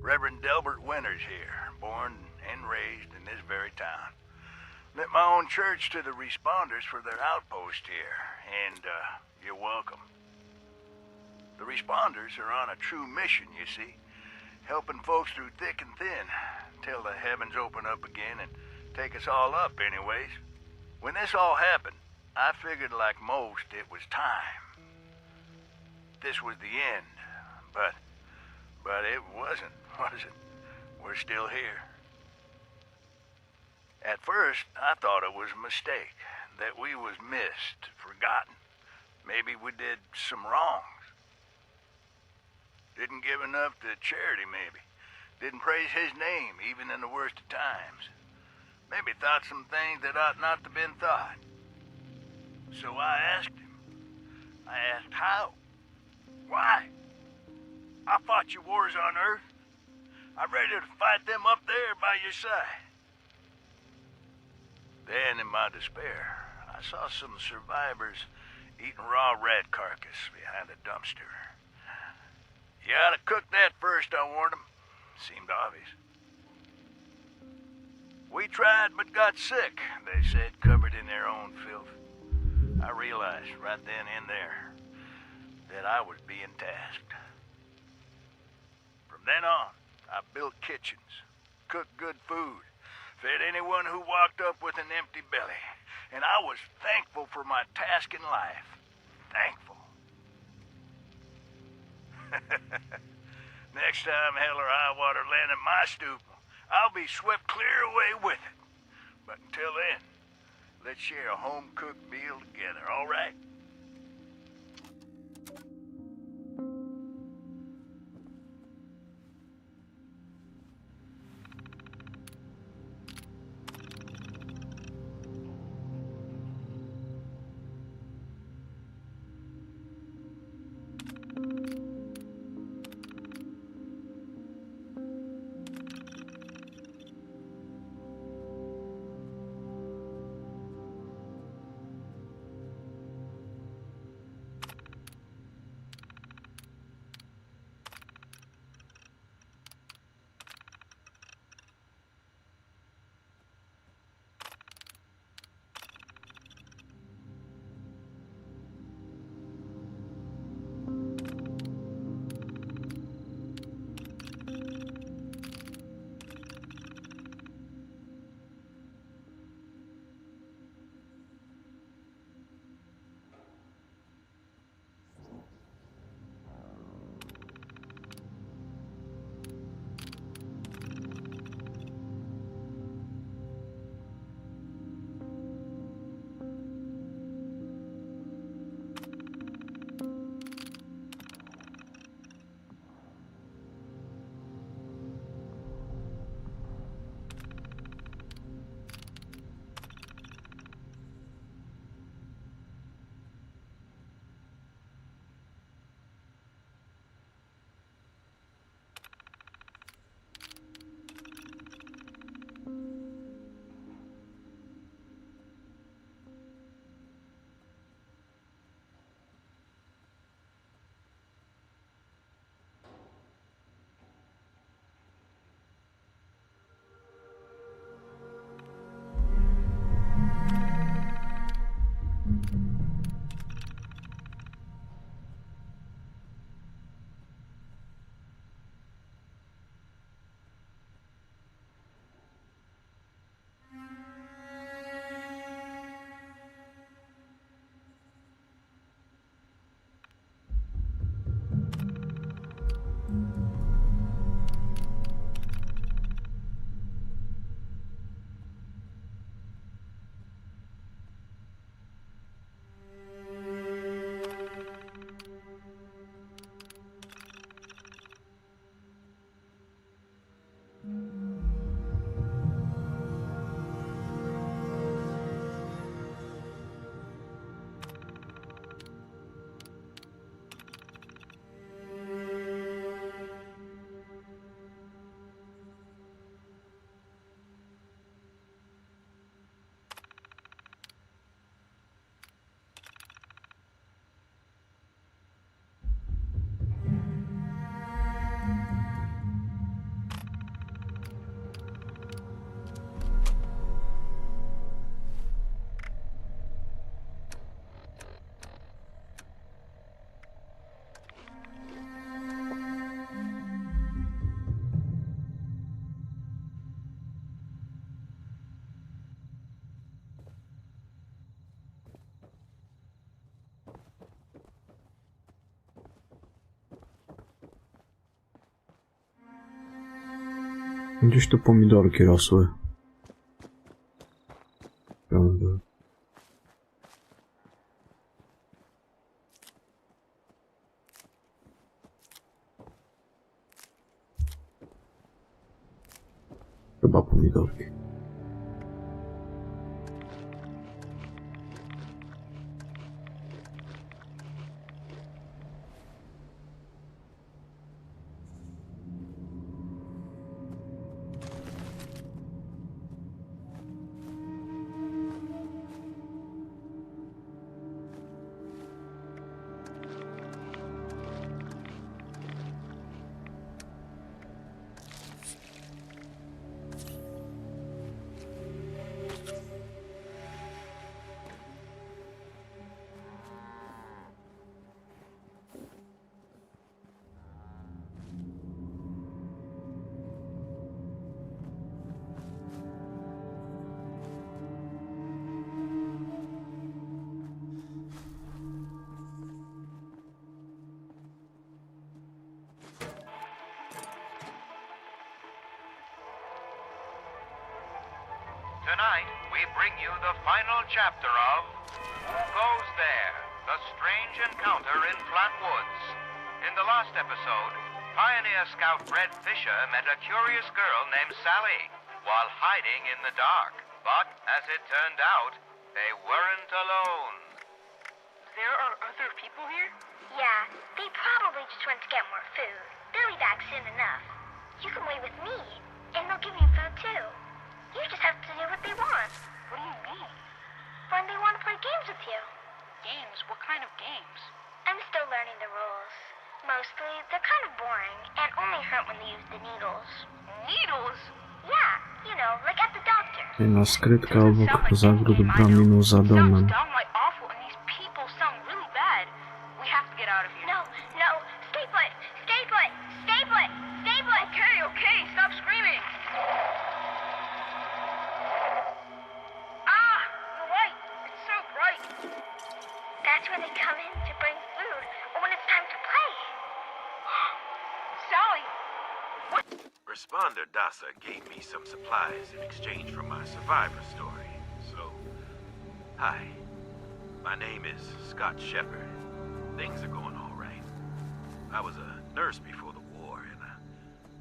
Reverend Delbert Winters here, born and raised in this very town. Lit my own church to the responders for their outpost here, and you're welcome. The responders are on a true mission, you see, helping folks through thick and thin, till the heavens open up again and take us all up anyways. When this all happened, I figured like most it was time. This was the end, but it wasn't, was it? We're still here. At first, I thought it was a mistake, that we was missed, forgotten. Maybe we did some wrongs. Didn't give enough to charity, maybe. Didn't praise his name, even in the worst of times. Maybe thought some things that ought not to been thought. So I asked him. I asked how? Why? I fought your wars on Earth. I'm ready to fight them up there by your side. Then, in my despair, I saw some survivors eating raw rat carcass behind a dumpster. You ought to cook that first, I warned them. Seemed obvious. We tried but got sick, they said, covered in their own filth. I realized right then and there that I was being tasked. From then on, I built kitchens, cooked good food, fed anyone who walked up with an empty belly, and I was thankful for my task in life. Thankful. Next time hell or high water land in my stoop, I'll be swept clear away with it. But until then, let's share a home-cooked meal together, all right? Gdzieś tu pomidorki rosły. Prawda. Chyba pomidorki. Tonight, we bring you the final chapter of Who Goes There? The Strange Encounter in Flat Woods. In the last episode, Pioneer Scout Red Fisher met a curious girl named Sally while hiding in the dark. But, as it turned out, they weren't alone. There are other people here? Yeah, they probably just went to get more food. They'll be back soon enough. You can wait with me, and they'll give you food too. You just have to do what they want. What do you mean? When they want to play games with you. Games? What kind of games? I'm still learning the rules. Mostly, they're kind of boring, and only hurt when they use the needles. Needles? Yeah, you know, like at the doctor. Jedna skrytka obok zagród braminu za domem. Downright awful, and these people sound really bad. We have to get out of here. No, no, stay put, stay put, stay put, stay put. Okay, stop screaming. That's when they come in to bring food, or when it's time to play. Sally! What? Responder Dasa gave me some supplies in exchange for my survivor story. So, hi. My name is Scott Shepard. Things are going all right. I was a nurse before the war, and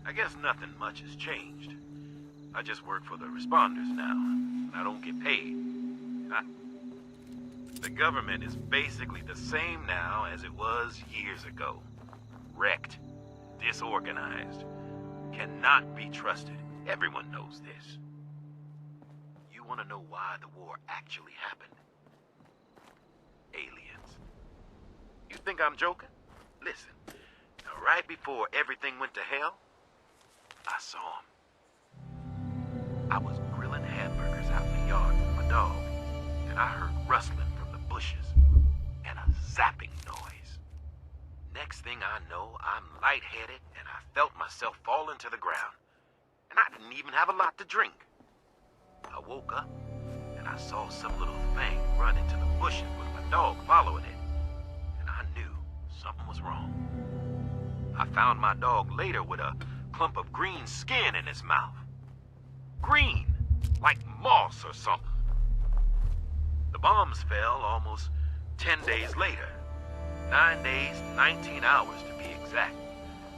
I guess nothing much has changed. I just work for the responders now, and I don't get paid. The government is basically the same now as it was years ago. Wrecked, disorganized, cannot be trusted. Everyone knows this. You want to know why the war actually happened? Aliens. You think I'm joking? Listen, now right before everything went to hell, I saw them. I was grilling hamburgers out in the yard with my dog, and I heard rustling from the bushes and a zapping noise. Next thing I know, I'm lightheaded and I felt myself falling to the ground. And I didn't even have a lot to drink. I woke up and I saw some little thing run into the bushes with my dog following it. And I knew something was wrong. I found my dog later with a clump of green skin in his mouth. Green, like moss or something. The bombs fell almost 10 days later. 9 days, 19 hours to be exact.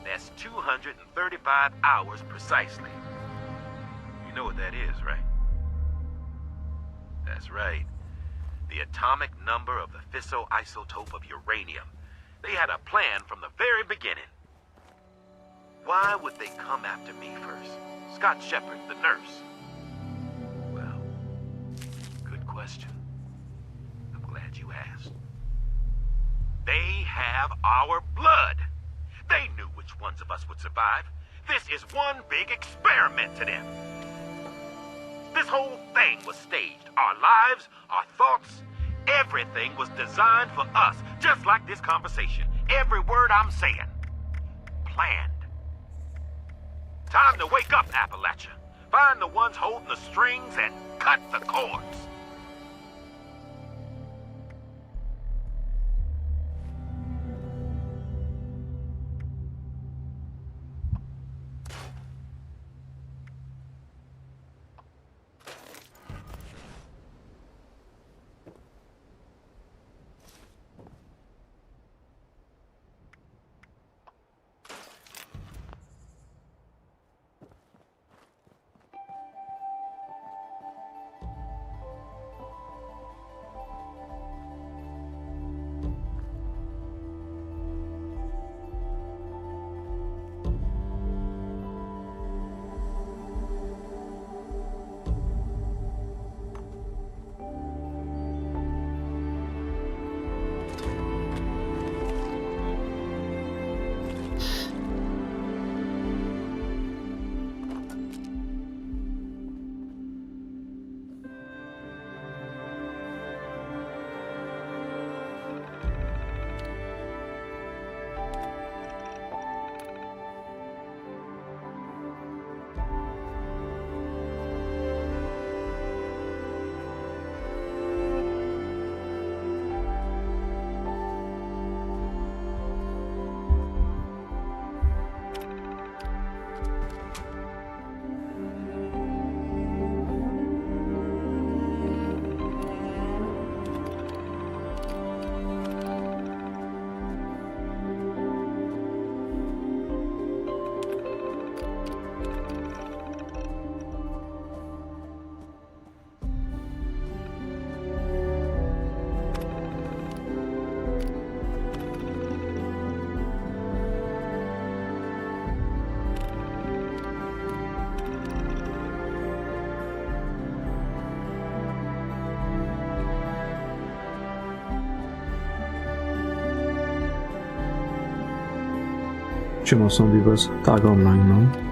That's 235 hours precisely. You know what that is, right? That's right. The atomic number of the fissile isotope of uranium. They had a plan from the very beginning. Why would they come after me first? Scott Shepard, the nurse. Well, good question. I'm glad you asked. They have our blood. They knew which ones of us would survive. This is one big experiment to them. This whole thing was staged. Our lives, our thoughts, everything was designed for us, just like this conversation. Every word I'm saying. Planned. Time to wake up, Appalachia. Find the ones holding the strings and cut the cords. Czym on są bez? Tak, online, no.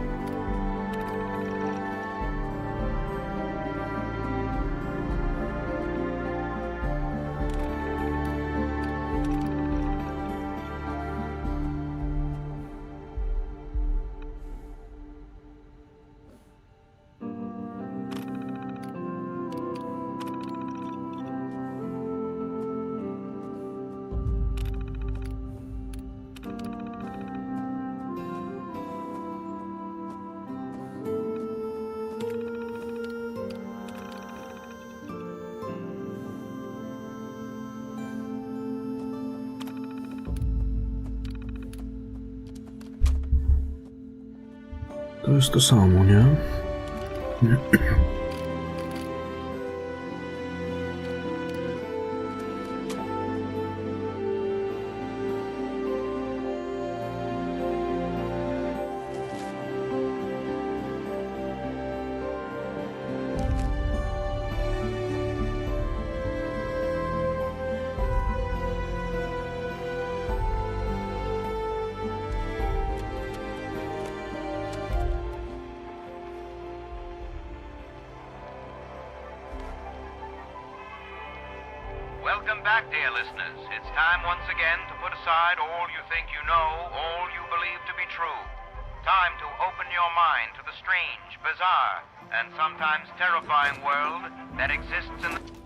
To jest to samo, nie? Welcome back, dear listeners. It's time once again to put aside all you think you know, all you believe to be true. Time to open your mind to the strange, bizarre, and sometimes terrifying world that exists in the...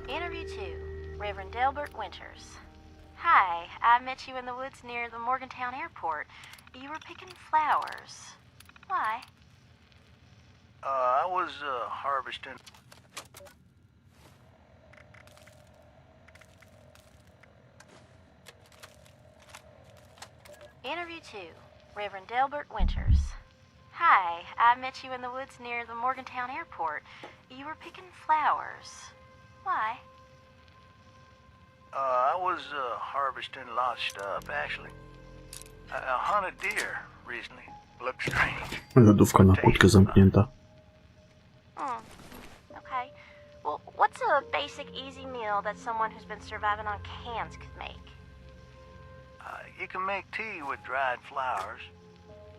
Interview 2, Reverend Delbert Winters. Hi, I met you in the woods near the Morgantown airport. You were picking flowers. Why? I was, harvesting. Interview 2, Reverend Delbert Winters. Hi, I met you in the woods near the Morgantown airport. You were picking flowers. Why? I was, harvesting a lot of stuff, actually. I hunted deer recently. Looked strange. Lodówka na płytkę zamknięta. Okay. Well, what's What's a basic, easy meal that someone who's been surviving on cans could make? You can make tea with dried flowers.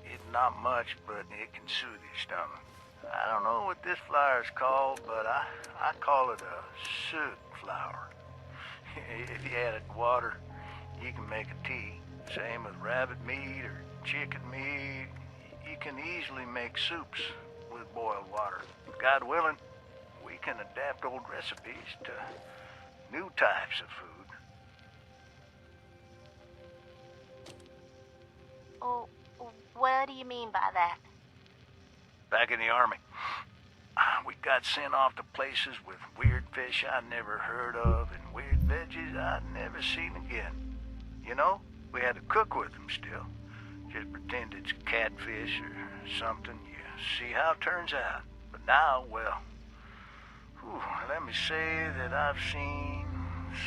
It's not much, but it can soothe your stomach. I don't know what this flower is called, but I call it a soot flower. If you add it to water, you can make a tea. Same with rabbit meat or chicken meat. You can easily make soups with boiled water. God willing, we can adapt old recipes to new types of food. Oh, what do you mean by that? Back in the Army, we got sent off to places with weird fish I'd never heard of and weird veggies I'd never seen again. You know, we had to cook with them still. Just pretend it's catfish or something. You see how it turns out. But now, well, let me say that I've seen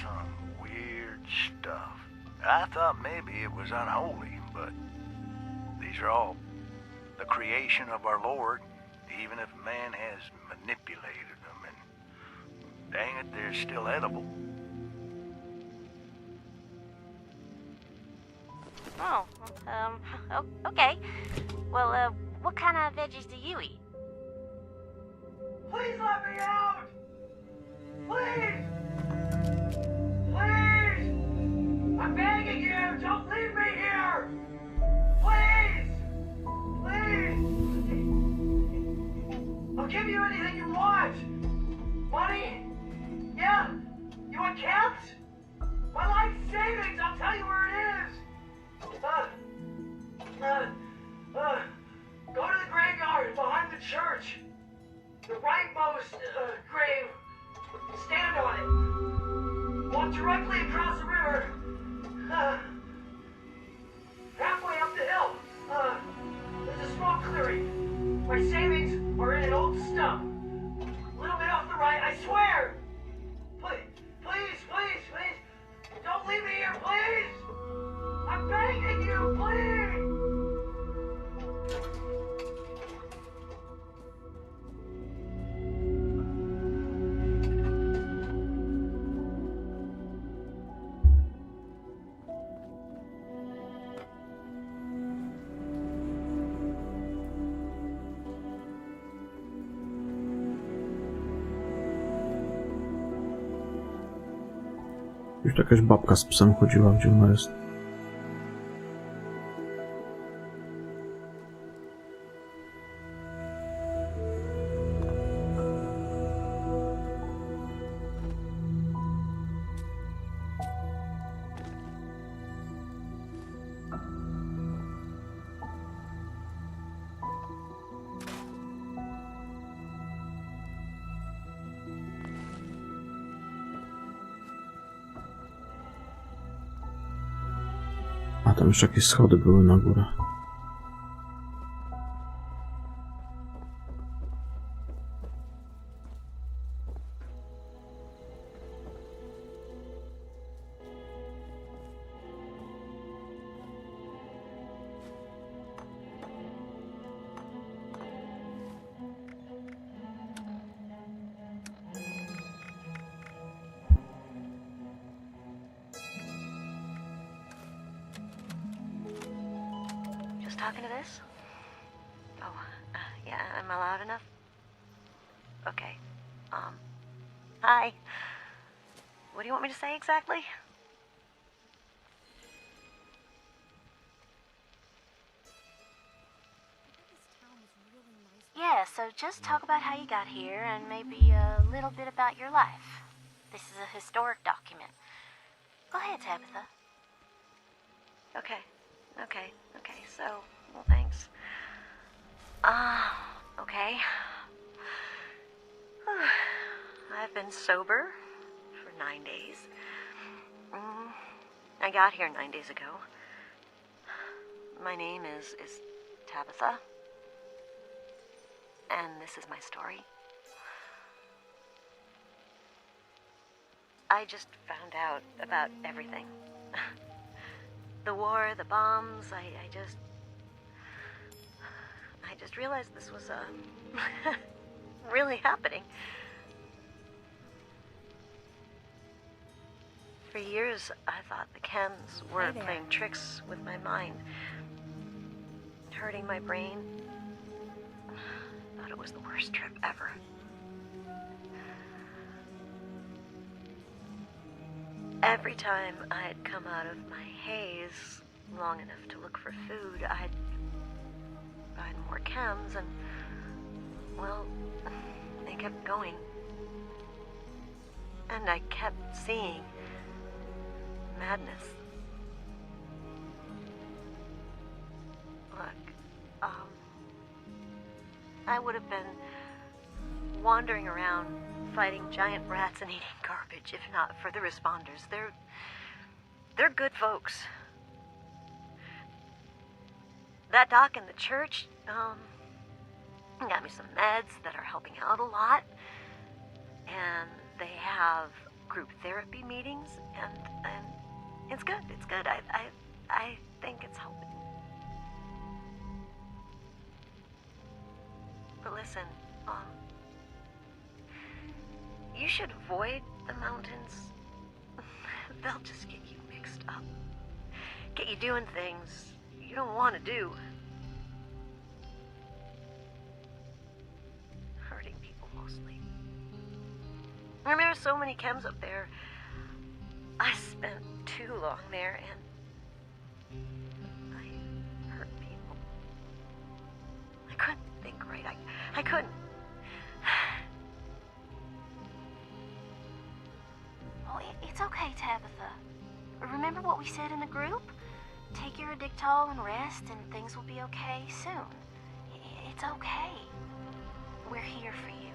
some weird stuff. I thought maybe it was unholy, but these are all the creation of our Lord, even if man has manipulated them, and dang it, they're still edible. Oh, okay. Well, what kind of veggies do you eat? Please let me out! Please! Please! I'm begging you, don't leave me here! Please! Please! I'll give you anything you want! Money? Yeah? You want cats? My life savings, I'll tell you where it is! Go to the graveyard behind the church. The rightmost grave. Stand on it. Walk directly across the river. Halfway up the hill. There's a small clearing. My savings are in an old stump. A little bit off the right, I swear. Please. Don't leave me here, please. I'm begging you, please. Już jakaś babka z psem chodziła, gdzie ona jest. A tam jeszcze jakieś schody były na górę. Talking to this? Oh, yeah, am I loud enough? Okay, hi. What do you want me to say exactly? Yeah, so just talk about how you got here and maybe a little bit about your life. This is a historic document. Go ahead, Tabitha. Okay, so, well, thanks. Okay. I've been sober for 9 days. I got here 9 days ago. My name is Tabitha. And this is my story. I just found out about everything. The war, the bombs, I just realized this was, really happening. years, I thought the chems were Hey there. playing tricks with my mind, hurting my brain. Thought it was the worst trip ever. Every time I'd come out of my haze long enough to look for food, I'd find more chems and, well, they kept going. And I kept seeing madness. Look, I would have been wandering around fighting giant rats and eating garbage if not for the responders. They're good folks. That doc in the church, got me some meds that are helping out a lot. And they have group therapy meetings, and it's good. It's good. I think it's helping. But listen, you should avoid the mountains. They'll just get you mixed up, get you doing things you don't want to do. Hurting people mostly. And there are so many chems up there. I spent too long there, and I hurt people. I couldn't think right. I couldn't. Oh, it's okay, Tabitha. Remember what we said in the group? Take your Addictol and rest, and things will be okay soon. It's okay. We're here for you.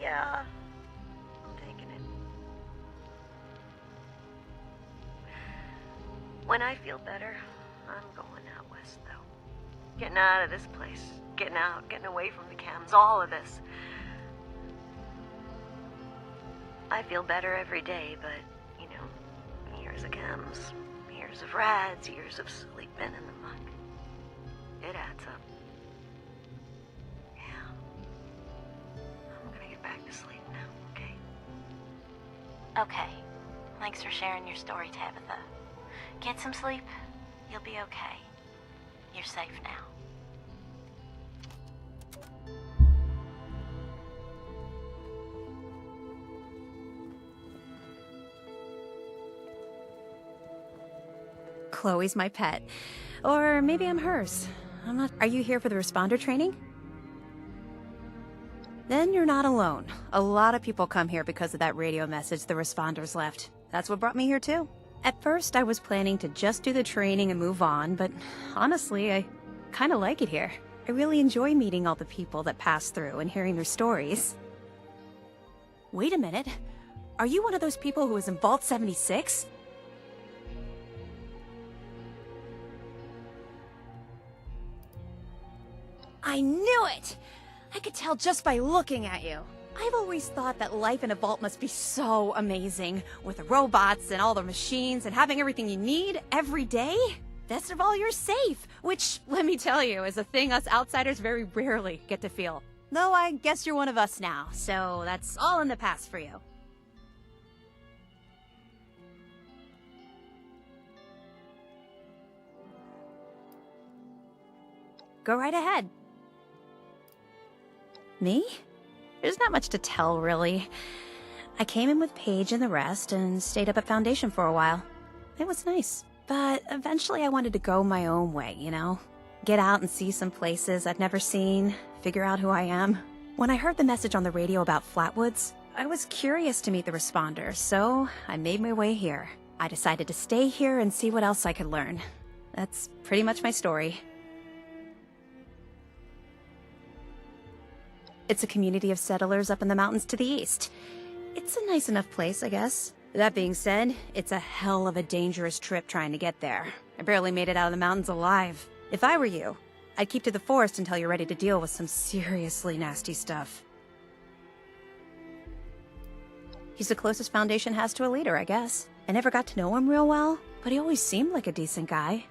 Yeah, I'm taking it. When I feel better, I'm going out west, though. Getting out of this place. Getting out, getting away from the chems, all of this. I feel better every day, but, you know, years of chems, years of rads, years of sleeping in the muck. It adds up. Back to sleep now, okay? Okay. Thanks for sharing your story, Tabitha. Get some sleep. You'll be okay. You're safe now. Chloe's my pet. Or maybe I'm hers. I'm not. Are you here for the responder training? Then you're not alone. A lot of people come here because of that radio message the responders left. That's what brought me here too. At first, I was planning to just do the training and move on, but honestly, I kind of like it here. I really enjoy meeting all the people that pass through and hearing their stories. Wait a minute. Are you one of those people who was in Vault 76? I knew it! I could tell just by looking at you. I've always thought that life in a vault must be so amazing, with the robots and all the machines and having everything you need every day. Best of all, you're safe, which, let me tell you, is a thing us outsiders very rarely get to feel. Though I guess you're one of us now, so that's all in the past for you. Go right ahead. Me? There's not much to tell, really. I came in with Paige and the rest and stayed up at Foundation for a while. It was nice. But eventually I wanted to go my own way, you know? Get out and see some places I'd never seen, figure out who I am. When I heard the message on the radio about Flatwoods, I was curious to meet the responders, so I made my way here. I decided to stay here and see what else I could learn. That's pretty much my story. It's a community of settlers up in the mountains to the east. It's a nice enough place, I guess. That being said, it's a hell of a dangerous trip trying to get there. I barely made it out of the mountains alive. If I were you, I'd keep to the forest until you're ready to deal with some seriously nasty stuff. He's the closest Foundation has to a leader, I guess. I never got to know him real well, but he always seemed like a decent guy.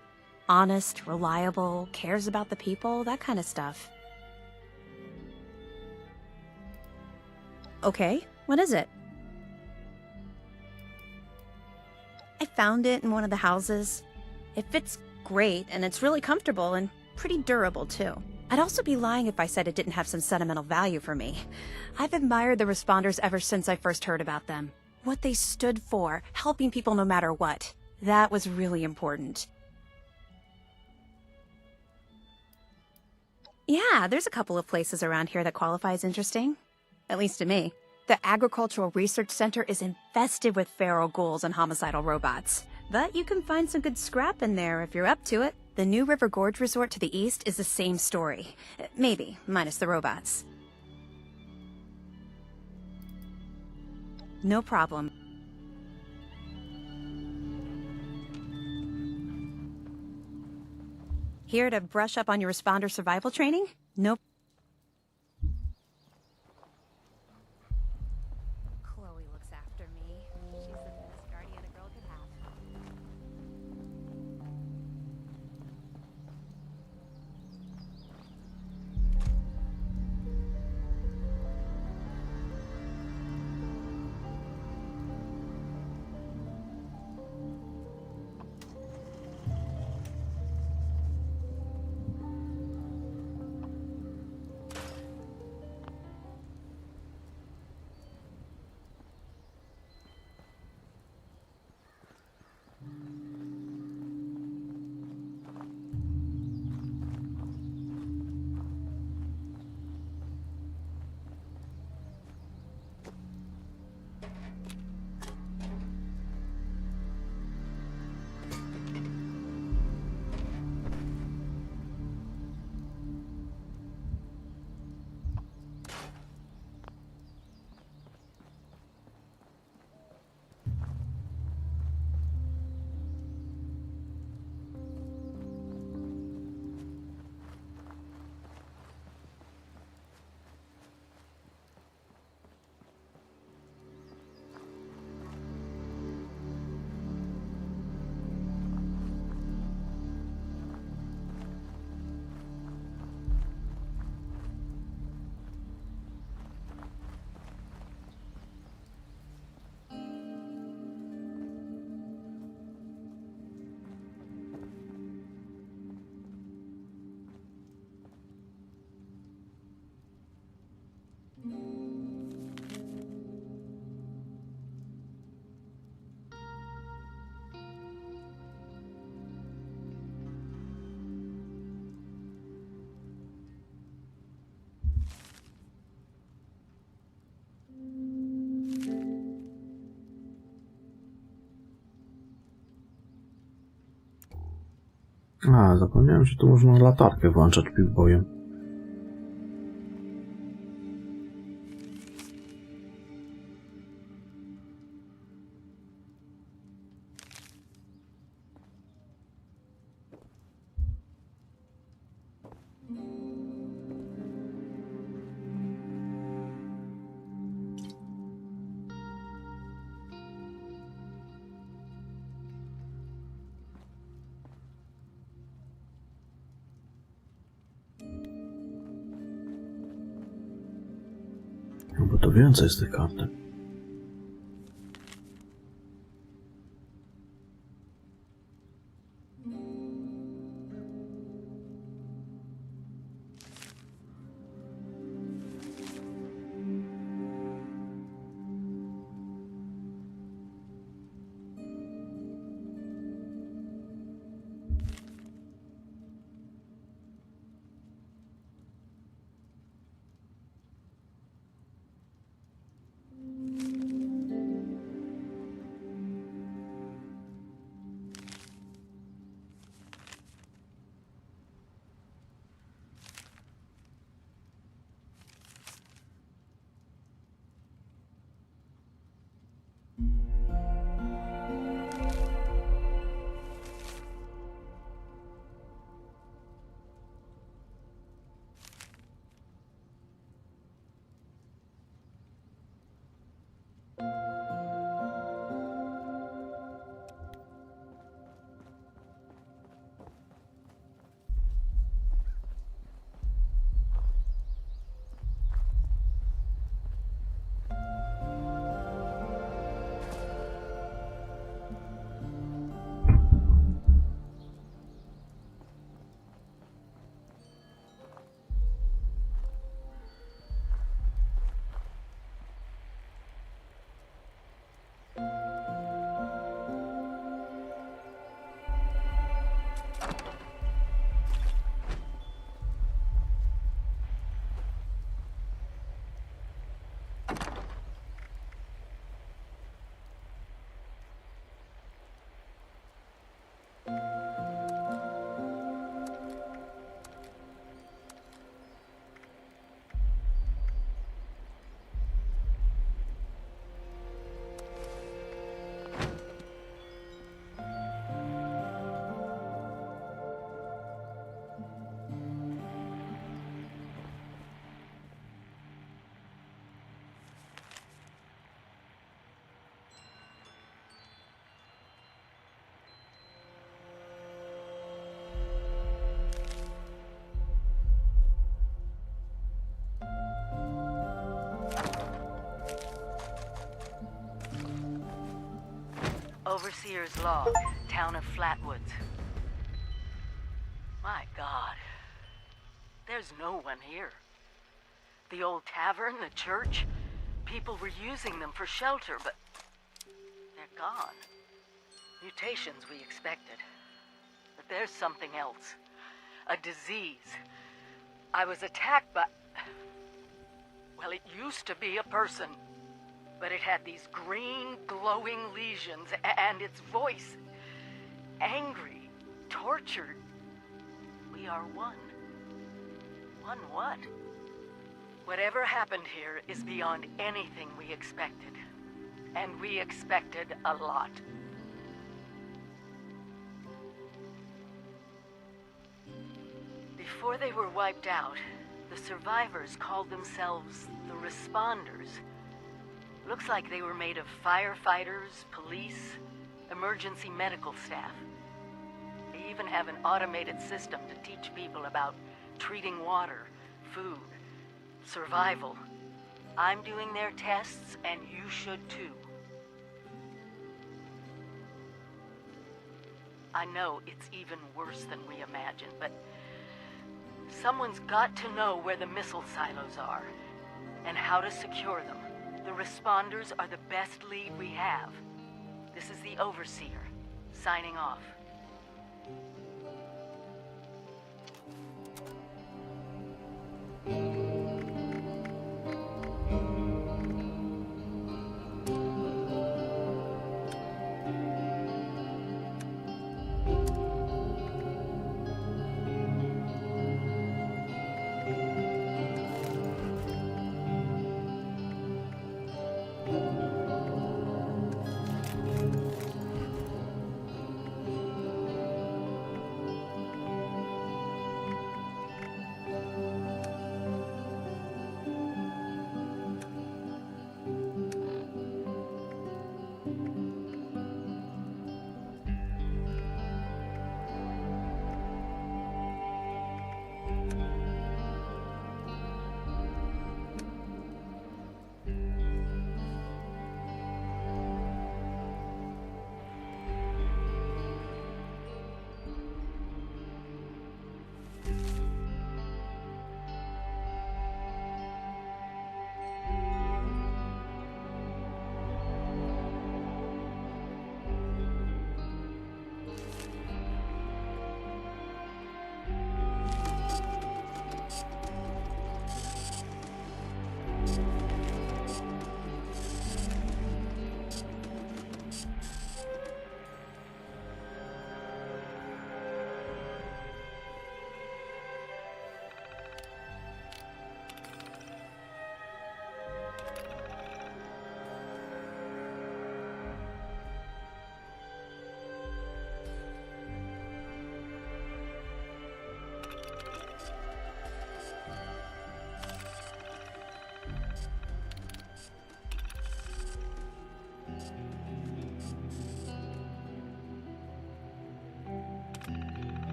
Honest, reliable, cares about the people, that kind of stuff. Okay, what is it? found it in one of the houses. It fits great, and it's really comfortable and pretty durable, too. I'd also be lying if I said it didn't have some sentimental value for me. I've admired the Responders ever since I first heard about them. What they stood for, helping people no matter what. That was really important. Yeah, there's a couple of places around here that qualify as interesting. At least to me. The Agricultural Research Center is infested with feral ghouls and homicidal robots. But you can find some good scrap in there if you're up to it. The New River Gorge Resort to the east is the same story. Maybe, minus the robots. No problem. Here to brush up on your responder survival training? Nope. Chloe looks after me. She's the best guardian a girl could have. A, zapomniałem, że tu można latarkę włączać piłbojem. No bo to więcej z tych kartek. Overseer's log, town of Flatwoods. My God. There's no one here. The old tavern, the church, people were using them for shelter, but they're gone. Mutations we expected. But there's something else. A disease. I was attacked by... Well, it used to be a person. But it had these green, glowing lesions, and its voice. Angry, tortured. We are one. One what? Whatever happened here is beyond anything we expected. And we expected a lot. Before they were wiped out, the survivors called themselves the Responders. Looks like they were made of firefighters, police, emergency medical staff. They even have an automated system to teach people about treating water, food, survival. I'm doing their tests, and you should too. I know it's even worse than we imagined, but someone's got to know where the missile silos are, and how to secure them. The Responders are the best lead we have. This is the Overseer, signing off.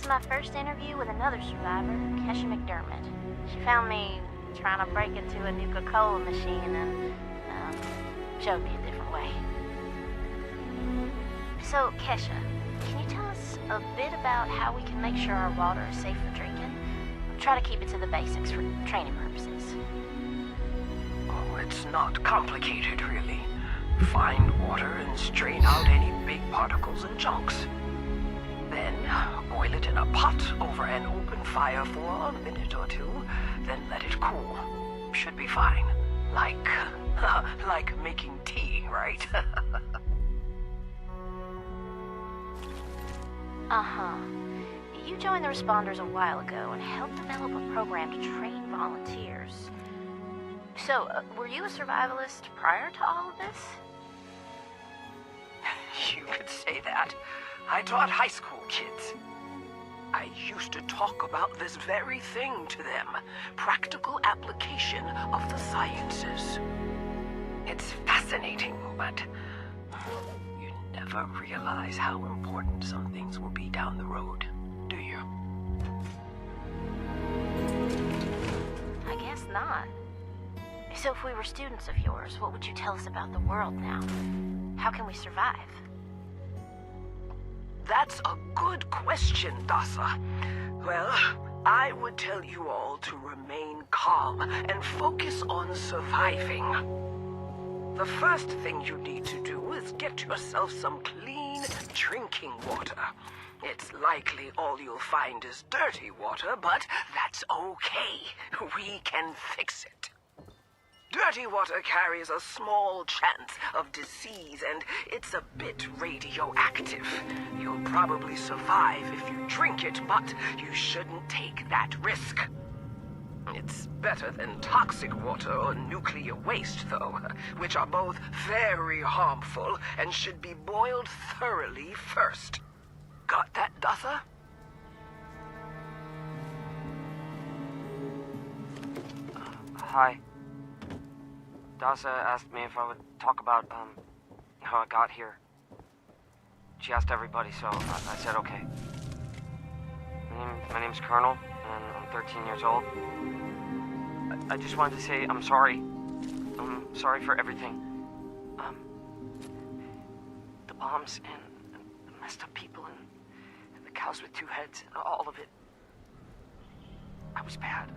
is my first interview with another survivor, Kesha McDermott. She found me trying to break into a Nuka-Cola machine and showed me a different way. So, Kesha, can you tell us a bit about how we can make sure our water is safe for drinking? Try to keep it to the basics for training purposes. Oh, it's not complicated, really. Find water and strain out any big particles and chunks. Then, boil it in a pot over an open fire for a minute or two, then let it cool. Should be fine. Like making tea, right? Uh-huh. You joined the responders a while ago and helped develop a program to train volunteers. So, were you a survivalist prior to all of this? You could say that. I taught high school kids. I used to talk about this very thing to them. Practical application of the sciences. It's fascinating, but you never realize how important some things will be down the road, do you? I guess not. So if we were students of yours, what would you tell us about the world now? How can we survive? That's a good question, Dasa. Well, I would tell you all to remain calm and focus on surviving. The first thing you need to do is get yourself some clean drinking water. It's likely all you'll find is dirty water, but that's okay. We can fix it. Dirty water carries a small chance of disease, and it's a bit radioactive. You'll probably survive if you drink it, but you shouldn't take that risk. It's better than toxic water or nuclear waste, though, which are both very harmful and should be boiled thoroughly first. Got that, Dutha? Hi. Dasa asked me if I would talk about, how I got here. She asked everybody, so I said okay. My name's Colonel, and I'm 13 years old. I just wanted to say I'm sorry. I'm sorry for everything. The bombs and the messed up people and the cows with two heads, all of it. I was bad.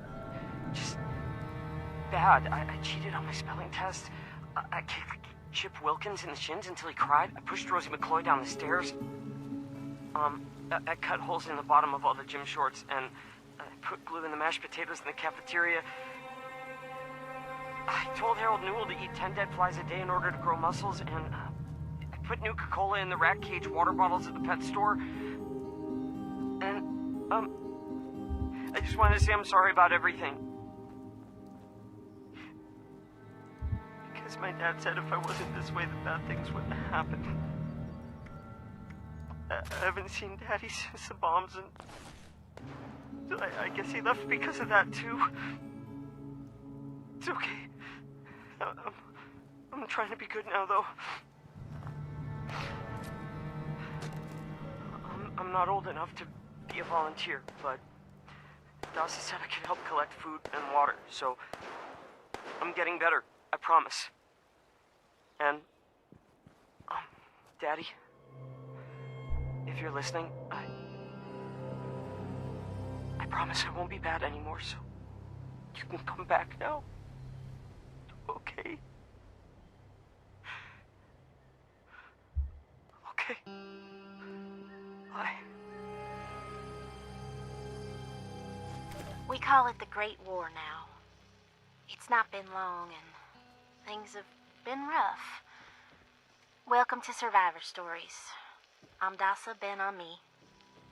Just bad. I cheated on my spelling test. I kicked Chip Wilkins in the shins until he cried. I pushed Rosie McCloy down the stairs. I cut holes in the bottom of all the gym shorts, and I put glue in the mashed potatoes in the cafeteria. I told Harold Newell to eat 10 dead flies a day in order to grow muscles, and I put Nuka-Cola in the rat cage water bottles at the pet store. And, I just wanted to say I'm sorry about everything. Because my dad said if I wasn't this way, the bad things wouldn't happen. I haven't seen Daddy since the bombs, and I guess he left because of that, too. It's okay. I'm trying to be good now, though. I'm not old enough to be a volunteer, but Dawson said I could help collect food and water, so I'm getting better, I promise. And, Daddy, if you're listening, I promise I won't be bad anymore, so you can come back now. Okay? Okay. Bye. We call it the Great War now. It's not been long, and things have been rough. Welcome to Survivor Stories. I'm Dasa Ben Ami,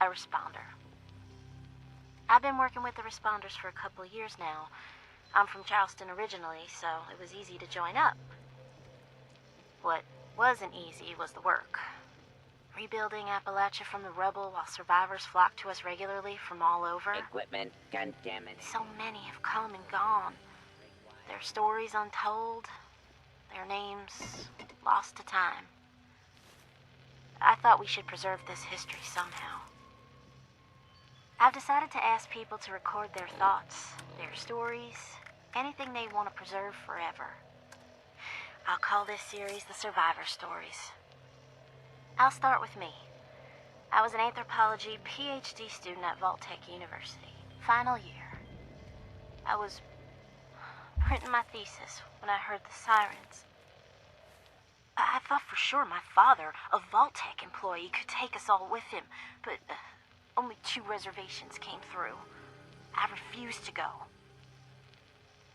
a responder. I've been working with the responders for a couple of years now. I'm from Charleston originally, so it was easy to join up. What wasn't easy was the work. Rebuilding Appalachia from the rubble while survivors flock to us regularly from all over. Equipment contaminated. So many have come and gone. Their stories untold, their names lost to time. I thought we should preserve this history somehow. I've decided to ask people to record their thoughts, their stories, anything they want to preserve forever. I'll call this series The Survivor Stories. I'll start with me. I was an anthropology PhD student at Volgart University, final year. I was printing my thesis when I heard the sirens. I thought for sure my father, a Volgart employee, could take us all with him, but only 2 reservations came through. I refused to go.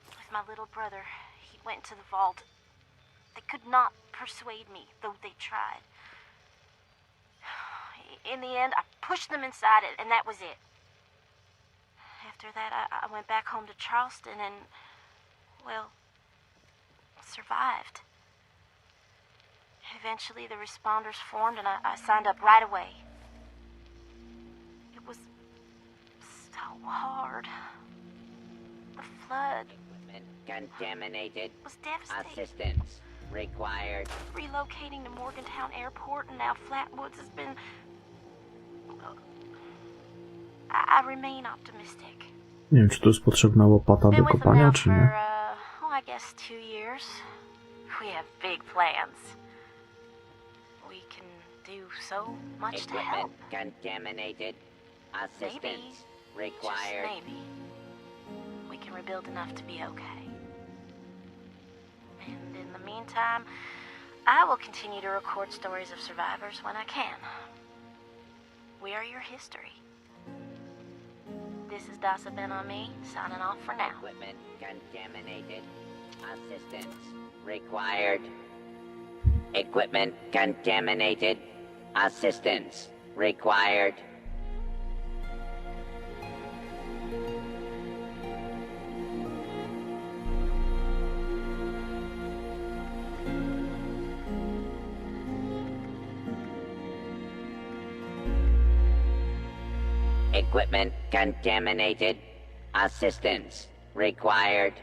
With my little brother, he went to the vault. They could not persuade me, though they tried. In the end, I pushed them inside, and that was it. After that, I went back home to Charleston and, well, survived. Eventually, the responders formed, and I signed up right away. It was so hard. The flood Equipment contaminated. was devastating. Assistance required. Relocating to Morgantown Airport and now Flatwoods has been... I remain optimistic. Nie wiem, czy to jest potrzebna łopata do Been with them kopania, now czy for, nie. I guess 2 years. We have big plans. We can do so much to help. Equipment contaminated. Assistance Maybe, required. just maybe, we can rebuild enough to be okay. And in the meantime, I will continue to record stories of survivors when I can. We are your history. This is Dasa Ben on me, signing off for now. Equipment contaminated. Assistance required. Equipment contaminated. Assistance required. Equipment contaminated. Assistance required.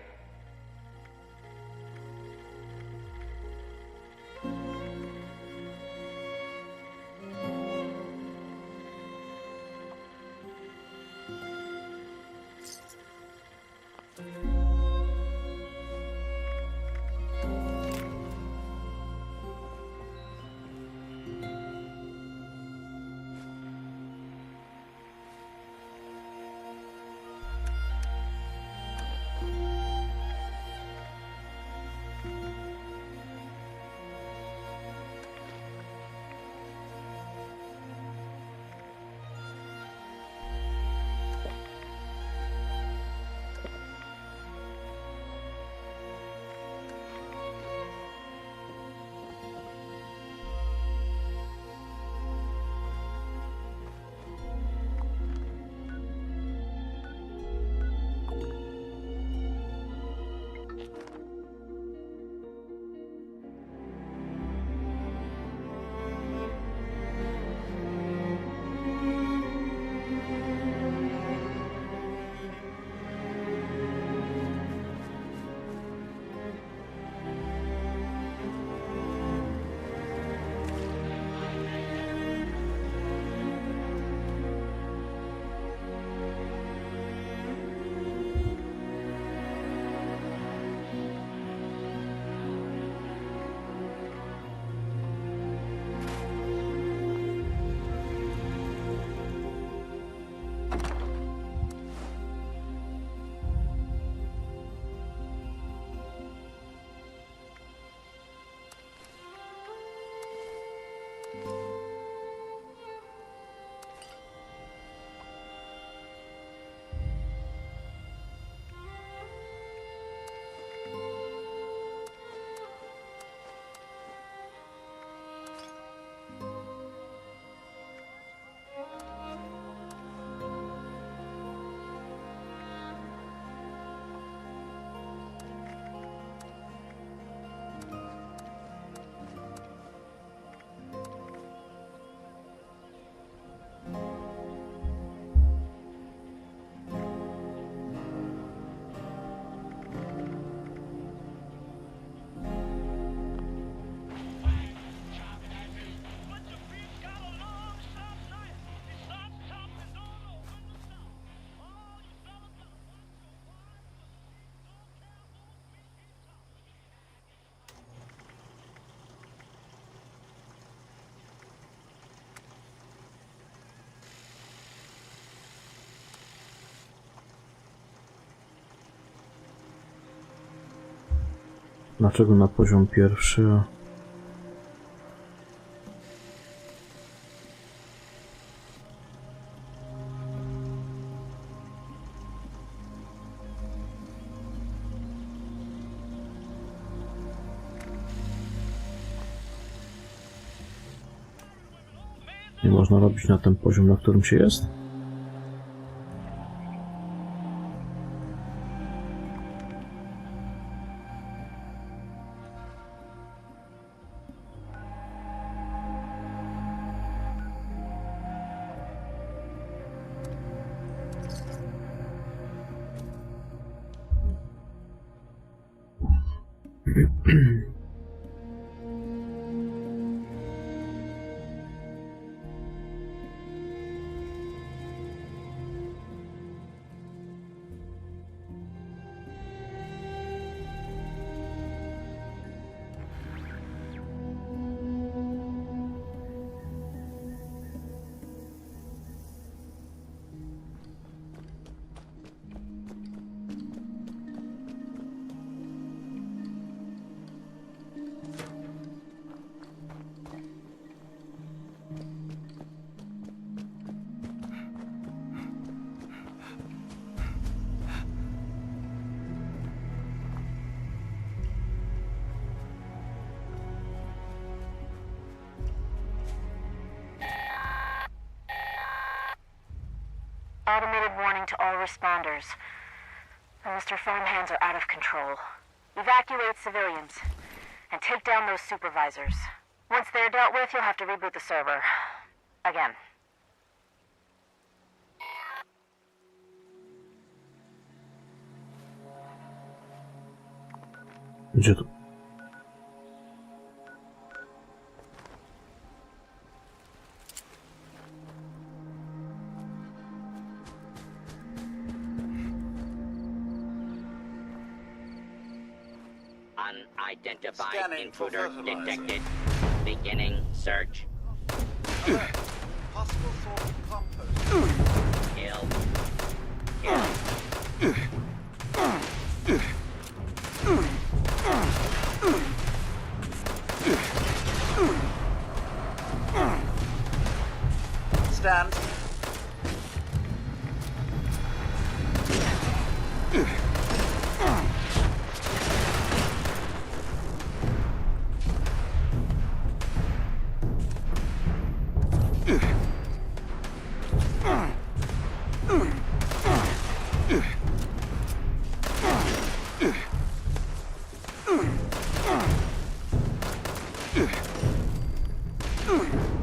Dlaczego na poziom pierwszy? Nie można robić na ten poziom, na którym się jest? Automated warning to all responders. Mr. Farmhands are out of control. Evacuate civilians and take down those supervisors. Once they're dealt with, you'll have to reboot the server. Again. Gdzie to? Unidentified intruder detected. Beginning search. Possible source of compost. Kill. Stand.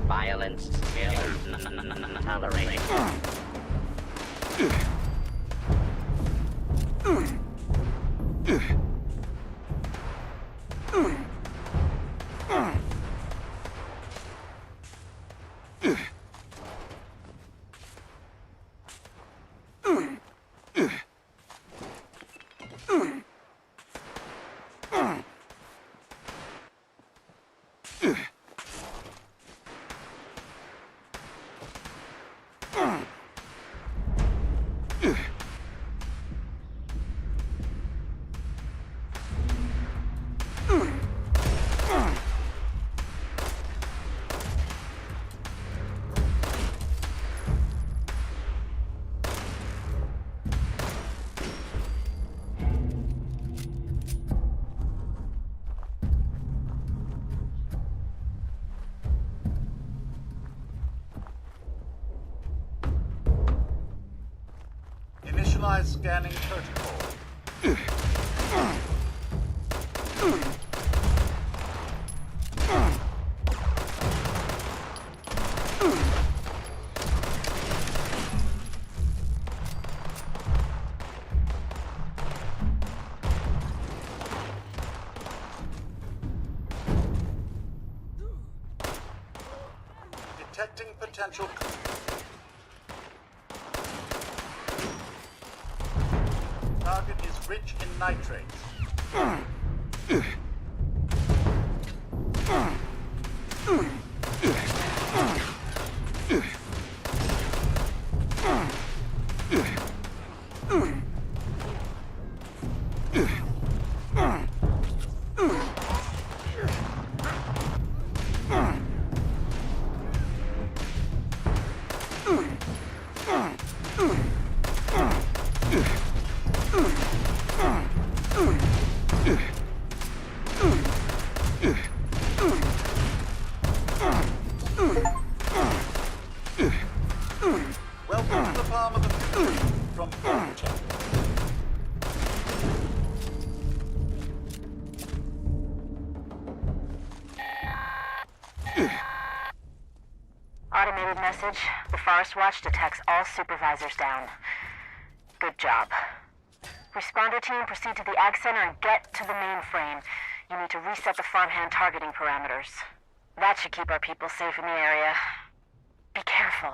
Violence will not tolerate. Initialize scanning protocol. Detecting potential. Target is rich in nitrates. encrypted message, the Forest Watch detects all supervisors down. Good job. Responder team, proceed to the Ag Center and get to the mainframe. You need to reset the farmhand targeting parameters. That should keep our people safe in the area. Be careful.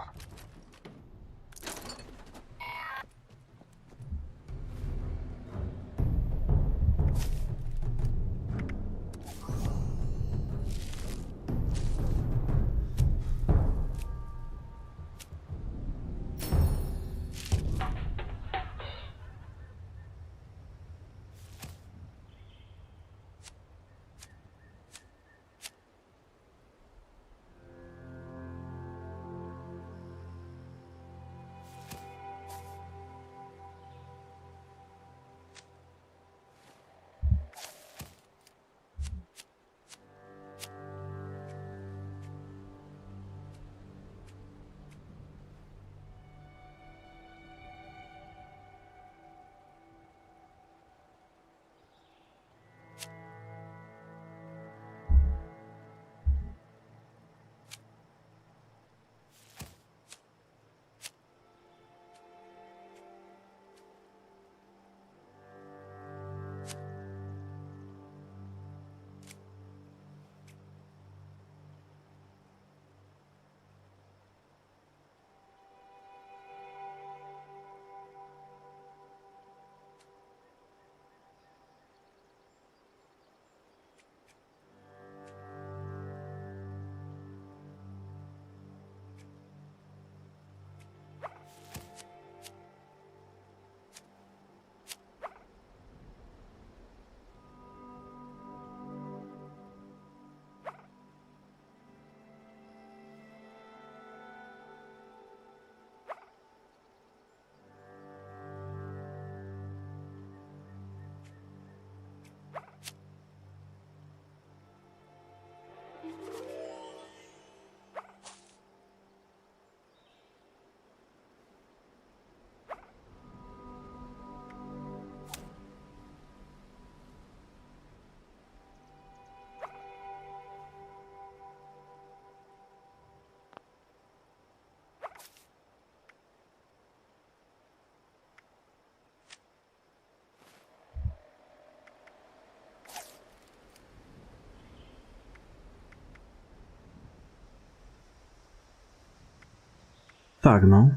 Tak, no.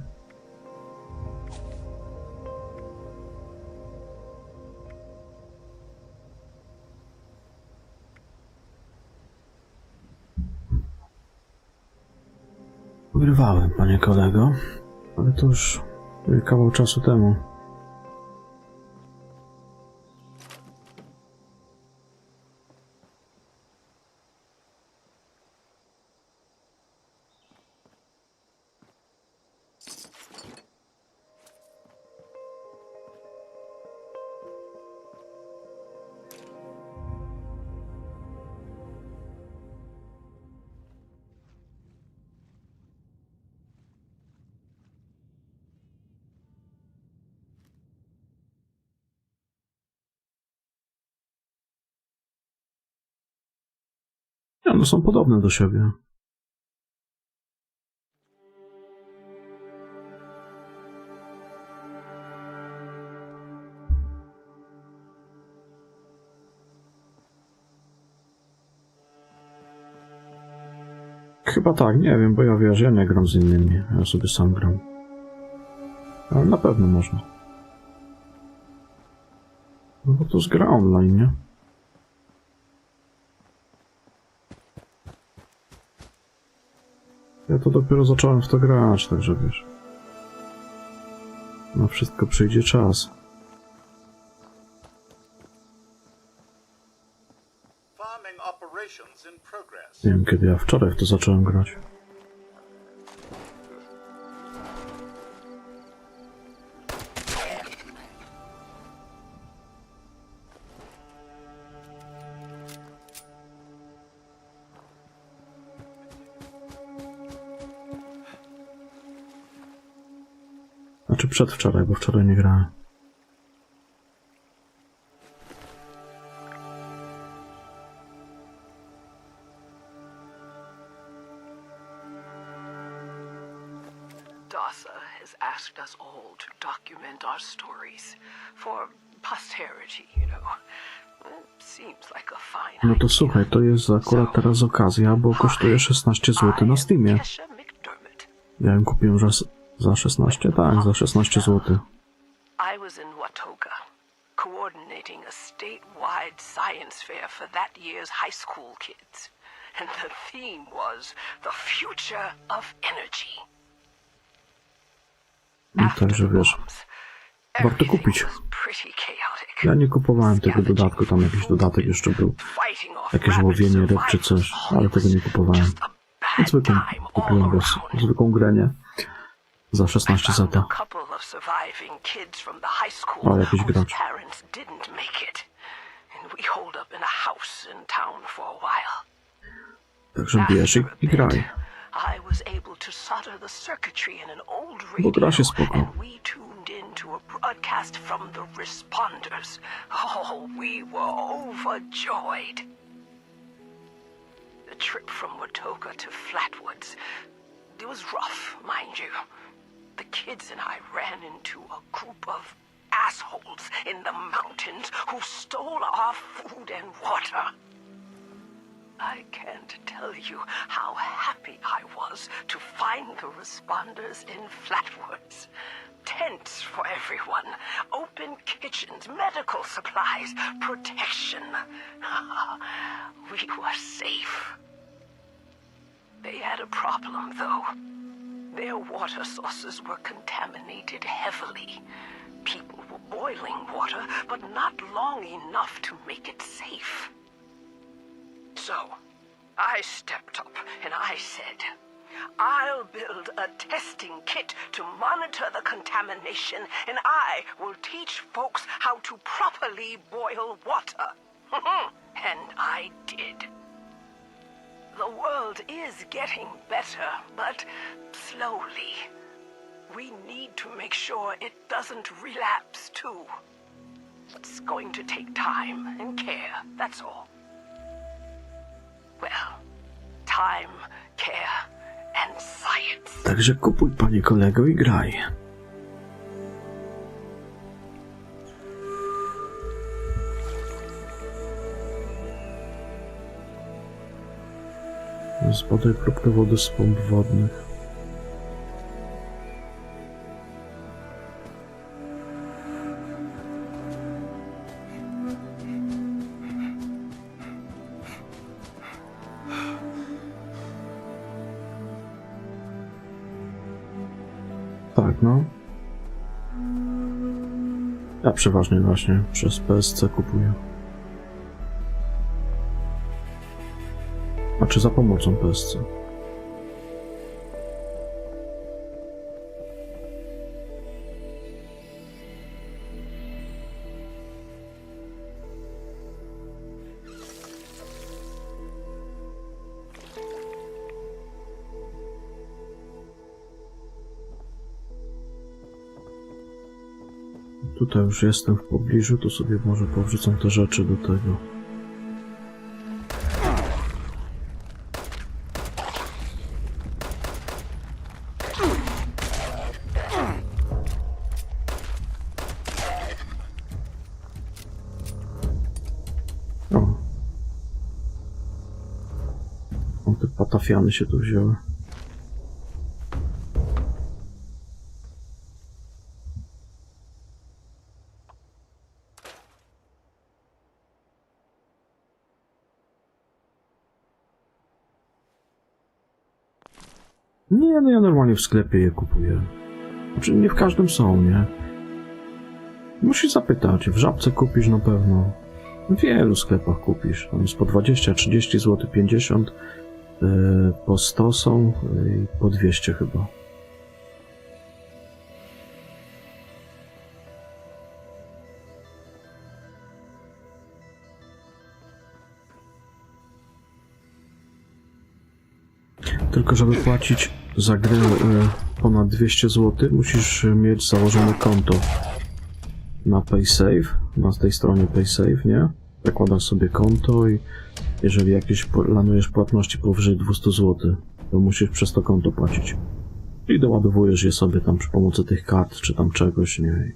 Ugrywałem, panie kolego, ale to już kawał czasu temu. One są podobne do siebie. Chyba tak, nie wiem, bo ja wiesz, ja nie gram z innymi, ja sobie sam gram. Ale na pewno można. No bo to jest gra online, nie? Ja to dopiero zacząłem w to grać, także wiesz. Na wszystko przyjdzie czas. Nie wiem, kiedy ja wczoraj w to zacząłem grać. Znaczy przedwczoraj, bo wczoraj nie grałem. Dasa has asked us all to document our stories for posterity, you know. It seems like a fine No to słuchaj, to jest akurat teraz okazja, bo kosztuje 16 zł na Steamie. Ja ją kupiłem za 16? Tak, za 16 zł. I was in Watoga, coordinating a statewide science fair for that year's high school kids. And the theme was the future of energy. No także wiesz, warto kupić. Ja nie kupowałem tego dodatku, tam jakiś dodatek jeszcze był. Jakieś łowienie ryb czy coś, ale tego nie kupowałem. Kupiłem go zwykłą granię za 16 zł. O, jakiś gracz. Także bierz i graj. Bo gra się spoko. To a broadcast from the responders. Oh, we were overjoyed. The trip from Watoga to Flatwoods, it was rough, mind you. The kids and I ran into a group of assholes in the mountains who stole our food and water. I can't tell you how happy I was to find the responders in Flatwoods. Tents for everyone, open kitchens, medical supplies, protection. We were safe. They had a problem, though. Their water sources were contaminated heavily. People were boiling water, but not long enough to make it safe. So, I stepped up and I said, I'll build a testing kit to monitor the contamination, and I will teach folks how to properly boil water. And I did. The world is getting better, but slowly. We need to make sure it doesn't relapse, too. It's going to take time and care, that's all. Well, time, care, and science. Także kupuj, panie kolego, i graj. Zbadaj próbkę wody z pomp wodnych. Tak, no. Ja przeważnie właśnie przez PSC kupuję. Znaczy za pomocą PSC. Tutaj już jestem w pobliżu, to sobie może powrzucam te rzeczy do tego. O, te patafiany się tu wzięły. Nie, no ja normalnie w sklepie je kupuję. Znaczy nie w każdym są, nie? Musisz zapytać, w Żabce kupisz na pewno. W wielu sklepach kupisz. Tam jest po 20, 30 zł, 50, po 100 są i po 200 chyba. Tylko żeby płacić za grę ponad 200 zł, musisz mieć założone konto na PaySave, na tej stronie PaySave, nie? Zakładasz sobie konto i jeżeli jakieś planujesz płatności powyżej 200 zł, to musisz przez to konto płacić. I doładowujesz je sobie tam przy pomocy tych kart, czy tam czegoś, nie?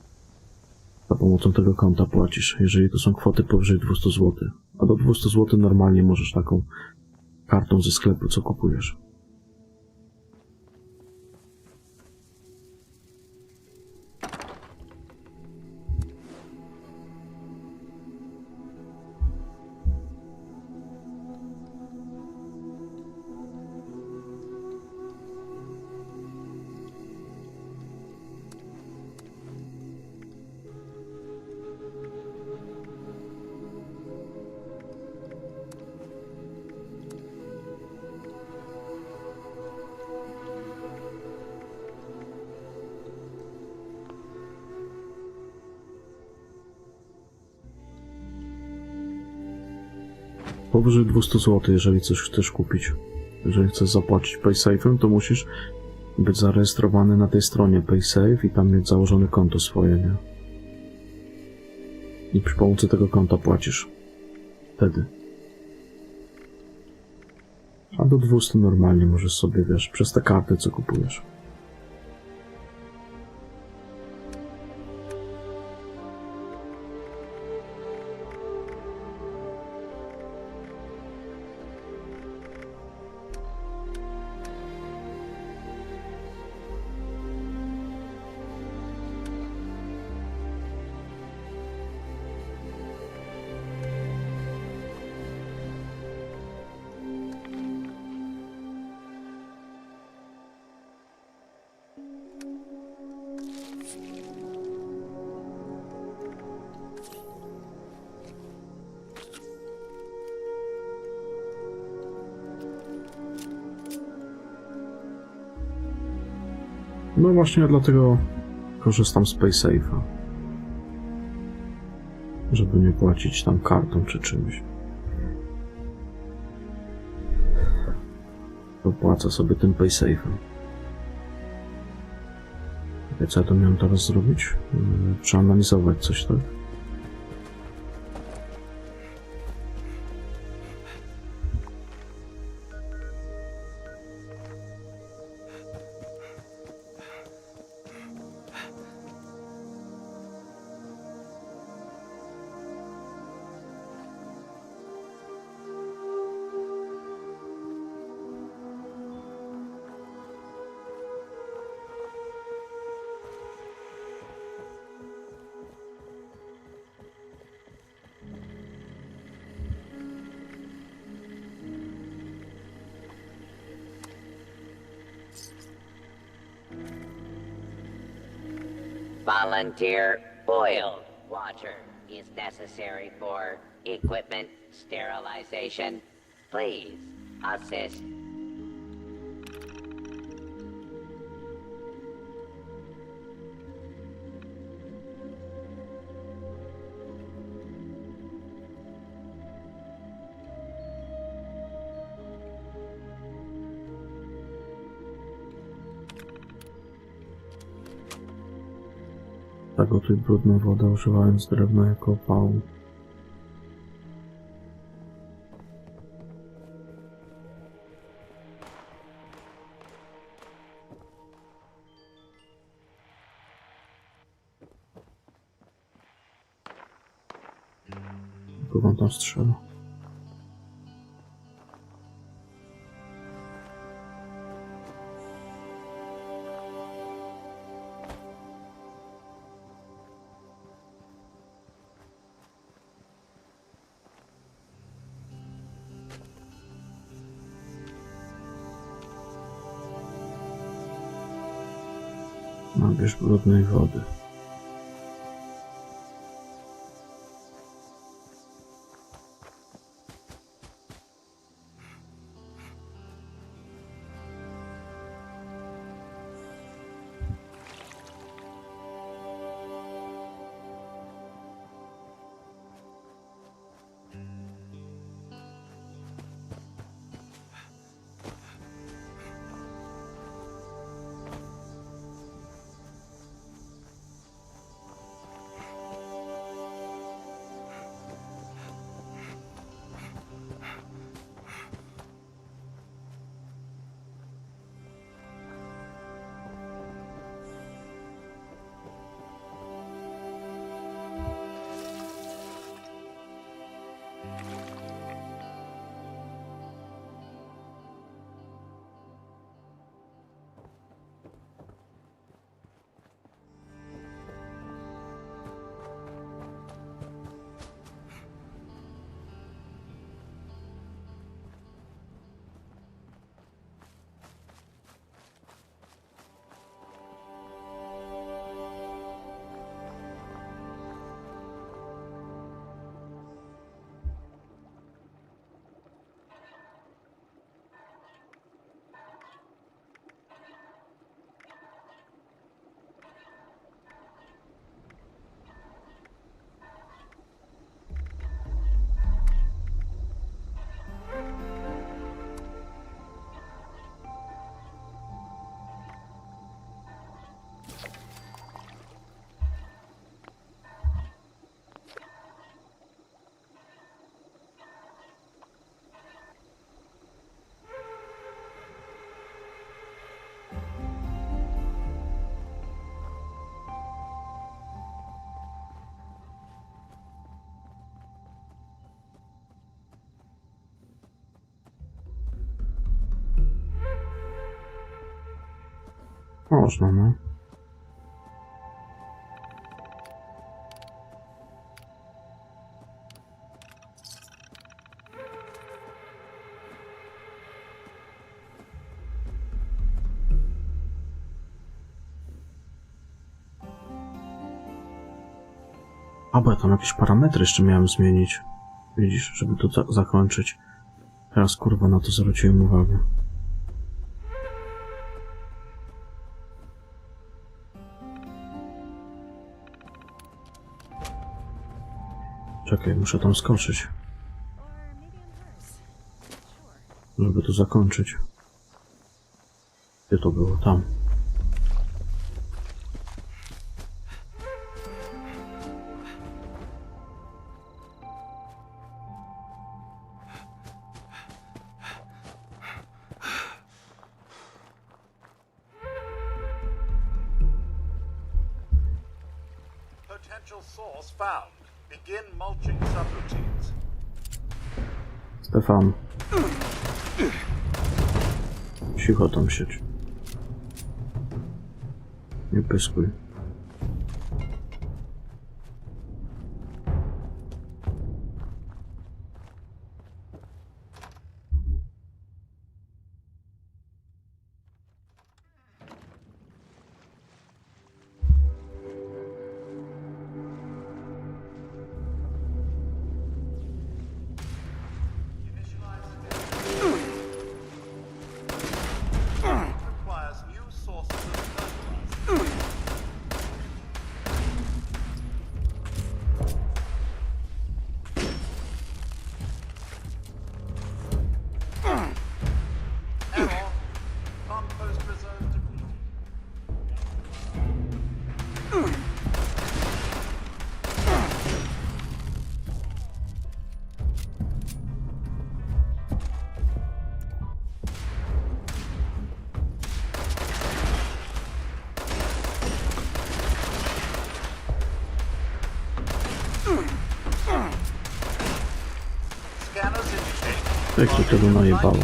Za pomocą tego konta płacisz, jeżeli to są kwoty powyżej 200 zł. A do 200 zł normalnie możesz taką kartą ze sklepu, co kupujesz. Powyżej 200 zł, jeżeli coś chcesz kupić. Jeżeli chcesz zapłacić PaySafe'em, to musisz być zarejestrowany na tej stronie PaySafe i tam mieć założone konto swoje, nie? I przy pomocy tego konta płacisz. Wtedy. A do 200 normalnie możesz sobie, wiesz, przez te karty, co kupujesz. No właśnie dlatego korzystam z PaySafe'a. Żeby nie płacić tam kartą czy czymś. To płacę sobie tym PaySafe'em. Co ja to miałem teraz zrobić? Przeanalizować coś, tak? Volunteer boiled water is necessary for equipment sterilization. Please assist. Zagotuj brudną wodę, używając drewna jako opału. Kogo tam strzela? Nabierz brudnej wody. Można, no. A, bo ja tam jakieś parametry jeszcze miałem zmienić. Widzisz, żeby to zakończyć. Teraz kurwa na to zwróciłem uwagę. Czekaj, muszę tam skoczyć. Żeby to zakończyć. Gdzie to było? Tam. Potential source found. Begin mulching subroutines. Stefan. Cicho tam siedź. Nie pyskuj. Jak to tego najebało?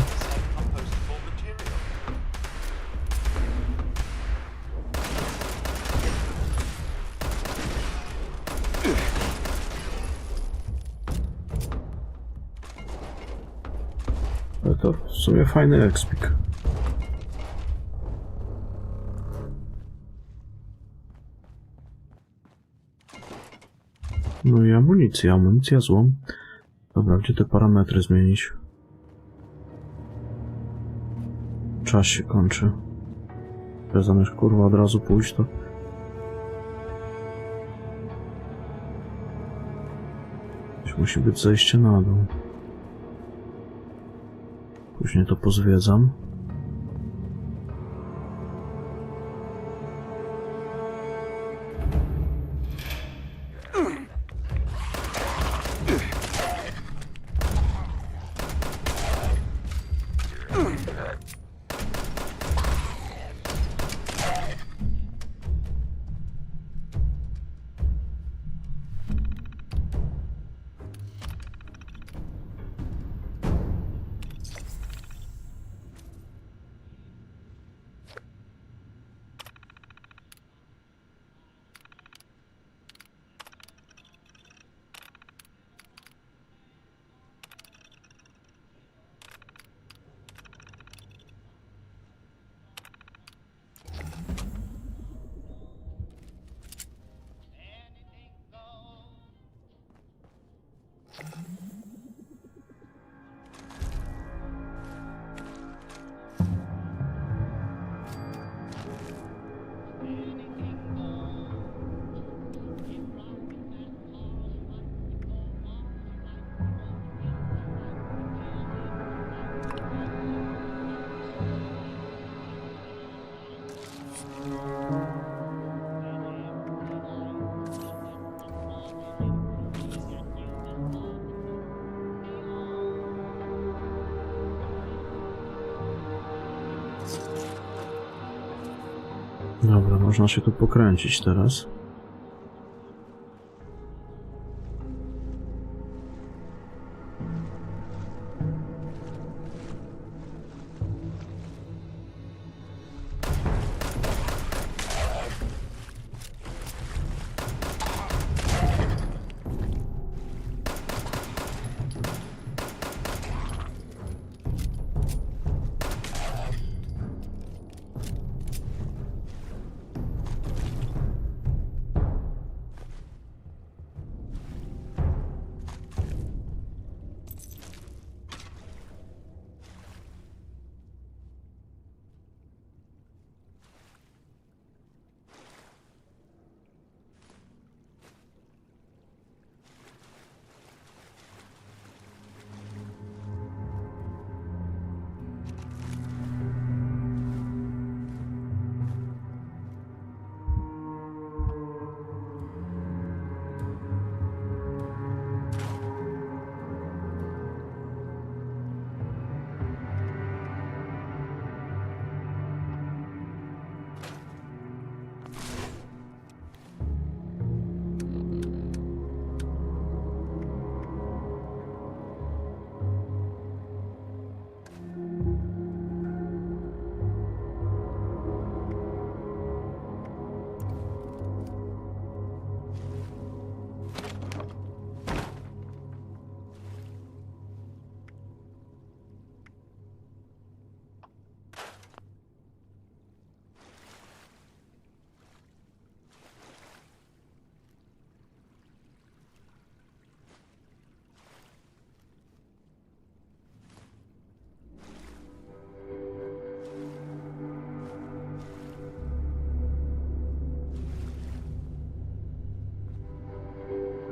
Ale to w sumie fajny ekspik. No i amunicja złom. Dobra, gdzie te parametry zmienić? Czas się kończy. Ja zamiast kurwa od razu pójść, to... Musi być zejście na dół. Później to pozwiedzam. Dobra, można się tu pokręcić teraz.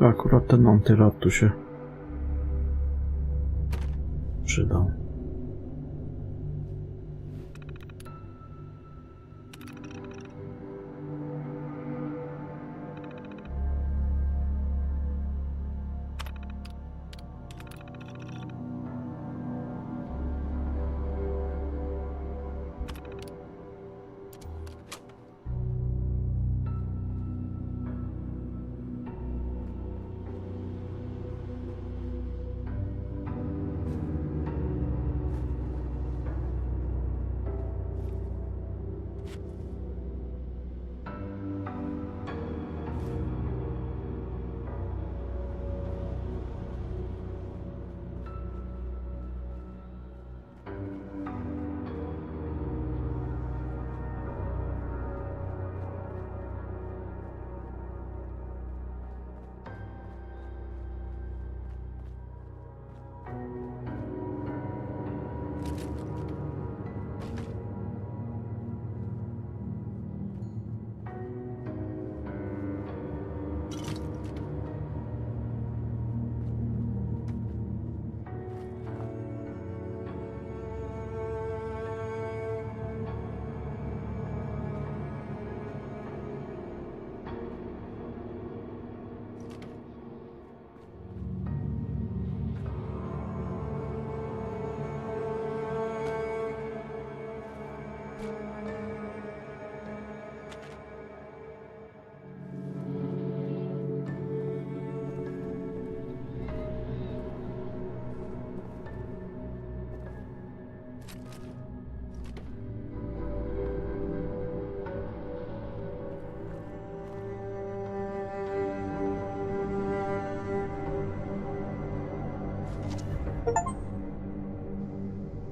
Akurat ten antyrad tu się przydał.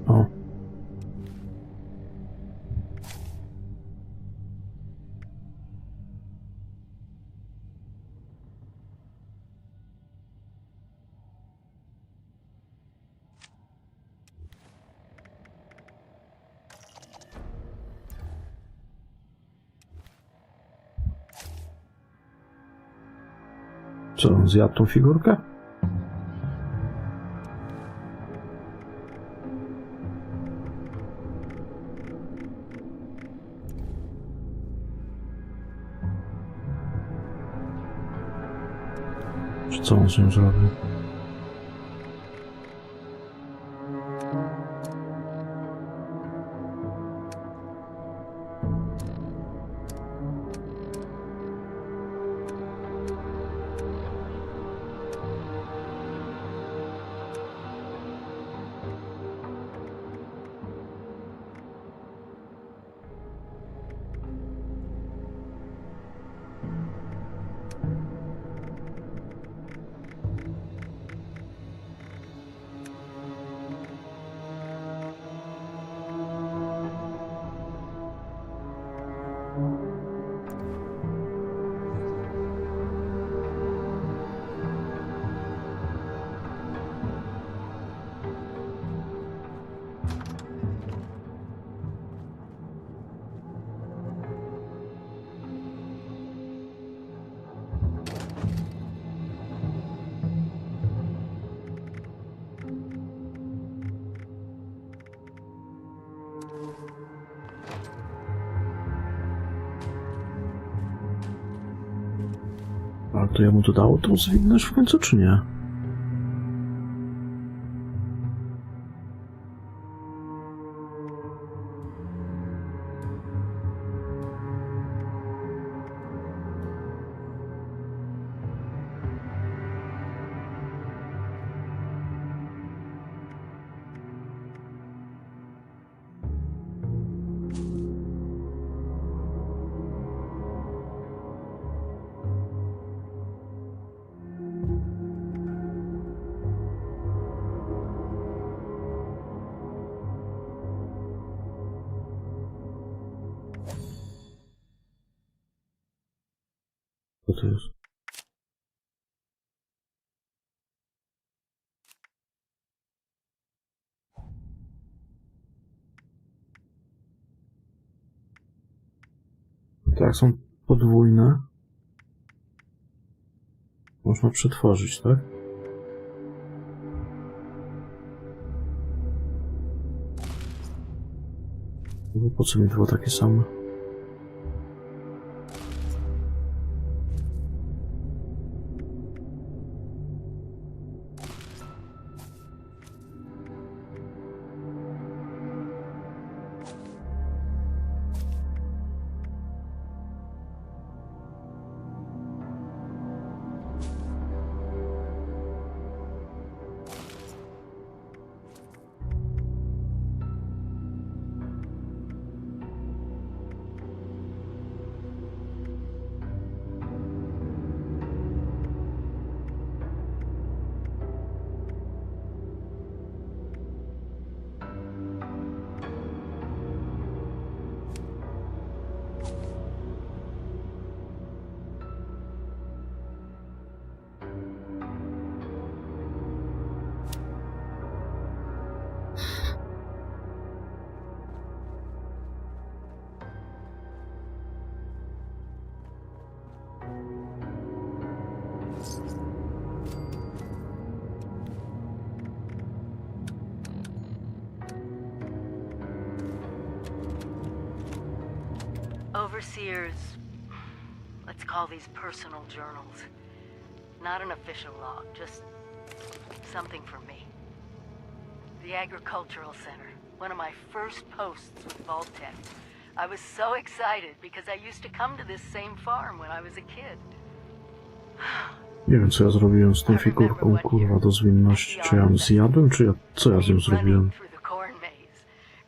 O. Co, on zjadł tą figurkę? Czy co on z nią zrobił? Ale to ja mu to dało tą zwinność w końcu, czy nie? Co to jest? Tak, są podwójne. Można przetworzyć, tak? No po co mi było takie same? Overseers, let's call these personal journals. Not an official log, just something for me. The Agricultural Center, one of my first posts with Volgart. I was so excited because I used to come to this same farm when I was a kid. Nie wiem, co ja zrobiłem z tą figurką, kurwa, do zwinności. Czy ja ją zjadłem, czy co ja z nią zrobiłem?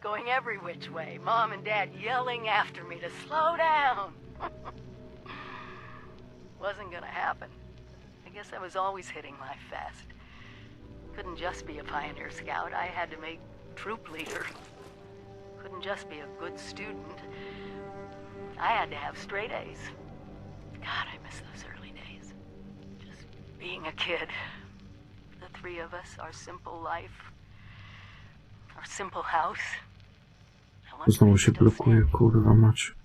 Going every which way, Mom and Dad yelling after me to slow down. Wasn't gonna happen. I guess I was always hitting life fast. Couldn't just be a pioneer scout, I had to make troop leader. Couldn't just be a good student. I had to have straight A's. God, I miss those early days. Just being a kid. The three of us, our simple life. Our simple house. Znowu się blokuje, kurwa mać.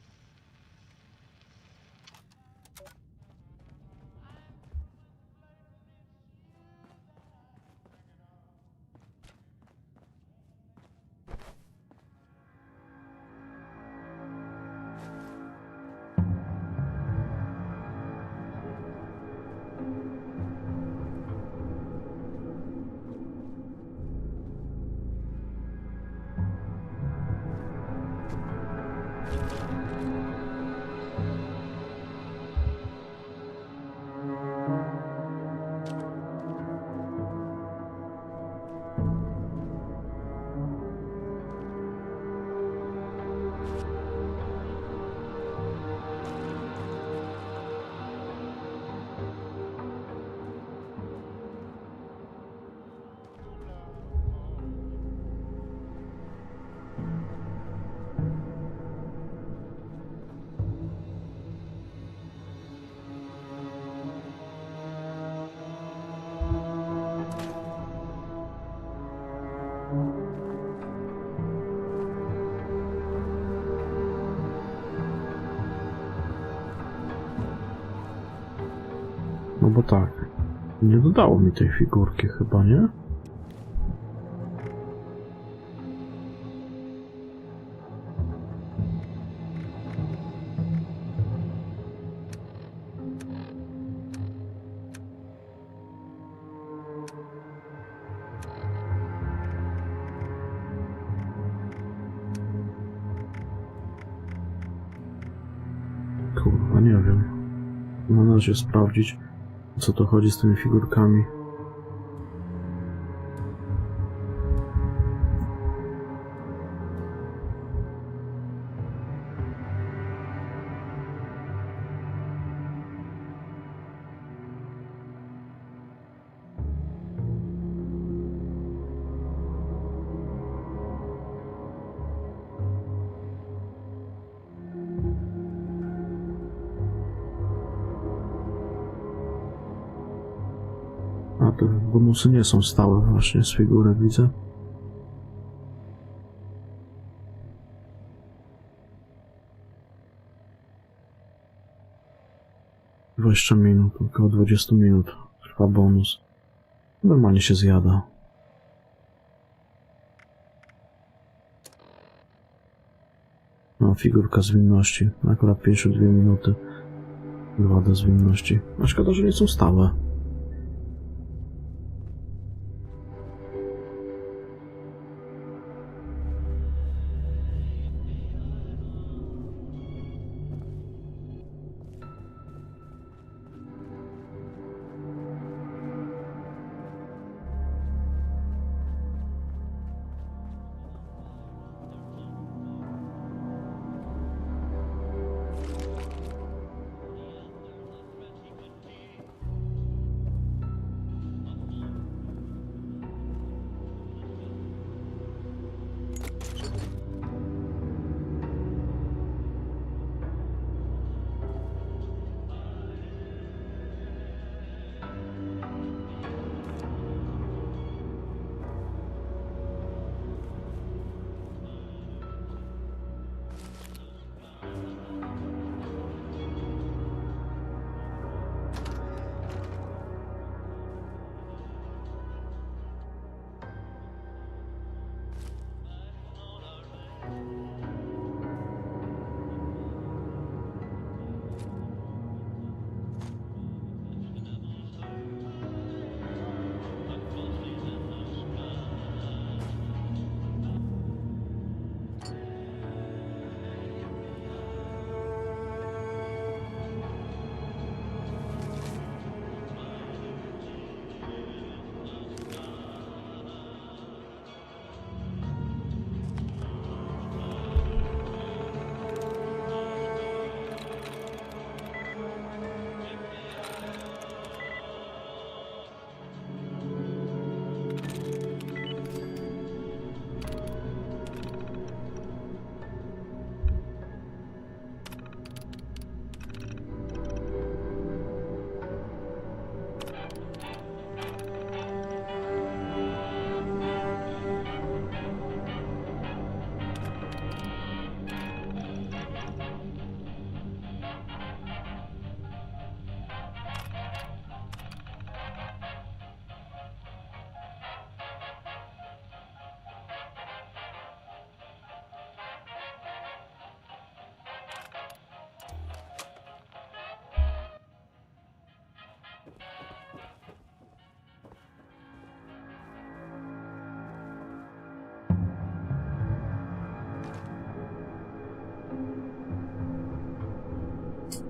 No bo tak, nie dodało mi tej figurki chyba, nie? Kurwa, nie wiem. Należy się sprawdzić, o co to chodzi z tymi figurkami. A te bonusy nie są stałe właśnie z figurek, widzę. Minut, około 20 minut. Trwa bonus. Normalnie się zjada. No, figurka zwinności. Akurat 52 minuty. 2D zwinności. A szkoda, że nie są stałe.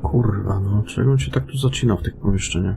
Kurwa, no czego on się tak tu zacina w tych pomieszczeniach?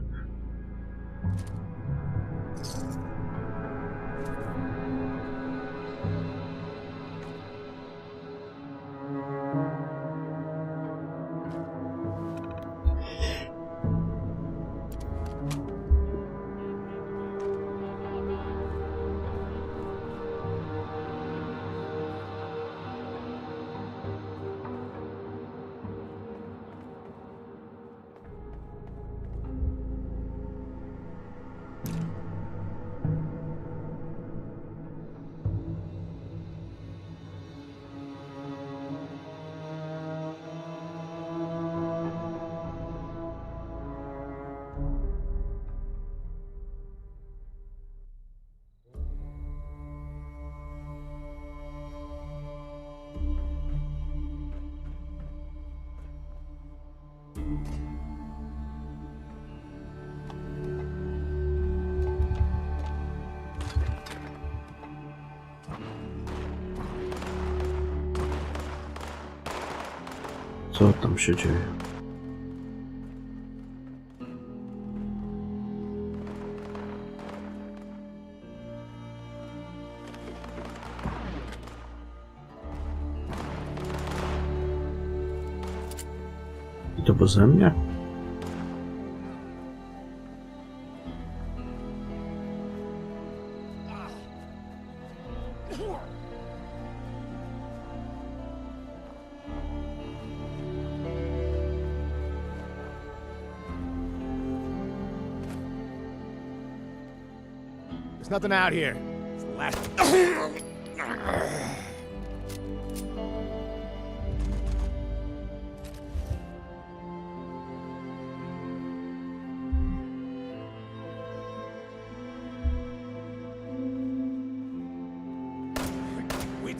Co tam się dzieje? I to beze mnie? There's nothing out here. It's the last.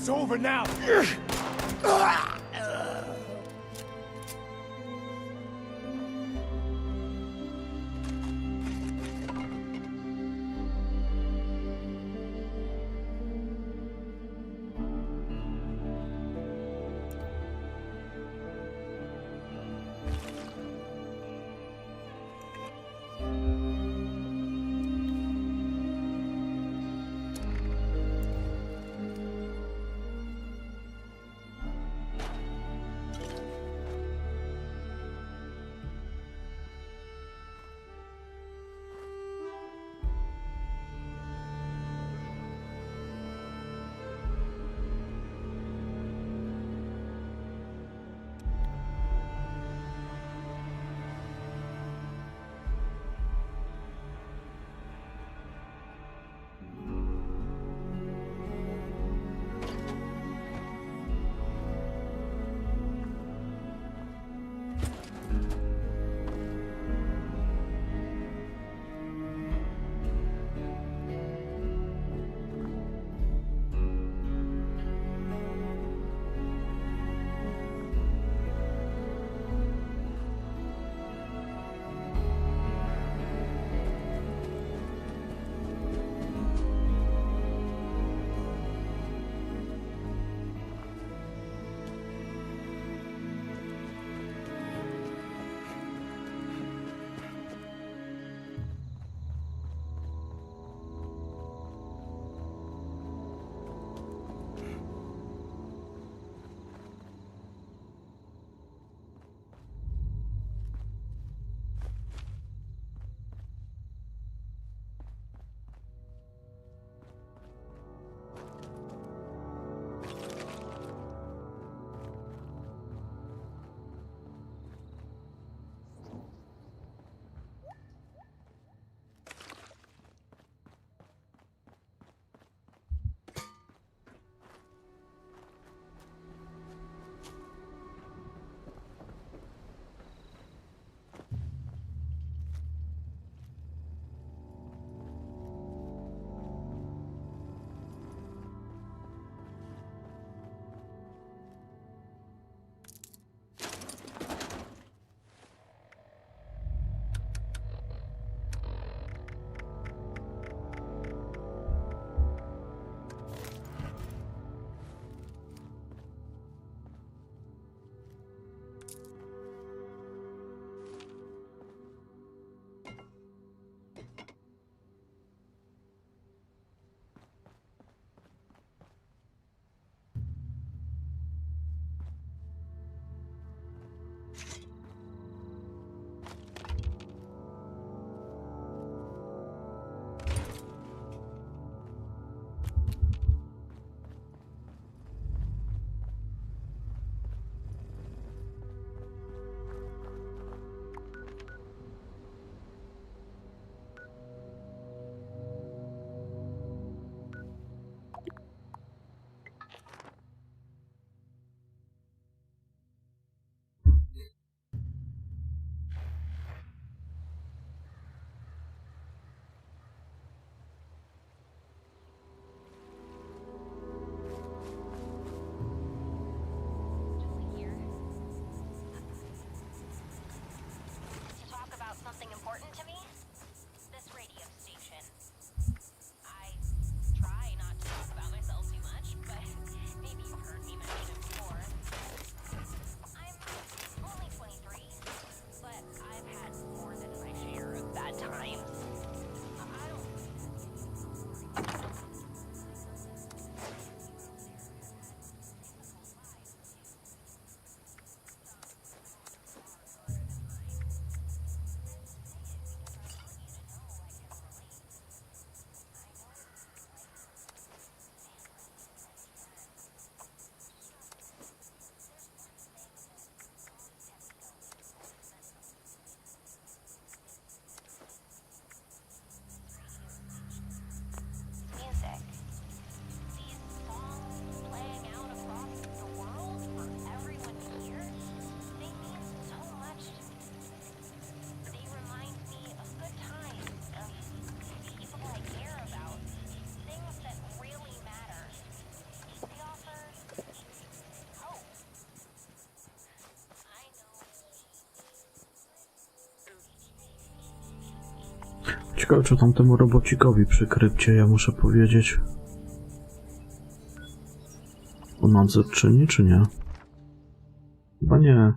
It's over now. Ciekawe, czy tamtemu robocikowi przy krypcie, ja muszę powiedzieć. On nam czyni, czy nie? Chyba nie.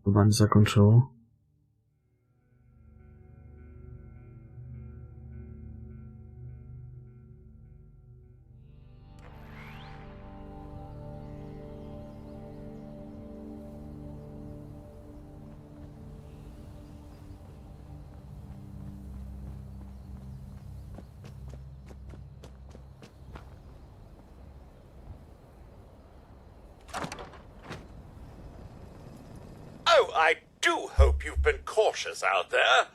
Chyba nie zakończyło. I do hope you've been cautious out there.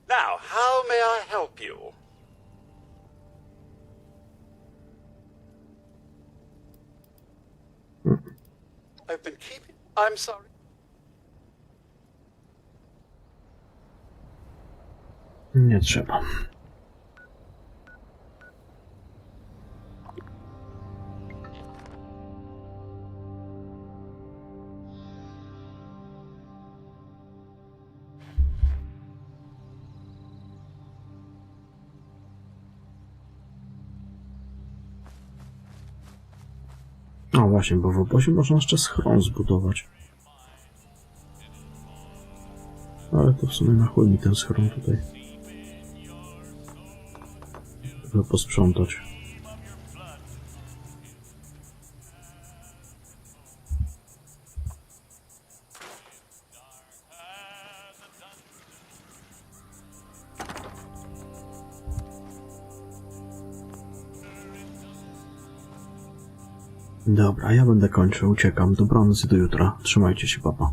Now, how may I help you? I've been keeping... I'm sorry. Nie trzeba. No właśnie, bo w obozie można jeszcze schron zbudować. Ale to w sumie na chuj mi ten schron tutaj. Trzeba posprzątać. Dobra, ja będę kończył, uciekam. Dobranoc i do jutra. Trzymajcie się, papa.